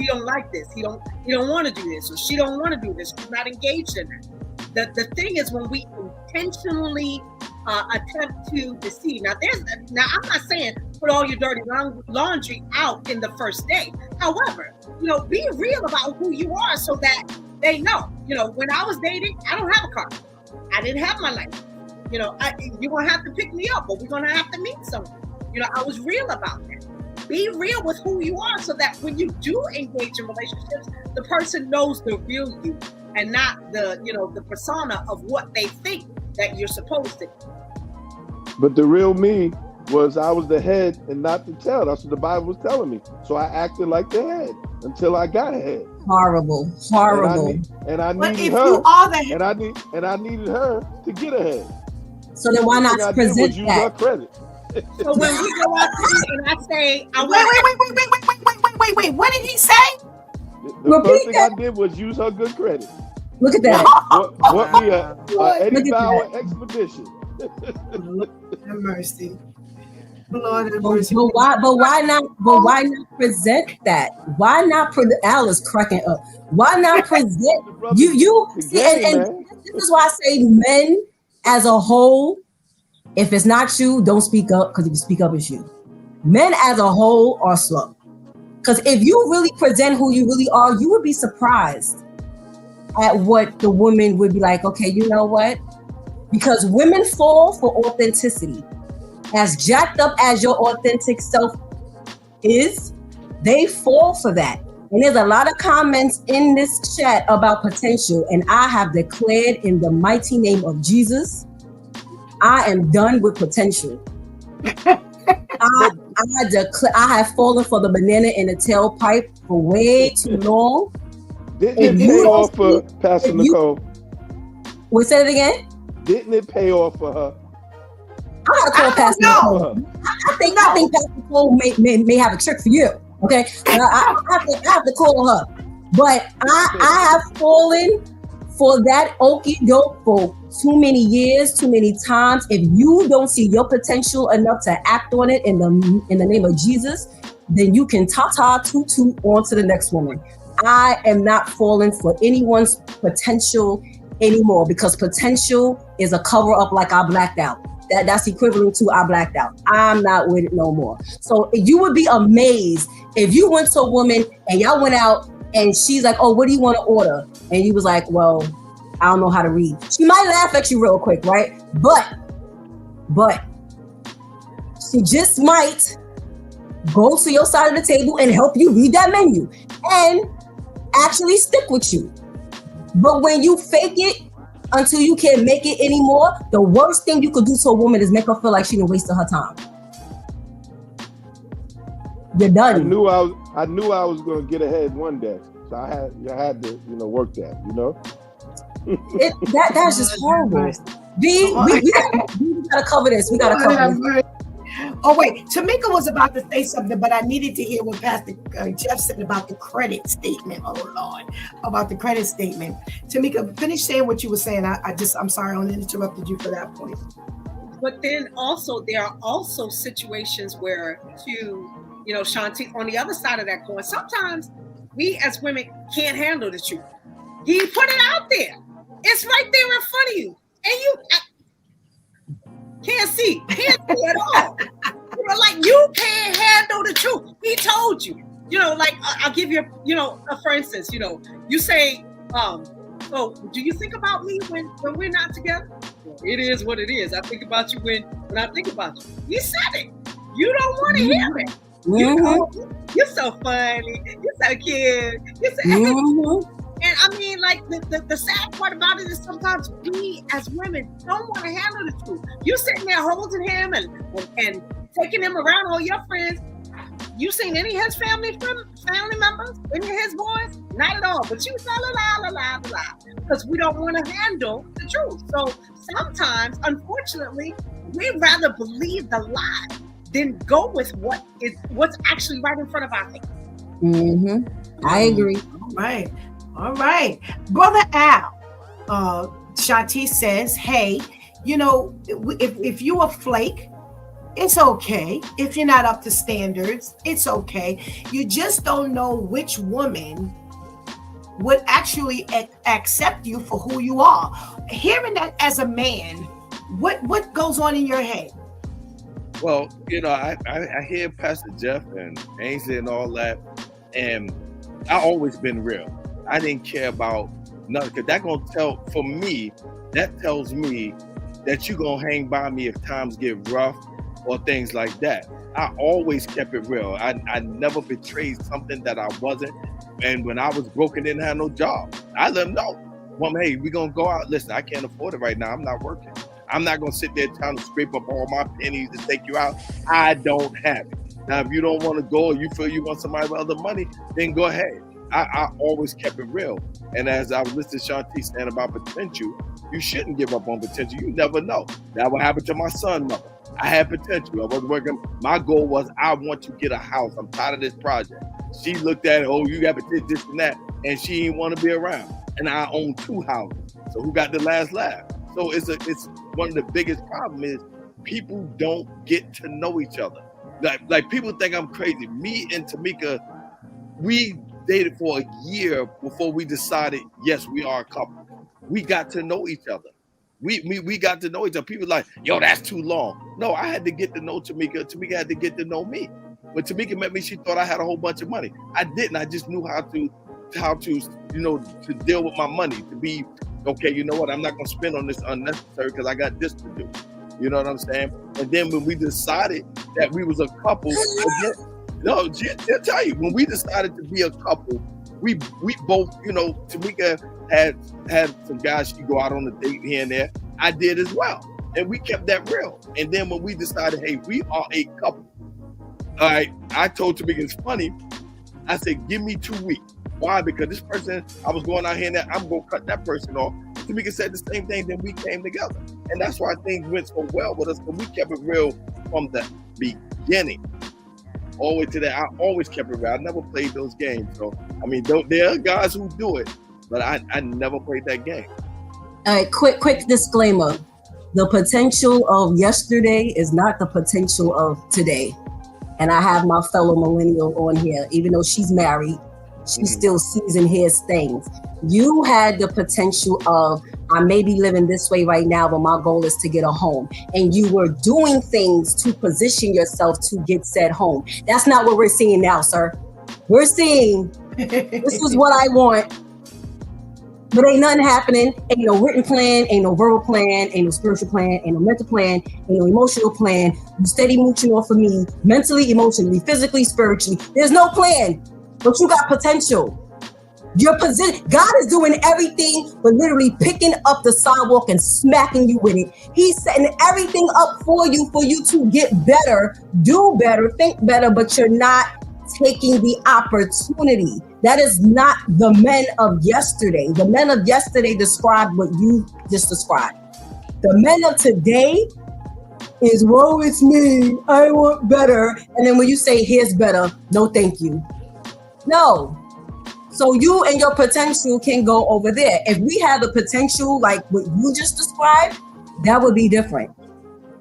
don't like this. He don't want to do this, or she don't want to do this. She's not engaged in it. The thing is when we intentionally attempt to deceive. Now I'm not saying put all your dirty laundry out in the first day. However, be real about who you are so that they know. When I was dating, I don't have a car. I didn't have my life. You're going to have to pick me up, or we're going to have to meet someone. I was real about that. Be real with who you are so that when you do engage in relationships, the person knows the real you and not the persona of what they think that you're supposed to be. But the real me was I was the head and not the tail. That's what the Bible was telling me. So I acted like the head until I got ahead. Horrible. And I but needed if her. You are the head. And I needed her to get ahead. So then why not present use that? her credit. So when we go out to eat and I say, wait, what did he say? The first thing I did was use her good credit. Look at that. What me a Eddie Bauer expedition. Have mercy. Lord have But mercy. why not present that? Why not Alice cracking up? Why not present you see, and this is why I say men as a whole, if it's not you, don't speak up, because if you speak up, it's you. Men as a whole are slow. Because if you really present who you really are, you would be surprised at what the woman would be like, okay, you know what? because women fall for authenticity. As jacked up as your authentic self is, they fall for that. And there's a lot of comments in this chat about potential, and I have declared in the mighty name of Jesus, I am done with potential. I have fallen for the banana in the tailpipe for way too long. Didn't it pay off for Pastor Nicole? Wait, say it again? Didn't it pay off for her? I gotta call Pastor Nicole. I think Pastor Nicole may have a trick for you. Okay, I have to call her. But I have fallen for that okie doke for too many years, too many times. If you don't see your potential enough to act on it in the name of Jesus, then you can ta-ta toot on to the next woman. I am not falling for anyone's potential anymore, because potential is a cover up, like I blacked out. That's equivalent to I blacked out. I'm not with it no more. So you would be amazed if you went to a woman and y'all went out and she's like, oh, what do you want to order? And you was like, well, I don't know how to read. She might laugh at you real quick, right? But she just might go to your side of the table and help you read that menu and actually stick with you. But when you fake it until you can't make it anymore, the worst thing you could do to a woman is make her feel like she done wasted her time. You're done. I knew I was going to get ahead one day, so I had to work that. That's just horrible. We gotta cover this. We gotta cover this. Oh wait, Tamika was about to say something, but I needed to hear what Pastor Jeff said about the credit statement. Oh Lord, about the credit statement. Tamika, finish saying what you were saying. I'm sorry, I only interrupted you for that point. But then also there are also situations where, Shanti, on the other side of that coin, sometimes we as women can't handle the truth. He put it out there. It's right there in front of you, and you can't see at all. Like you can't handle the truth. He told you. I'll give you, for instance, you say, so do you think about me when we're not together? Well, it is what it is. I think about you when I think about you. You said it. You don't want to hear it. You're so funny. You're so cute. You're so And I mean, like the sad part about it is sometimes we as women don't want to handle the truth. You sitting there holding him and taking him around all your friends. You seen any of his family members, any of his boys? Not at all. But you la because we don't want to handle the truth. So sometimes, unfortunately, we'd rather believe the lie than go with what's actually right in front of our face. I agree. All right. Brother Al, Shanti says, hey, if you a flake, it's okay. If you're not up to standards, it's okay. You just don't know which woman would actually accept you for who you are. Hearing that as a man, what goes on in your head? Well, I hear Pastor Jeff and Ainsley and all that, and I've always been real. I didn't care about nothing, because that tells me that you're going to hang by me if times get rough or things like that. I always kept it real. I never betrayed something that I wasn't. And when I was broke and didn't have no job, I let them know, well, hey, we're going to go out. Listen, I can't afford it right now. I'm not working. I'm not going to sit there trying to scrape up all my pennies to take you out. I don't have it. Now, if you don't want to go or you feel you want somebody with other money, then go ahead. I always kept it real. And as I was listening to Shanti saying about potential, you shouldn't give up on potential. You never know. That what happened to my son, mother. I had potential. I was working. My goal was, I want to get a house. I'm tired of this project. She looked at it, oh, you got potential, this and that, and she didn't want to be around. And I own 2 houses. So who got the last laugh? So it's one of the biggest problems is people don't get to know each other. Like people think I'm crazy. Me and Tamika, we dated for a year before we decided, yes, we are a couple. We got to know each other. We got to know each other. People like, yo, that's too long. No, I had to get to know Tamika. Tamika had to get to know me. When Tamika met me, she thought I had a whole bunch of money. I didn't. I just knew how to to deal with my money, to be okay, you know what? I'm not gonna spend on this unnecessary because I got this to do. You know what I'm saying? And then when we decided that we was a couple, again, no, I'll tell you, when we decided to be a couple, we both, you know, Tamika had some guys she go out on a date here and there. I did as well. And we kept that real. And then when we decided, hey, we are a couple. All right, I told Tamika, it's funny. I said, give me 2 weeks. Why? Because this person, I was going out here and there, I'm going to cut that person off. Tamika said the same thing, then we came together. And that's why things went so well with us, because we kept it real from the beginning. All the way to that, I always kept it real. I never played those games. So, I mean, there are guys who do it, but I never played that game. All right, quick disclaimer. The potential of yesterday is not the potential of today. And I have my fellow millennial on here, even though she's married, she still sees and hears things. You had the potential of, I may be living this way right now, but my goal is to get a home. And you were doing things to position yourself to get said home. That's not what we're seeing now, sir. We're seeing, this is what I want, but ain't nothing happening. Ain't no written plan, ain't no verbal plan, ain't no spiritual plan, ain't no mental plan, ain't no emotional plan. You steady mooching off of me, mentally, emotionally, physically, spiritually. There's no plan, but you got potential. Your position, God is doing everything but literally picking up the sidewalk and smacking you with it. He's setting everything up for you to get better, do better, think better, but you're not taking the opportunity. That is not the men of yesterday. The men of yesterday described what you just described. The men of today is, woe, it's me, I want better. And then when you say, here's better, no thank you. No. So you and your potential can go over there. If we had the potential like what you just described, that would be different.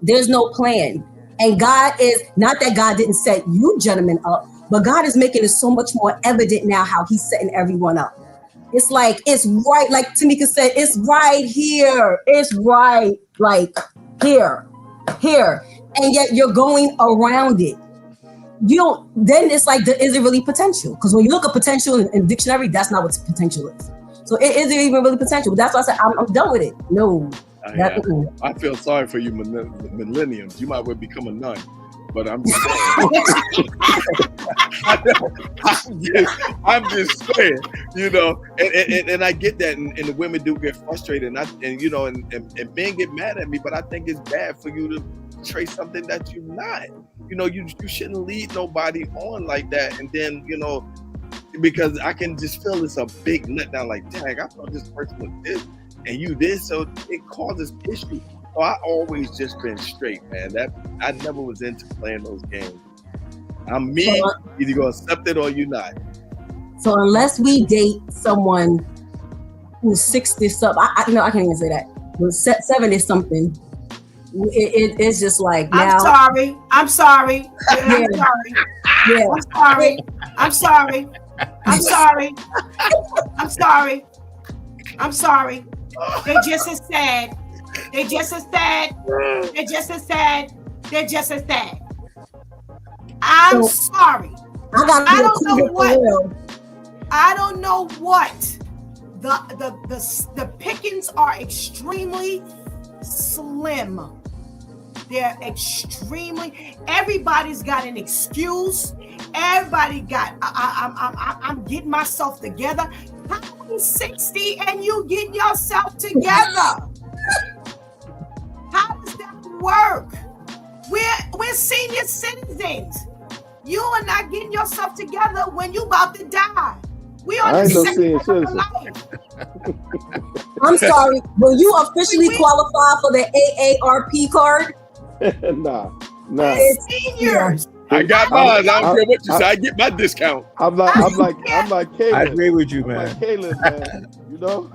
There's no plan. And God is, not that God didn't set you gentlemen up, but God is making it so much more evident now how he's setting everyone up. It's like, it's right, like Tamika said, it's right here. It's right, like here. And yet you're going around it. You don't, then it's like, is it really potential? Because when you look at potential in dictionary, that's not what potential is. So is it even really potential? That's why I said, I'm done with it. No. I feel sorry for you millenniums. You might well become a nun. But I'm just saying. I'm just saying, you know, and I get that, and the women do get frustrated, and you know, and men get mad at me, but I think it's bad for you to trace something that you're not. You know, you shouldn't lead nobody on like that, and then, you know, because I can just feel it's a big letdown, like, dang, I thought this person was this, and you this, so it causes issues. So I always just been straight, man. That I never was into playing those games. I'm me. Either you're gonna accept it or you're not. So unless we date someone who's 60 something, I can't even say that. But 70 something, it's just like now. I'm sorry. Yeah. I'm sorry. They're just as sad. They're just as sad. I'm sorry. I don't know what. The pickings are extremely slim. They're extremely. Everybody's got an excuse. Everybody got. I'm getting myself together. I'm 60 and you getting yourself together. How does that work? We're senior citizens. You are not getting yourself together when you about to die. We on the second of life. I'm sorry. Will you officially qualify for the AARP card? Nah. Seniors. I got mine. I don't care what you say. I get my discount. I'm like Caleb. I agree with you, man. Like Caleb, man. You know?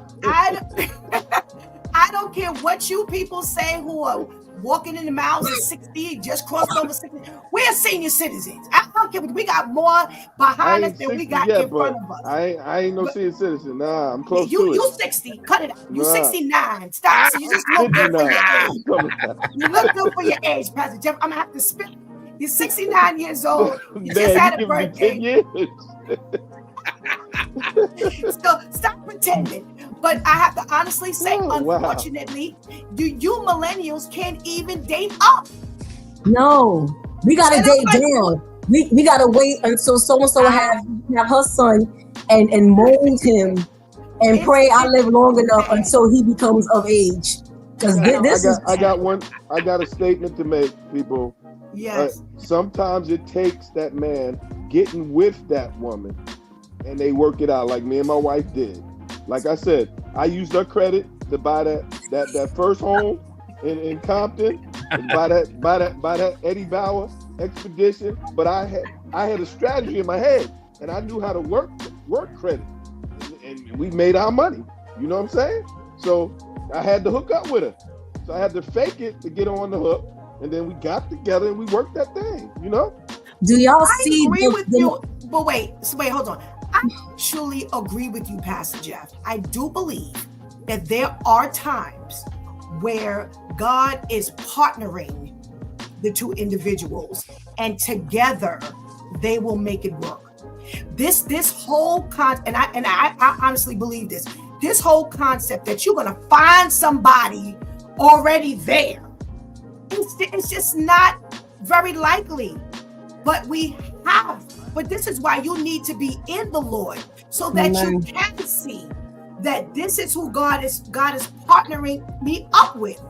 I don't care what you people say who are walking in the miles of 60, just crossed over 60. We're senior citizens. I don't care. We got more behind us than we got in front of us. I ain't no senior citizen. Nah, I'm close to it. You 60. Cut it out. You 69. Stop. So you just look good for your age. You look good for your age, Pastor Jeff. I'm going to have to spit. You're 69 years old. You just had a birthday. So stop pretending. But I have to honestly say, Oh, wow. unfortunately, you millennials can't even date up. No, we gotta And I'm date like, down. We gotta wait until so and so have her son and mold him and pray I live long enough until he becomes of age. Because I got a statement to make, people. Yes. Sometimes it takes that man getting with that woman and they work it out like me and my wife did. Like I said, I used her credit to buy that first home in Compton, and buy that Eddie Bauer expedition. But I had a strategy in my head, and I knew how to work credit, and we made our money. You know what I'm saying? So I had to hook up with her. So I had to fake it to get on the hook, and then we got together and we worked that thing. You know? Do y'all I see? agree with you, but wait, hold on. I actually agree with you, Pastor Jeff. I do believe that there are times where God is partnering the two individuals, and together they will make it work. This whole concept, and I honestly believe this whole concept that you're gonna find somebody already there, it's just not very likely. But but this is why you need to be in the Lord, so that you can see that this is who God is partnering me up with.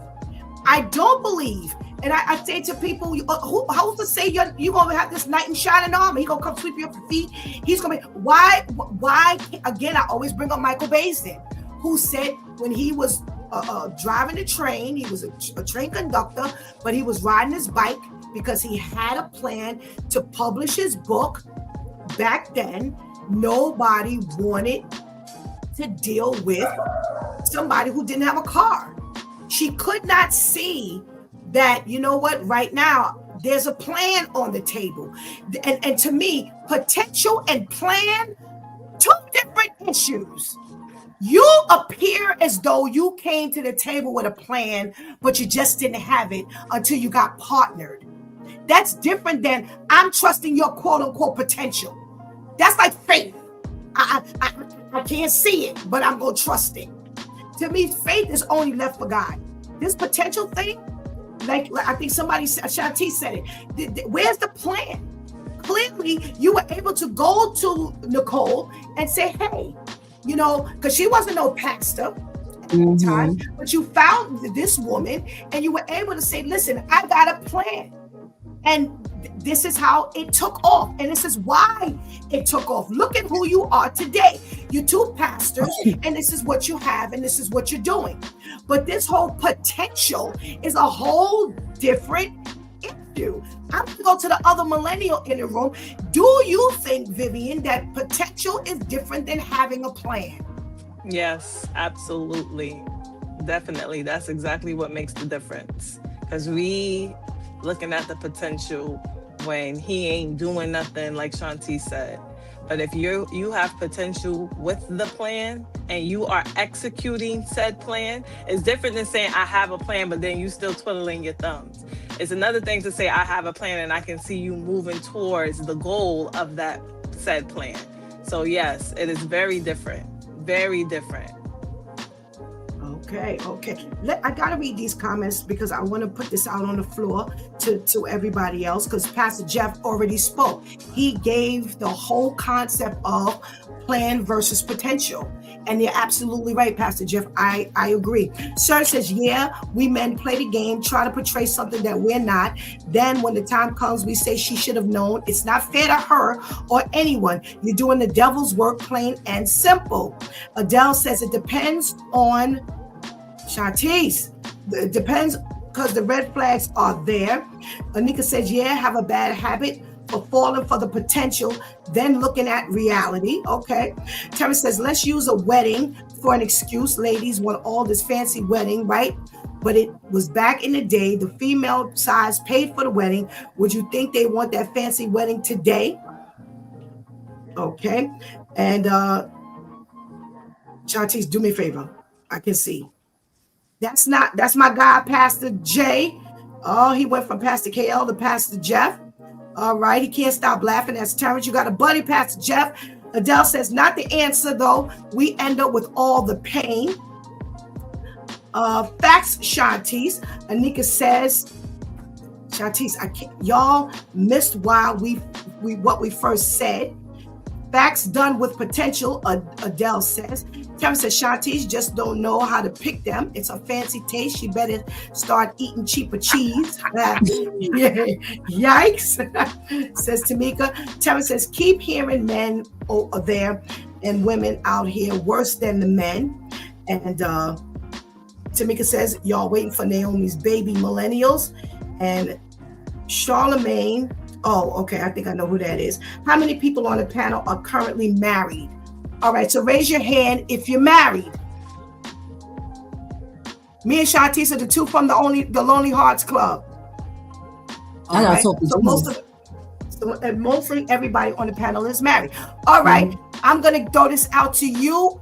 I don't believe, and I say to people, who's to say you're gonna have this knight in shining armor? He's gonna come sweep you off your feet. He's gonna be why again, I always bring up Michael Baisden, who said when he was driving a train, he was a train conductor, but he was riding his bike because he had a plan to publish his book. Back then, nobody wanted to deal with somebody who didn't have a car. She could not see that, you know what, right now, there's a plan on the table. And to me, potential and plan, two different issues. You appear as though you came to the table with a plan, but you just didn't have it until you got partnered. That's different than I'm trusting your quote unquote potential. That's like faith. I can't see it, but I'm going to trust it. To me, faith is only left for God. This potential thing, like I think somebody, Shanti said it. Where's the plan? Clearly, you were able to go to Nicole and say, hey, you know, because she wasn't no pastor at the time, but you found this woman and you were able to say, listen, I got a plan. And this is how it took off. And this is why it took off. Look at who you are today. You're two pastors, and this is what you have, and this is what you're doing. But this whole potential is a whole different issue. I'm going to go to the other millennial in the room. Do you think, Vivian, that potential is different than having a plan? Yes, absolutely. Definitely. That's exactly what makes the difference. Because we looking at the potential when he ain't doing nothing, like Shanti said. But if you have potential with the plan and you are executing said plan, it's different than saying I have a plan, but then you still twiddling your thumbs. It's another thing to say I have a plan and I can see you moving towards the goal of that said plan. So yes, it is very different. Very different. Okay. I gotta read these comments because I want to put this out on the floor to everybody else, because Pastor Jeff already spoke. He gave the whole concept of plan versus potential. And you're absolutely right, Pastor Jeff. I agree. Sir says, yeah, we men play the game, try to portray something that we're not. Then when the time comes, we say she should have known. It's not fair to her or anyone. You're doing the devil's work, plain and simple. Adele says it depends on Shantice. It depends because the red flags are there. Anika says, yeah, have a bad habit for falling for the potential, then looking at reality. Okay. Terry says, let's use a wedding for an excuse. Ladies want all this fancy wedding, right? But it was back in the day, the female size paid for the wedding. Would you think they want that fancy wedding today? Okay. And Shantice, do me a favor. I can see. That's my guy, Pastor J. Oh, he went from Pastor KL to Pastor Jeff. All right, he can't stop laughing. That's Terrence. You got a buddy, Pastor Jeff. Adele says, not the answer though. We end up with all the pain. Facts, Shantice. Anika says, Shantice, I can't, y'all missed why we what we first said. Facts done with potential, Adele says. Kevin says, Shantice just don't know how to pick them. It's a fancy taste. She better start eating cheaper cheese. Yikes, says Tamika. Kevin says, keep hearing men over there and women out here worse than the men. And Tamika says, y'all waiting for Naomi's baby millennials. And Charlemagne, oh, okay, I think I know who that is. How many people on the panel are currently married? All right, so raise your hand if you're married. Me and Shantice are the two from the Lonely Hearts Club. All right, so mostly everybody on the panel is married. All right, I'm gonna throw this out to you,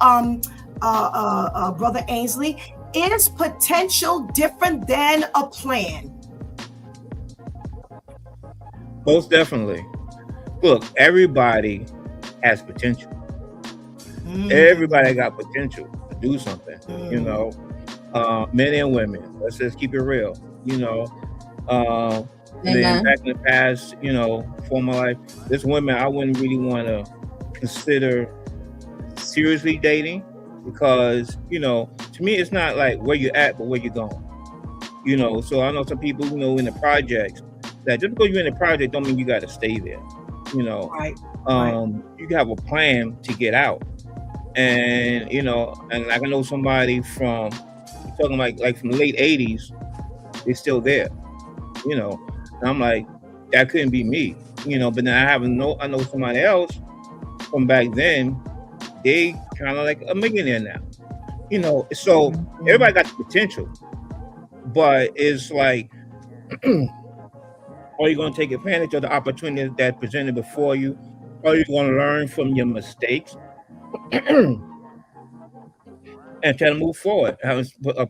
Brother Ainsley. Is potential different than a plan? Most definitely. Look, everybody has potential. Everybody got potential to do something, you know, men and women. Let's just keep it real, you know. Then back in the past, you know, for my life, there's women I wouldn't really want to consider seriously dating because, you know, to me, it's not like where you're at, but where you're going, you know. So I know some people, you know, in the projects, that just because you're in the project don't mean you got to stay there, you know. Right. You have a plan to get out. And, you know, and like I know somebody from, talking like from the late 80s, they're still there, you know. And I'm like, that couldn't be me, you know. But then I know somebody else from back then, they kind of like a millionaire now, you know. So everybody got the potential, but it's like, are you going to take advantage of the opportunities that presented before you? Are you going to learn from your mistakes and try to move forward?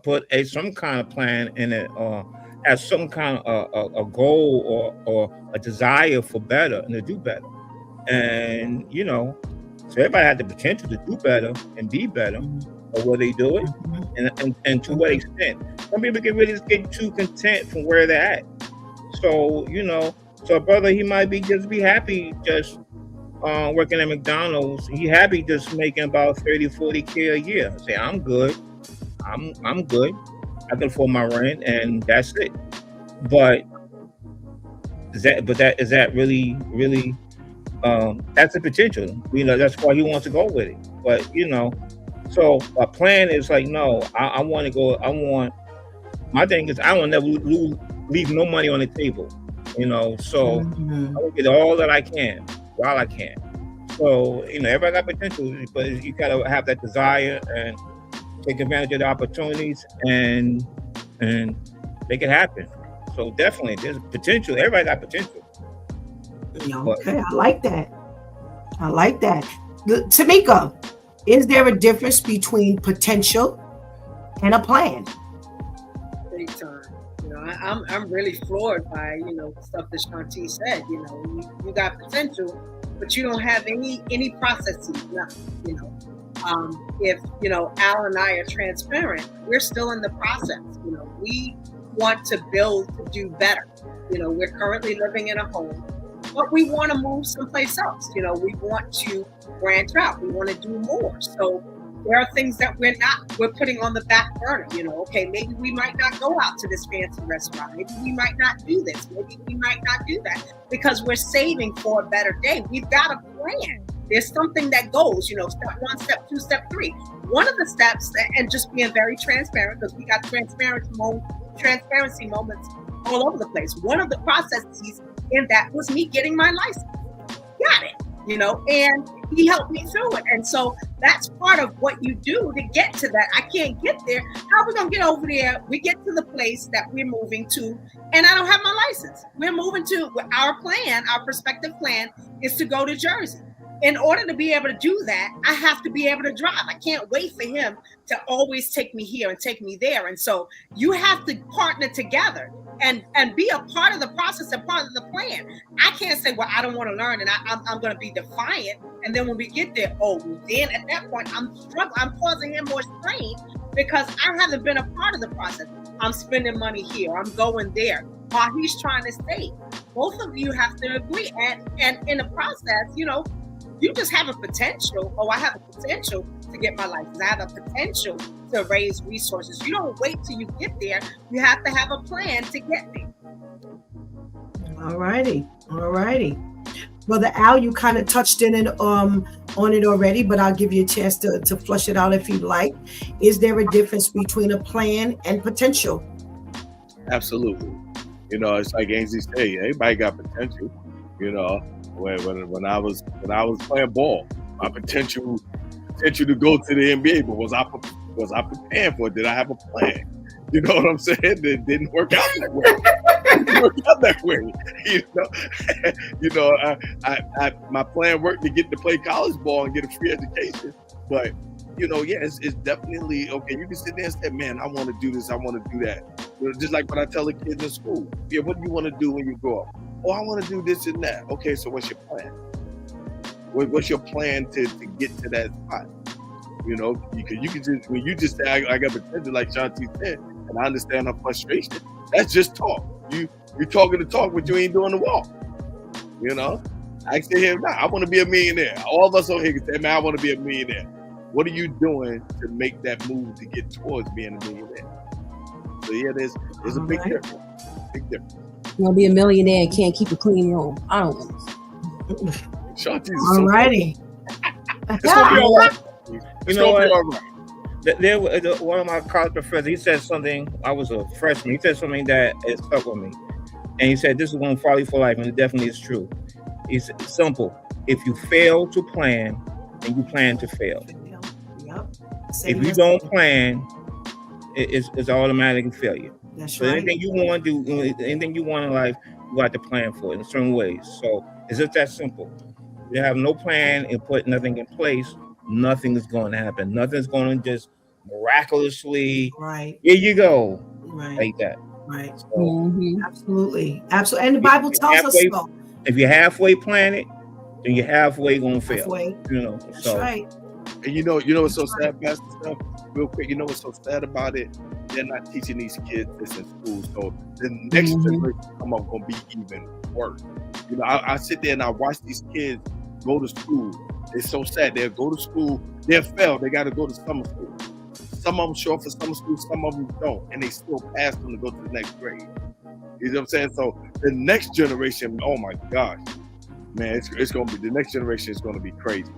Put some kind of plan in it, or have some kind of a goal or a desire for better and to do better. And, you know, so everybody had the potential to do better and be better, but will they do it? And to what extent? Some people can really get too content from where they're at. So, you know, so a brother, he might just be happy just working at McDonald's. He happy just making about 30, 40K a year. Say, I'm good. I'm good. I can afford my rent and that's it. But is that really that's the potential. You know, that's why he wants to go with it. But, you know, so a plan is like, no, I want to go. My thing is I will never leave no money on the table, you know. So I will get all that I can while I can. So, you know, everybody got potential, but you gotta have that desire and take advantage of the opportunities and make it happen. So definitely, there's potential. Everybody got potential. Okay, I like that. Tamika, is there a difference between potential and a plan? Big time. You know, I'm really floored by, you know, stuff that Shanti said. You know, you got potential, but you don't have any processes. Nothing. You know, if you know Al and I are transparent, we're still in the process. You know, we want to build to do better. You know, we're currently living in a home, but we want to move someplace else. You know, we want to branch out. We want to do more. So there are things that we're putting on the back burner. You know, okay, maybe we might not go out to this fancy restaurant. Maybe we might not do this. Maybe we might not do that because we're saving for a better day. We've got a plan. There's something that goes, you know, step 1, step 2, step 3. One of the steps, and just being very transparent, because we got transparency moments all over the place. One of the processes in that was me getting my license. Got it, you know, and he helped me through it. And so that's part of what you do to get to that. I can't get there. How are we going to get over there? We get to the place that we're moving to, and I don't have my license. We're moving to our plan, our prospective plan is to go to Jersey. In order to be able to do that, I have to be able to drive. I can't wait for him to always take me here and take me there. And so you have to partner together. and be a part of the process and part of the plan. I can't say, well, I don't want to learn, and I'm going to be defiant. And then when we get there, then at that point, I'm struggling. I'm causing him more strain because I haven't been a part of the process. I'm spending money here. I'm going there while he's trying to save. Both of you have to agree. And in the process, you just have a potential. I have a potential to get my license. I have a potential to raise resources. You don't wait till you get there. You have to have a plan to get there. All righty. Brother Al, you kind of touched on it already, but I'll give you a chance to flush it out if you'd like. Is there a difference between a plan and potential? Absolutely. It's like Ainsley say, everybody got potential. When I was playing ball, my potential to go to the NBA, but was I prepared for it? Did I have a plan? You know what I'm saying? It didn't work out that way. My plan worked to get to play college ball and get a free education. But it's definitely okay. You can sit there and say, "Man, I want to do this. I want to do that." Just like when I tell the kids in school, "Yeah, what do you want to do when you grow up?" "Oh, I want to do this and that." Okay, so what's your plan? What's your plan to get to that spot? You can just when you just say, "I got potential," like Shanti said, and I understand her frustration. That's just talk. You're talking the talk, but you ain't doing the walk. I say here now, I want to be a millionaire. All of us on here can say, "Man, I want to be a millionaire." What are you doing to make that move to get towards being a millionaire? So there's a big difference. Big difference. You want to be a millionaire and can't keep a clean room? I don't know. All righty. It's gonna be all right. You know what? One of my college professors, he said something. I was a freshman. He said something that it stuck with me, and he said, "This is going to follow you for life," and it definitely is true. It's simple. If you fail to plan, then you plan to fail. If you don't plan, it's automatic failure. That's so right. Anything you want to do, anything you want in life, you got to plan for it in certain ways. So it's just that simple. If you have no plan and put nothing in place, nothing is going to happen. Nothing's going to just miraculously, here you go, like that. Right. So, Absolutely. And the Bible tells us so. If you halfway plan it, then you're halfway going to fail. That's right. And you know what's so sad, Pastor Steph? Real quick, you know what's so sad about it? They're not teaching these kids this in school. So the next generation come up gonna be even worse. I sit there and I watch these kids go to school. It's so sad. They'll go to school, they'll fail. They got to go to summer school. Some of them show up for summer school, some of them don't, and they still pass them to go to the next grade. You know what I'm saying? So the next generation, oh my gosh, man, it's gonna be the next generation is gonna be crazy.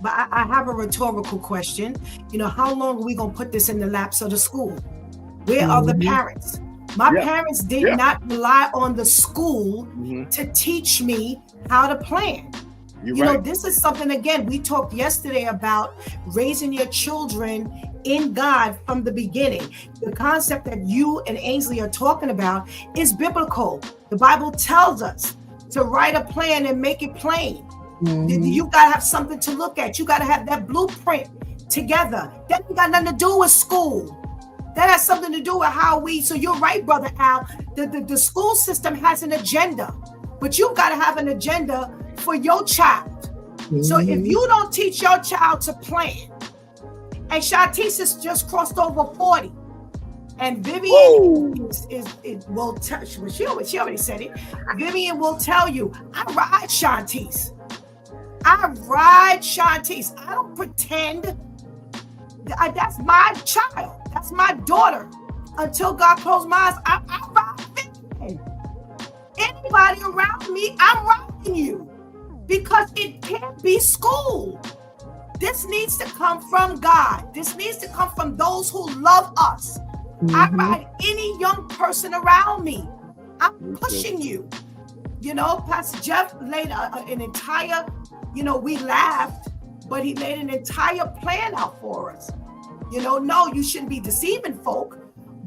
But I have a rhetorical question. How long are we going to put this in the laps of the school? Where are the parents? My parents did not rely on the school to teach me how to plan. This is something, again, we talked yesterday about raising your children in God from the beginning. The concept that you and Ainsley are talking about is biblical. The Bible tells us to write a plan and make it plain. You gotta have something to look at. You gotta have that blueprint together. That ain't got nothing to do with school. That has something to do with how we. So you're right, Brother Al. The school system has an agenda, but you've got to have an agenda for your child. So if you don't teach your child to plan, and Shantice has just crossed over 40, and Vivian will tell. She already said it. Vivian will tell you, I ride Shantice. I don't pretend. That's my child. That's my daughter. Until God closed my eyes, I ride Vivian. Anybody around me, I'm riding you. Because it can't be school. This needs to come from God. This needs to come from those who love us. I ride any young person around me. I'm pushing you. Pastor Jeff laid an entire, we laughed, but he laid an entire plan out for us. No, you shouldn't be deceiving folk,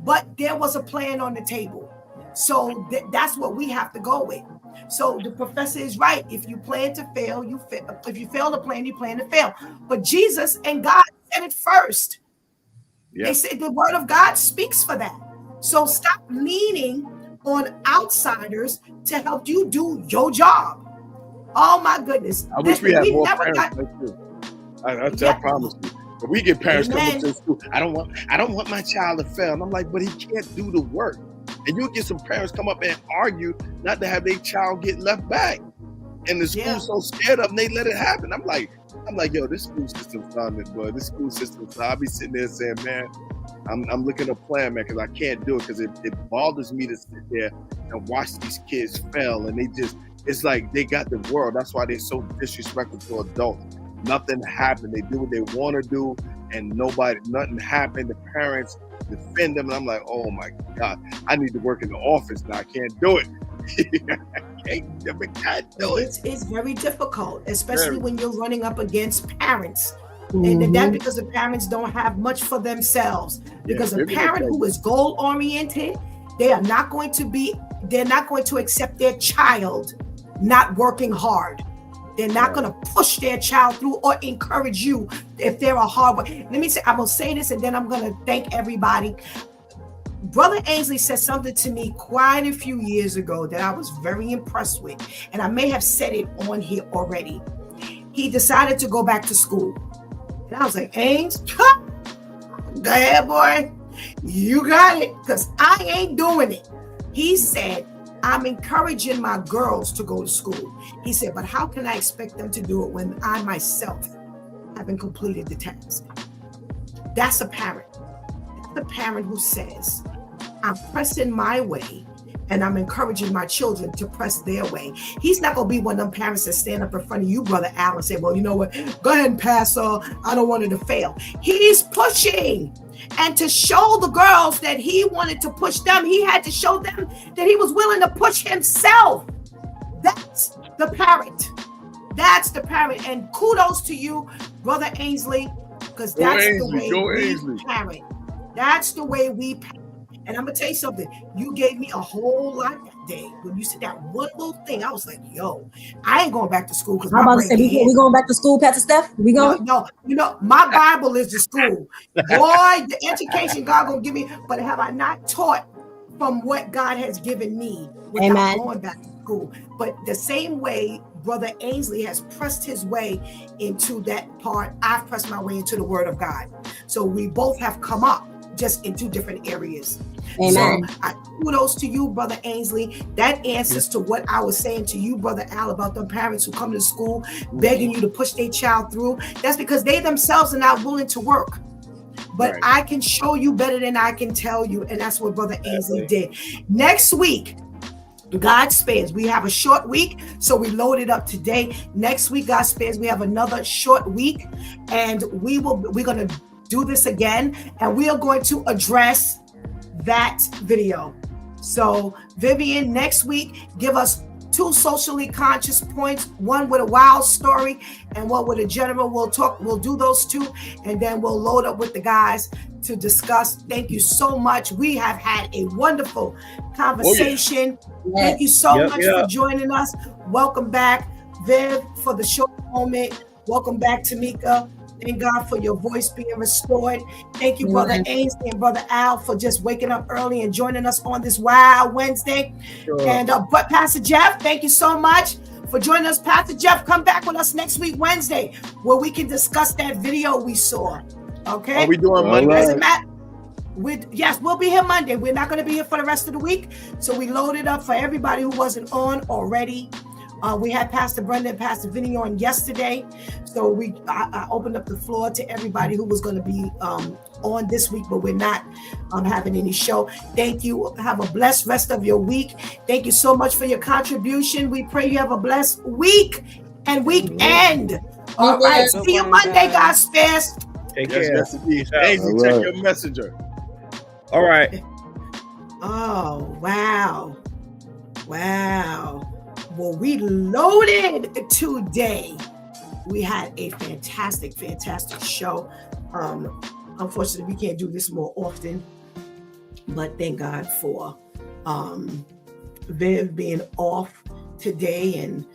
but there was a plan on the table. So that's what we have to go with. So the professor is right. If you plan to fail, you fail. If you fail to plan, you plan to fail. But Jesus and God said it first. They said the word of God speaks for that. So stop leaning on outsiders to help you do your job. Oh my goodness. I wish we Listen, had we more never parents got like this. I yeah. promise you. But we get parents come up Amen. to the school. I don't want my child to fail. And I'm like, but he can't do the work. And you'll get some parents come up and argue not to have their child get left back. And the school's so scared of them, they let it happen. I'm like, yo, this school system's done it, boy. This school system's done. I'll be sitting there saying, man, I'm looking at a plan, man, because I can't do it, because it bothers me to sit there and watch these kids fail. And it's like they got the world. That's why they're so disrespectful to adults. Nothing happened. They do what they want to do, and nothing happened. The parents defend them, and I'm like, oh my God, I need to work in the office now. I can't do it. I can't do it. It's very difficult, especially when you're running up against parents. Mm-hmm. And that's because the parents don't have much for themselves. Because a parent who is goal oriented, they're not going to accept their child not working hard. They're not going to push their child through or encourage you if they're a hard worker. Let me say, I'm going to say this and then I'm going to thank everybody. Brother Ainsley said something to me quite a few years ago that I was very impressed with. And I may have said it on here already. He decided to go back to school. And I was like, Ains, go ahead, boy. You got it. Because I ain't doing it. He said, I'm encouraging my girls to go to school. He said, but how can I expect them to do it when I myself haven't completed the task? That's a parent. That's a parent who says, I'm pressing my way and I'm encouraging my children to press their way. He's not going to be one of them parents that stand up in front of you, Brother Al, and say, well, you know what? Go ahead and pass. I don't want it to fail. He's pushing. And to show the girls that he wanted to push them, he had to show them that he was willing to push himself. That's the parent. That's the parent. And kudos to you, Brother Ainsley, because that's the way we parent. That's the way we parent. And I'm going to tell you something. You gave me a whole lot that day. When you said that one little thing, I was like, yo, I ain't going back to school because I'm about to say, we going back to school, Pastor Steph? We going? No, my Bible is the school. Boy, the education God going to give me. But have I not taught from what God has given me without going back to school? But the same way Brother Ainsley has pressed his way into that part, I've pressed my way into the Word of God. So we both have come up just in two different areas. Amen. So kudos to you, Brother Ainsley. That answers to what I was saying to you, Brother Al, about the parents who come to school begging you to push their child through. That's because they themselves are not willing to work. But I can show you better than I can tell you. And that's what Brother Ainsley did. Next week, God spares. We have a short week, so we loaded up today. Next week, God spares, we have another short week. And we're going to do this again. And we are going to address that video. So Vivian, next week, give us 2 socially conscious points, one with a wild story and one with a general. We'll do those 2, and then we'll load up with the guys to discuss. Thank you so much. We have had a wonderful conversation. Thank you so much for joining us. Welcome back, Viv, for the short moment. Welcome back, Tamika. Thank God for your voice being restored. Thank you, Brother Ainsley and Brother Al, for just waking up early and joining us on this Wild Wednesday. And but Pastor Jeff, thank you so much for joining us. Pastor Jeff, come back with us next week, Wednesday, where we can discuss that video we saw. Okay? Are we doing Monday? Doesn't matter. Yes, we'll be here Monday. We're not going to be here for the rest of the week. So we loaded up for everybody who wasn't on already. We had Pastor Brenda and Pastor Vinny on yesterday. So I opened up the floor to everybody who was going to be on this week, but we're not having any show. Thank you. Have a blessed rest of your week. Thank you so much for your contribution. We pray you have a blessed week and weekend. All right. See you Monday, God spares. Take care. Yes, indeed. Ainsley, check your messenger. All right. Oh, wow. Well, we loaded today. We had a fantastic show. Unfortunately, we can't do this more often, but thank God for Viv being off today, and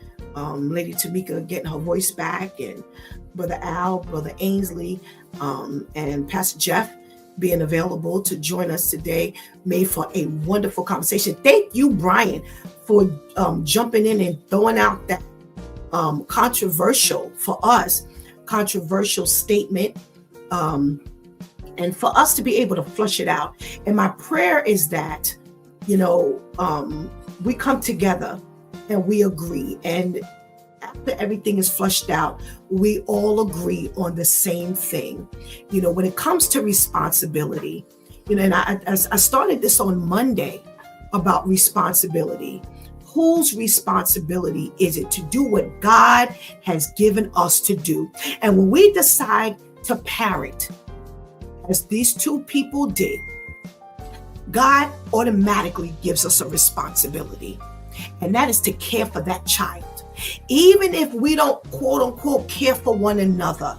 Lady Tamika getting her voice back, and Brother Al, Brother Ainsley, and Pastor Jeff being available to join us today. Made for a wonderful conversation. Thank you, Brian, for jumping in and throwing out that controversial statement, and for us to be able to flush it out. And my prayer is that, we come together and we agree. And after everything is flushed out, we all agree on the same thing. When it comes to responsibility, and I started this on Monday about responsibility. Whose responsibility is it to do what God has given us to do? And when we decide to parent, as these two people did, God automatically gives us a responsibility, and that is to care for that child. Even if we don't, quote unquote, care for one another,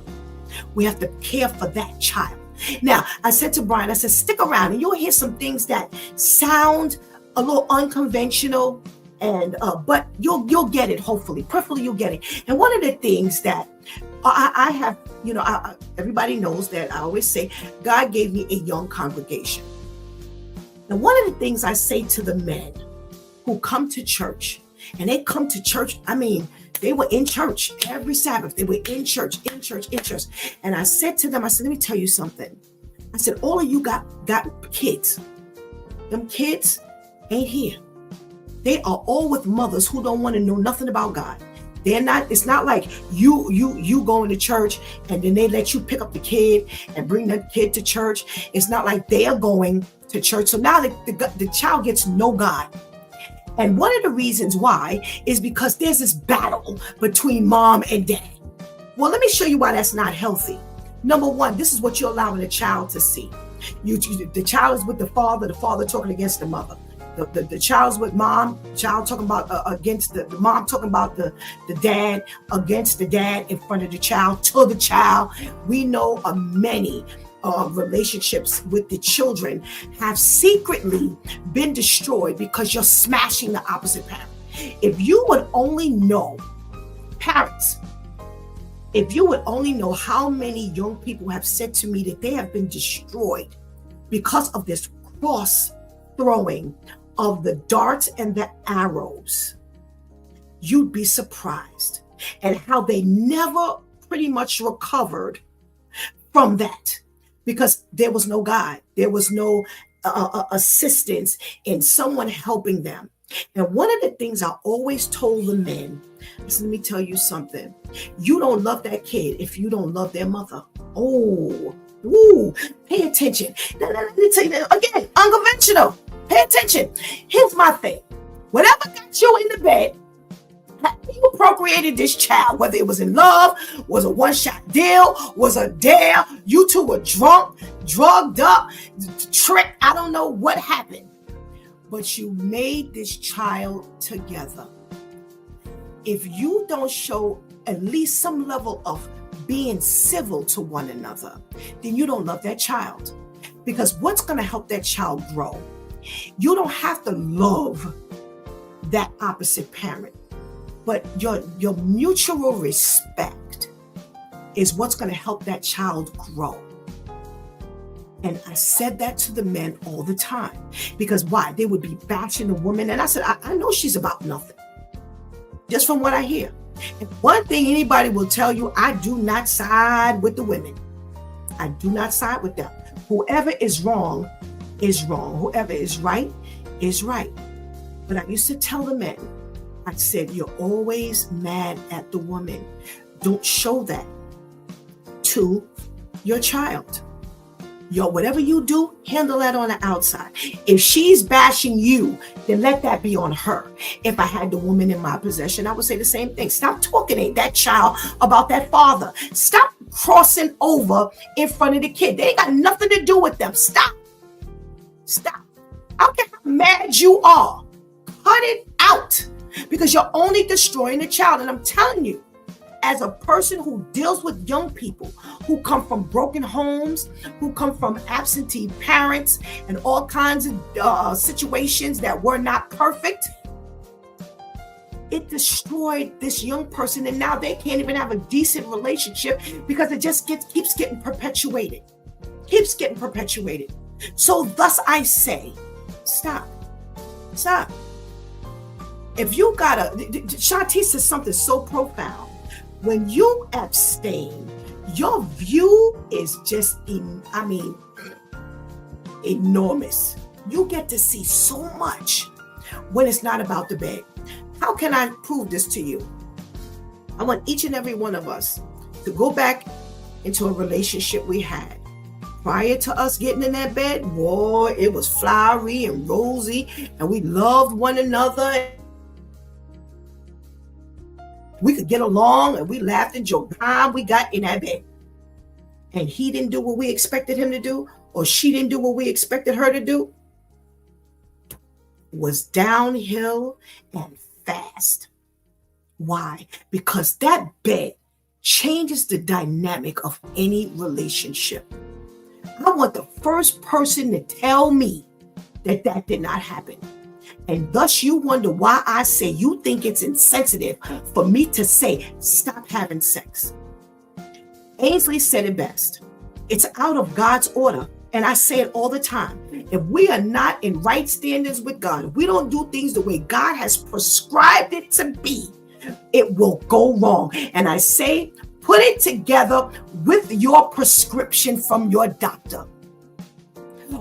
we have to care for that child. Now, I said to Brian, I said, stick around and you'll hear some things that sound a little unconventional, and but you'll get it. Hopefully, preferably you'll get it. And one of the things that I have, everybody knows that I always say God gave me a young congregation. Now, one of the things I say to the men who come to church, and they come to church, they were in church every Sabbath. They were in church. And I said to them, let me tell you something. I said, all of you got kids. Them kids ain't here. They are all with mothers who don't want to know nothing about God. It's not like you going to church and then they let you pick up the kid and bring the kid to church. It's not like they are going to church. So now the child gets no God. And one of the reasons why is because there's this battle between mom and dad. Well, let me show you why that's not healthy. Number one, this is what you're allowing the child to see. The child is with the father talking against the mother. The child's with mom, child talking about against the mom, talking about the dad against the dad in front of the child, to the child. We know many relationships with the children have secretly been destroyed because you're smashing the opposite parent. If you would only know, parents, if you would only know how many young people have said to me that they have been destroyed because of this cross throwing of the darts and the arrows, you'd be surprised at how they never pretty much recovered from that, because there was no God. There was no assistance in someone helping them. And one of the things I always told the men is, let me tell you something. You don't love that kid if you don't love their mother. Pay attention. Let me tell you again, unconventional. Pay attention. Here's my thing. Whatever got you in the bed, you procreated this child, whether it was in love, was a one-shot deal, was a dare, you two were drunk, drugged up, tricked, I don't know what happened. But you made this child together. If you don't show at least some level of being civil to one another, then you don't love that child. Because what's going to help that child grow? You don't have to love that opposite parent, but your mutual respect is what's going to help that child grow. And I said that to the men all the time, because why? They would be bashing the woman. And I said, I know she's about nothing, just from what I hear. And one thing anybody will tell you, I do not side with the women. I do not side with them. Whoever is wrong is wrong. Whoever is right is right. But I used to tell the men, I said, you're always mad at the woman. Don't show that to your child. Whatever you do, handle that on the outside. If she's bashing you, then let that be on her. If I had the woman in my possession, I would say the same thing. Stop talking to that child about that father. Stop crossing over in front of the kid. They ain't got nothing to do with them. Stop. I don't care how mad you are. Cut it out, because you're only destroying the child. And I'm telling you, as a person who deals with young people who come from broken homes, who come from absentee parents and all kinds of situations that were not perfect, it destroyed this young person. And now they can't even have a decent relationship because it just keeps getting perpetuated. keeps getting perpetuated. So thus I say, stop. If you gotta, Shanti says something so profound. When you abstain, your view is just, enormous. You get to see so much when it's not about the bed. How can I prove this to you? I want each and every one of us to go back into a relationship we had. Prior to us getting in that bed, boy, it was flowery and rosy, and we loved one another. We could get along, and we laughed and joked. Time we got in that bed, and he didn't do what we expected him to do, or she didn't do what we expected her to do, was downhill and fast. Why? Because that bed changes the dynamic of any relationship. I want the first person to tell me that that did not happen. And thus you wonder why I say you think it's insensitive for me to say, stop having sex. Ainsley said it best. It's out of God's order. And I say it all the time. If we are not in right standards with God, if we don't do things the way God has prescribed it to be, it will go wrong. And I say, put it together with your prescription from your doctor.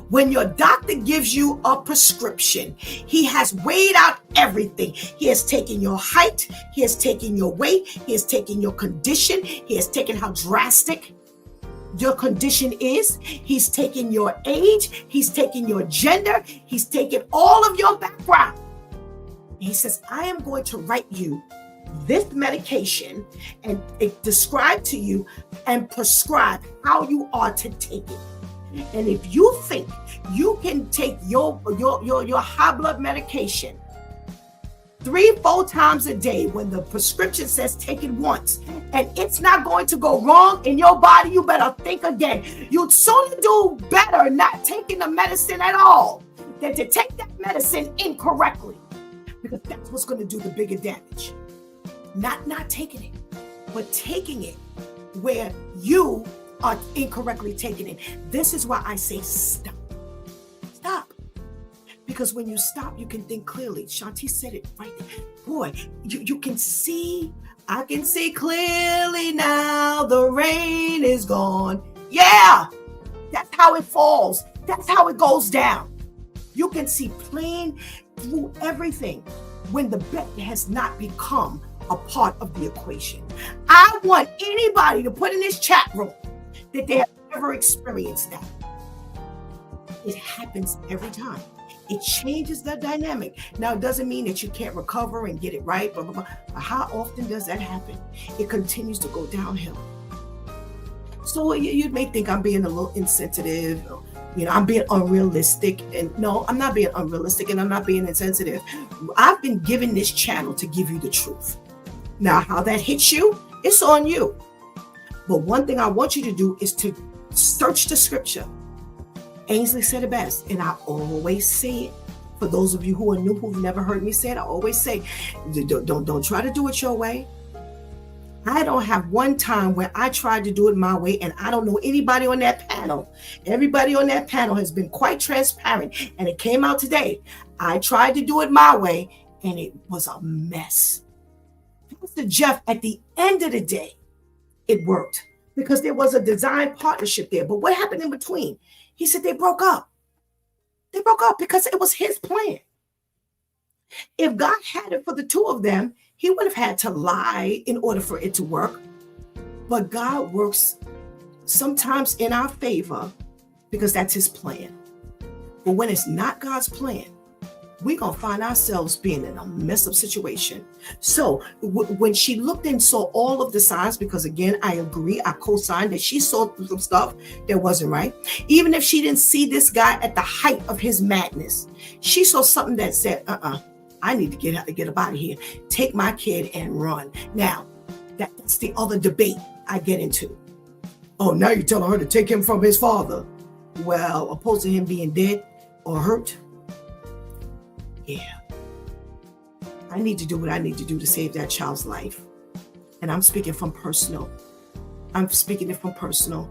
When your doctor gives you a prescription, he has weighed out everything. He has taken your height. He has taken your weight. He has taken your condition. He has taken how drastic your condition is. He's taken your age. He's taken your gender. He's taken all of your background. He says, I am going to write you this medication and describe to you and prescribe how you are to take it. And if you think you can take your high blood medication 3-4 times a day when the prescription says take it once, and it's not going to go wrong in your body, you better think again. You'd sooner do better not taking the medicine at all than to take that medicine incorrectly, because that's what's going to do the bigger damage. Not taking it, but taking it where you are incorrectly taking it. This is why I say stop. Stop. Because when you stop, you can think clearly. Shanti said it right there. Boy, you can see, I can see clearly now the rain is gone. Yeah, that's how it falls. That's how it goes down. You can see plain through everything when the bed has not become a part of the equation. I want anybody to put in this chat room that they have ever experienced that. It happens every time. It changes the dynamic. Now, it doesn't mean that you can't recover and get it right, blah, blah, blah. But how often does that happen? It continues to go downhill. So you may think I'm being a little insensitive, I'm being unrealistic. And no, I'm not being unrealistic, and I'm not being insensitive. I've been given this channel to give you the truth. Now, how that hits you, it's on you. But one thing I want you to do is to search the scripture. Ainsley said it best, and I always say it. For those of you who are new, who've never heard me say it, I always say, don't try to do it your way. I don't have one time where I tried to do it my way, and I don't know anybody on that panel. Everybody on that panel has been quite transparent, and it came out today. I tried to do it my way, and it was a mess. Pastor Jeff, at the end of the day, it worked because there was a design partnership there. But what happened in between? He said they broke up. They broke up because it was his plan. If God had it for the two of them, he would have had to lie in order for it to work. But God works sometimes in our favor because that's his plan. But when it's not God's plan, we're going to find ourselves being in a mess up situation. So when she looked and saw all of the signs, because again, I agree, I co-signed that she saw some stuff that wasn't right. Even if she didn't see this guy at the height of his madness, she saw something that said, I need to get up out of here. Take my kid and run. Now, that's the other debate I get into. Oh, now you're telling her to take him from his father. Well, opposed to him being dead or hurt. Yeah. I need to do what I need to do to save that child's life. And I'm speaking from personal. I'm speaking it from personal.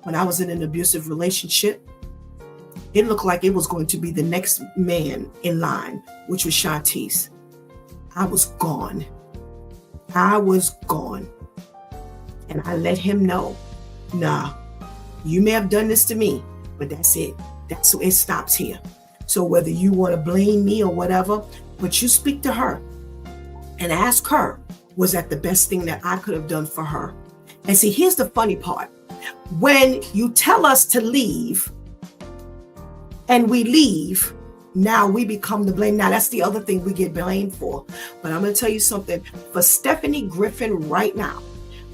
when I was in an abusive relationship, it looked like it was going to be the next man in line, which was Shantice. I was gone. I was gone. And I let him know, nah, you may have done this to me, but that's it. It stops here. So whether you want to blame me or whatever, but you speak to her and ask her, was that the best thing that I could have done for her? And see, here's the funny part. When you tell us to leave and we leave, now we become the blame. Now that's the other thing we get blamed for. But I'm going to tell you something. For Stephanie Griffin right now,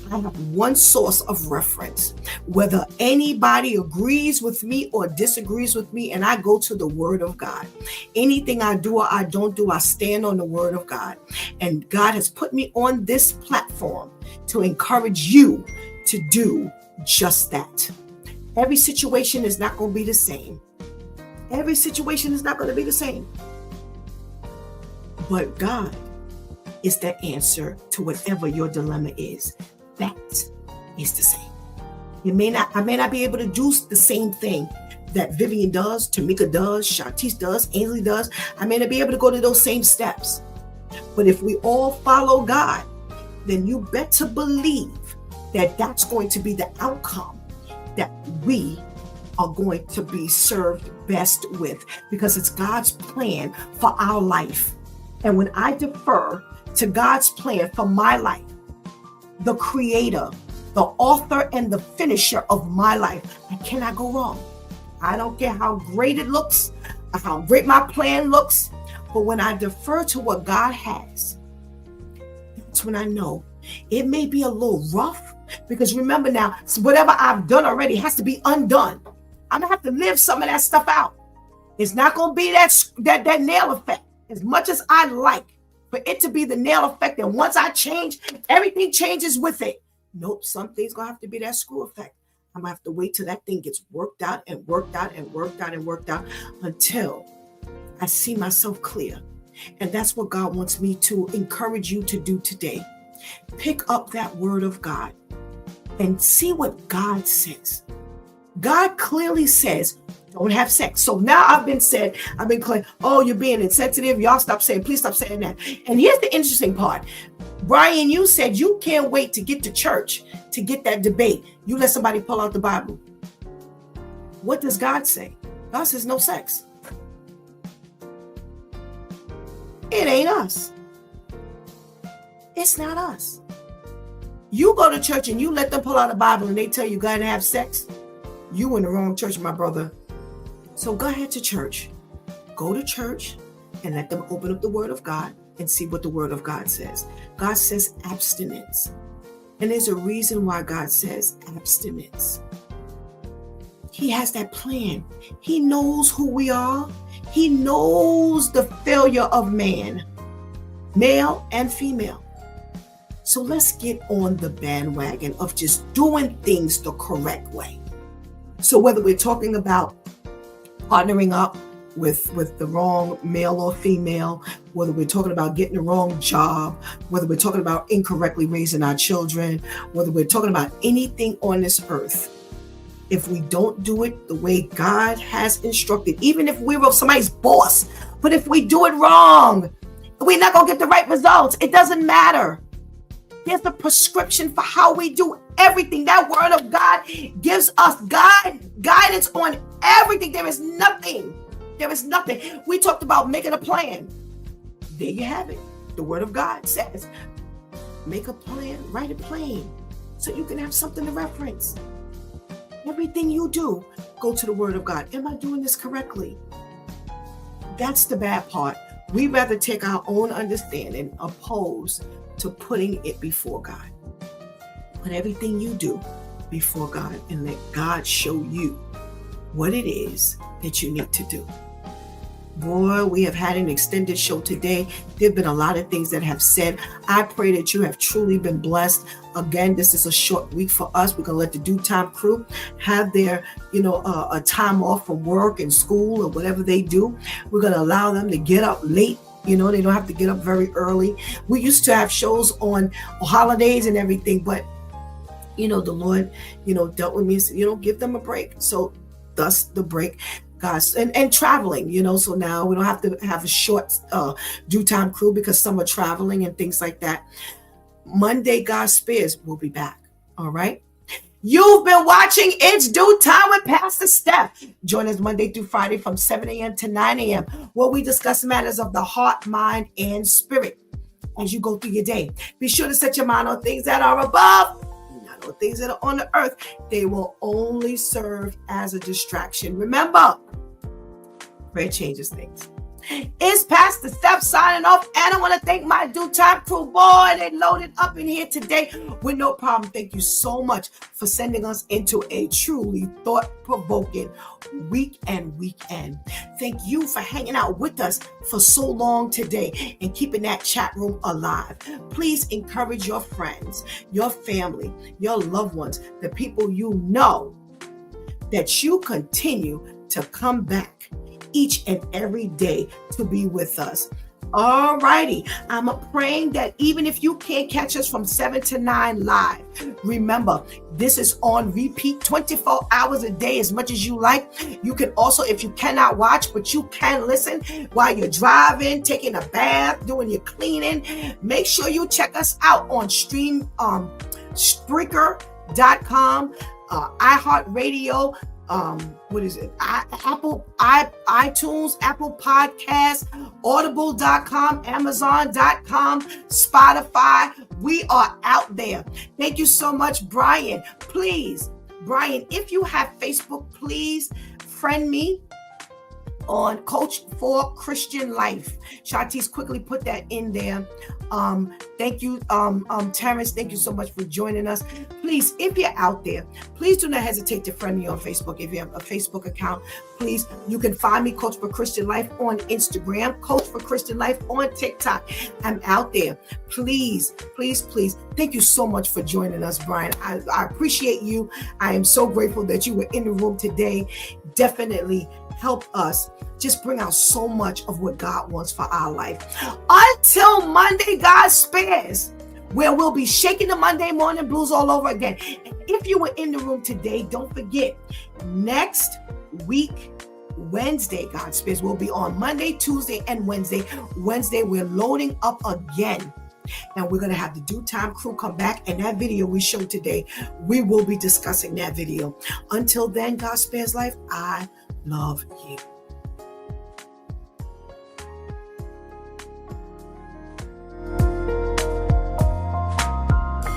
I have one source of reference. Whether anybody agrees with me or disagrees with me, and I go to the Word of God. Anything I do or I don't do, I stand on the Word of God. And God has put me on this platform to encourage you to do just that. Every situation is not going to be the same. Every situation is not going to be the same. But God is the answer to whatever your dilemma is. That is the same. I may not be able to do the same thing that Vivian does, Tamika does, Shantice does, Ainsley does. I may not be able to go to those same steps. But if we all follow God, then you better believe that that's going to be the outcome that we are going to be served best with, because it's God's plan for our life. And when I defer to God's plan for my life, the creator, the author, and the finisher of my life, I cannot go wrong. I don't care how great it looks, how great my plan looks, but when I defer to what God has, that's when I know it may be a little rough, because remember now, whatever I've done already has to be undone. I'm gonna have to live some of that stuff out. It's not gonna be that nail effect, as much as I like for it to be the nail effect. And once I change, everything changes with it. Nope, some things gonna have to be that screw effect. I'm gonna have to wait till that thing gets worked out and worked out and worked out and worked out until I see myself clear. And that's what God wants me to encourage you to do today. Pick up that Word of God and see what God says. God clearly says, don't have sex. So now I've been claiming, oh, you're being insensitive. Y'all please stop saying that. And here's the interesting part. Brian, you said you can't wait to get to church to get that debate. You let somebody pull out the Bible. What does God say? God says no sex. It ain't us. It's not us. You go to church and you let them pull out the Bible and they tell you God to have sex. You in the wrong church, my brother. So go ahead to church. Go to church and let them open up the Word of God and see what the Word of God says. God says abstinence. And there's a reason why God says abstinence. He has that plan. He knows who we are. He knows the failure of man, male and female. So let's get on the bandwagon of just doing things the correct way. So whether we're talking about partnering up with the wrong male or female, whether we're talking about getting the wrong job, whether we're talking about incorrectly raising our children, whether we're talking about anything on this earth, if we don't do it the way God has instructed, even if we're somebody's boss, but if we do it wrong, we're not going to get the right results. It doesn't matter. There's a prescription for how we do everything. That Word of God gives us guidance on everything. There is nothing. We talked about making a plan. There you have it. The Word of God says, make a plan, write it plain, so you can have something to reference. Everything you do, go to the Word of God. Am I doing this correctly? That's the bad part. We rather take our own understanding opposed to putting it before God. Put everything you do before God and let God show you what it is that you need to do. Boy, we have had an extended show today. There have been a lot of things that have said. I pray that you have truly been blessed. Again, this is a short week for us. We're going to let the Due Time crew have their, a time off from work and school or whatever they do. We're going to allow them to get up late. They don't have to get up very early. We used to have shows on holidays and everything, but the Lord, dealt with me. So, give them a break. So thus the break, guys, and traveling, so now we don't have to have a short due time crew because some are traveling and things like that. Monday, God Spears will be back. All right. You've been watching It's Due Time with Pastor Steph. Join us Monday through Friday from 7 a.m. to 9 a.m. where we discuss matters of the heart, mind, and spirit as you go through your day. Be sure to set your mind on things that are above, not on things that are on the earth. They will only serve as a distraction. Remember, prayer changes things. It's Pastor Steph signing off, and I want to thank my Due Time crew. Boy, they loaded up in here today with no problem. Thank you so much for sending us into a truly thought-provoking weekend. Thank you for hanging out with us for so long today and keeping that chat room alive. Please encourage your friends, your family, your loved ones, the people you know, that you continue to come back each and every day to be with us. All righty. I'm praying that even if you can't catch us from 7 to 9 live, remember, this is on repeat 24 hours a day as much as you like. You can also, if you cannot watch, but you can listen while you're driving, taking a bath, doing your cleaning, make sure you check us out on Spreaker.com, iHeartRadio, what is it? iTunes, Apple Podcasts, Audible.com, Amazon.com, Spotify. We are out there. Thank you so much, Brian. Please, Brian, if you have Facebook, please friend me on Coach for Christian Life. Shantice quickly put that in there. Thank you, Terrence. Thank you so much for joining us. Please, if you're out there, please do not hesitate to friend me on Facebook. If you have a Facebook account, please, you can find me, Coach for Christian Life, on Instagram, Coach for Christian Life on TikTok. I'm out there. Please, please, please. Thank you so much for joining us, Brian. I appreciate you. I am so grateful that you were in the room today. Definitely help us just bring out so much of what God wants for our life. Until Monday, God spares, where we'll be shaking the Monday morning blues all over again. And if you were in the room today, don't forget, next week, Wednesday, God spares, we'll be on Monday, Tuesday, and Wednesday. Wednesday, we're loading up again. And we're going to have the Due Time crew come back, and that video we showed today, we will be discussing that video. Until then, God spares life. I love you.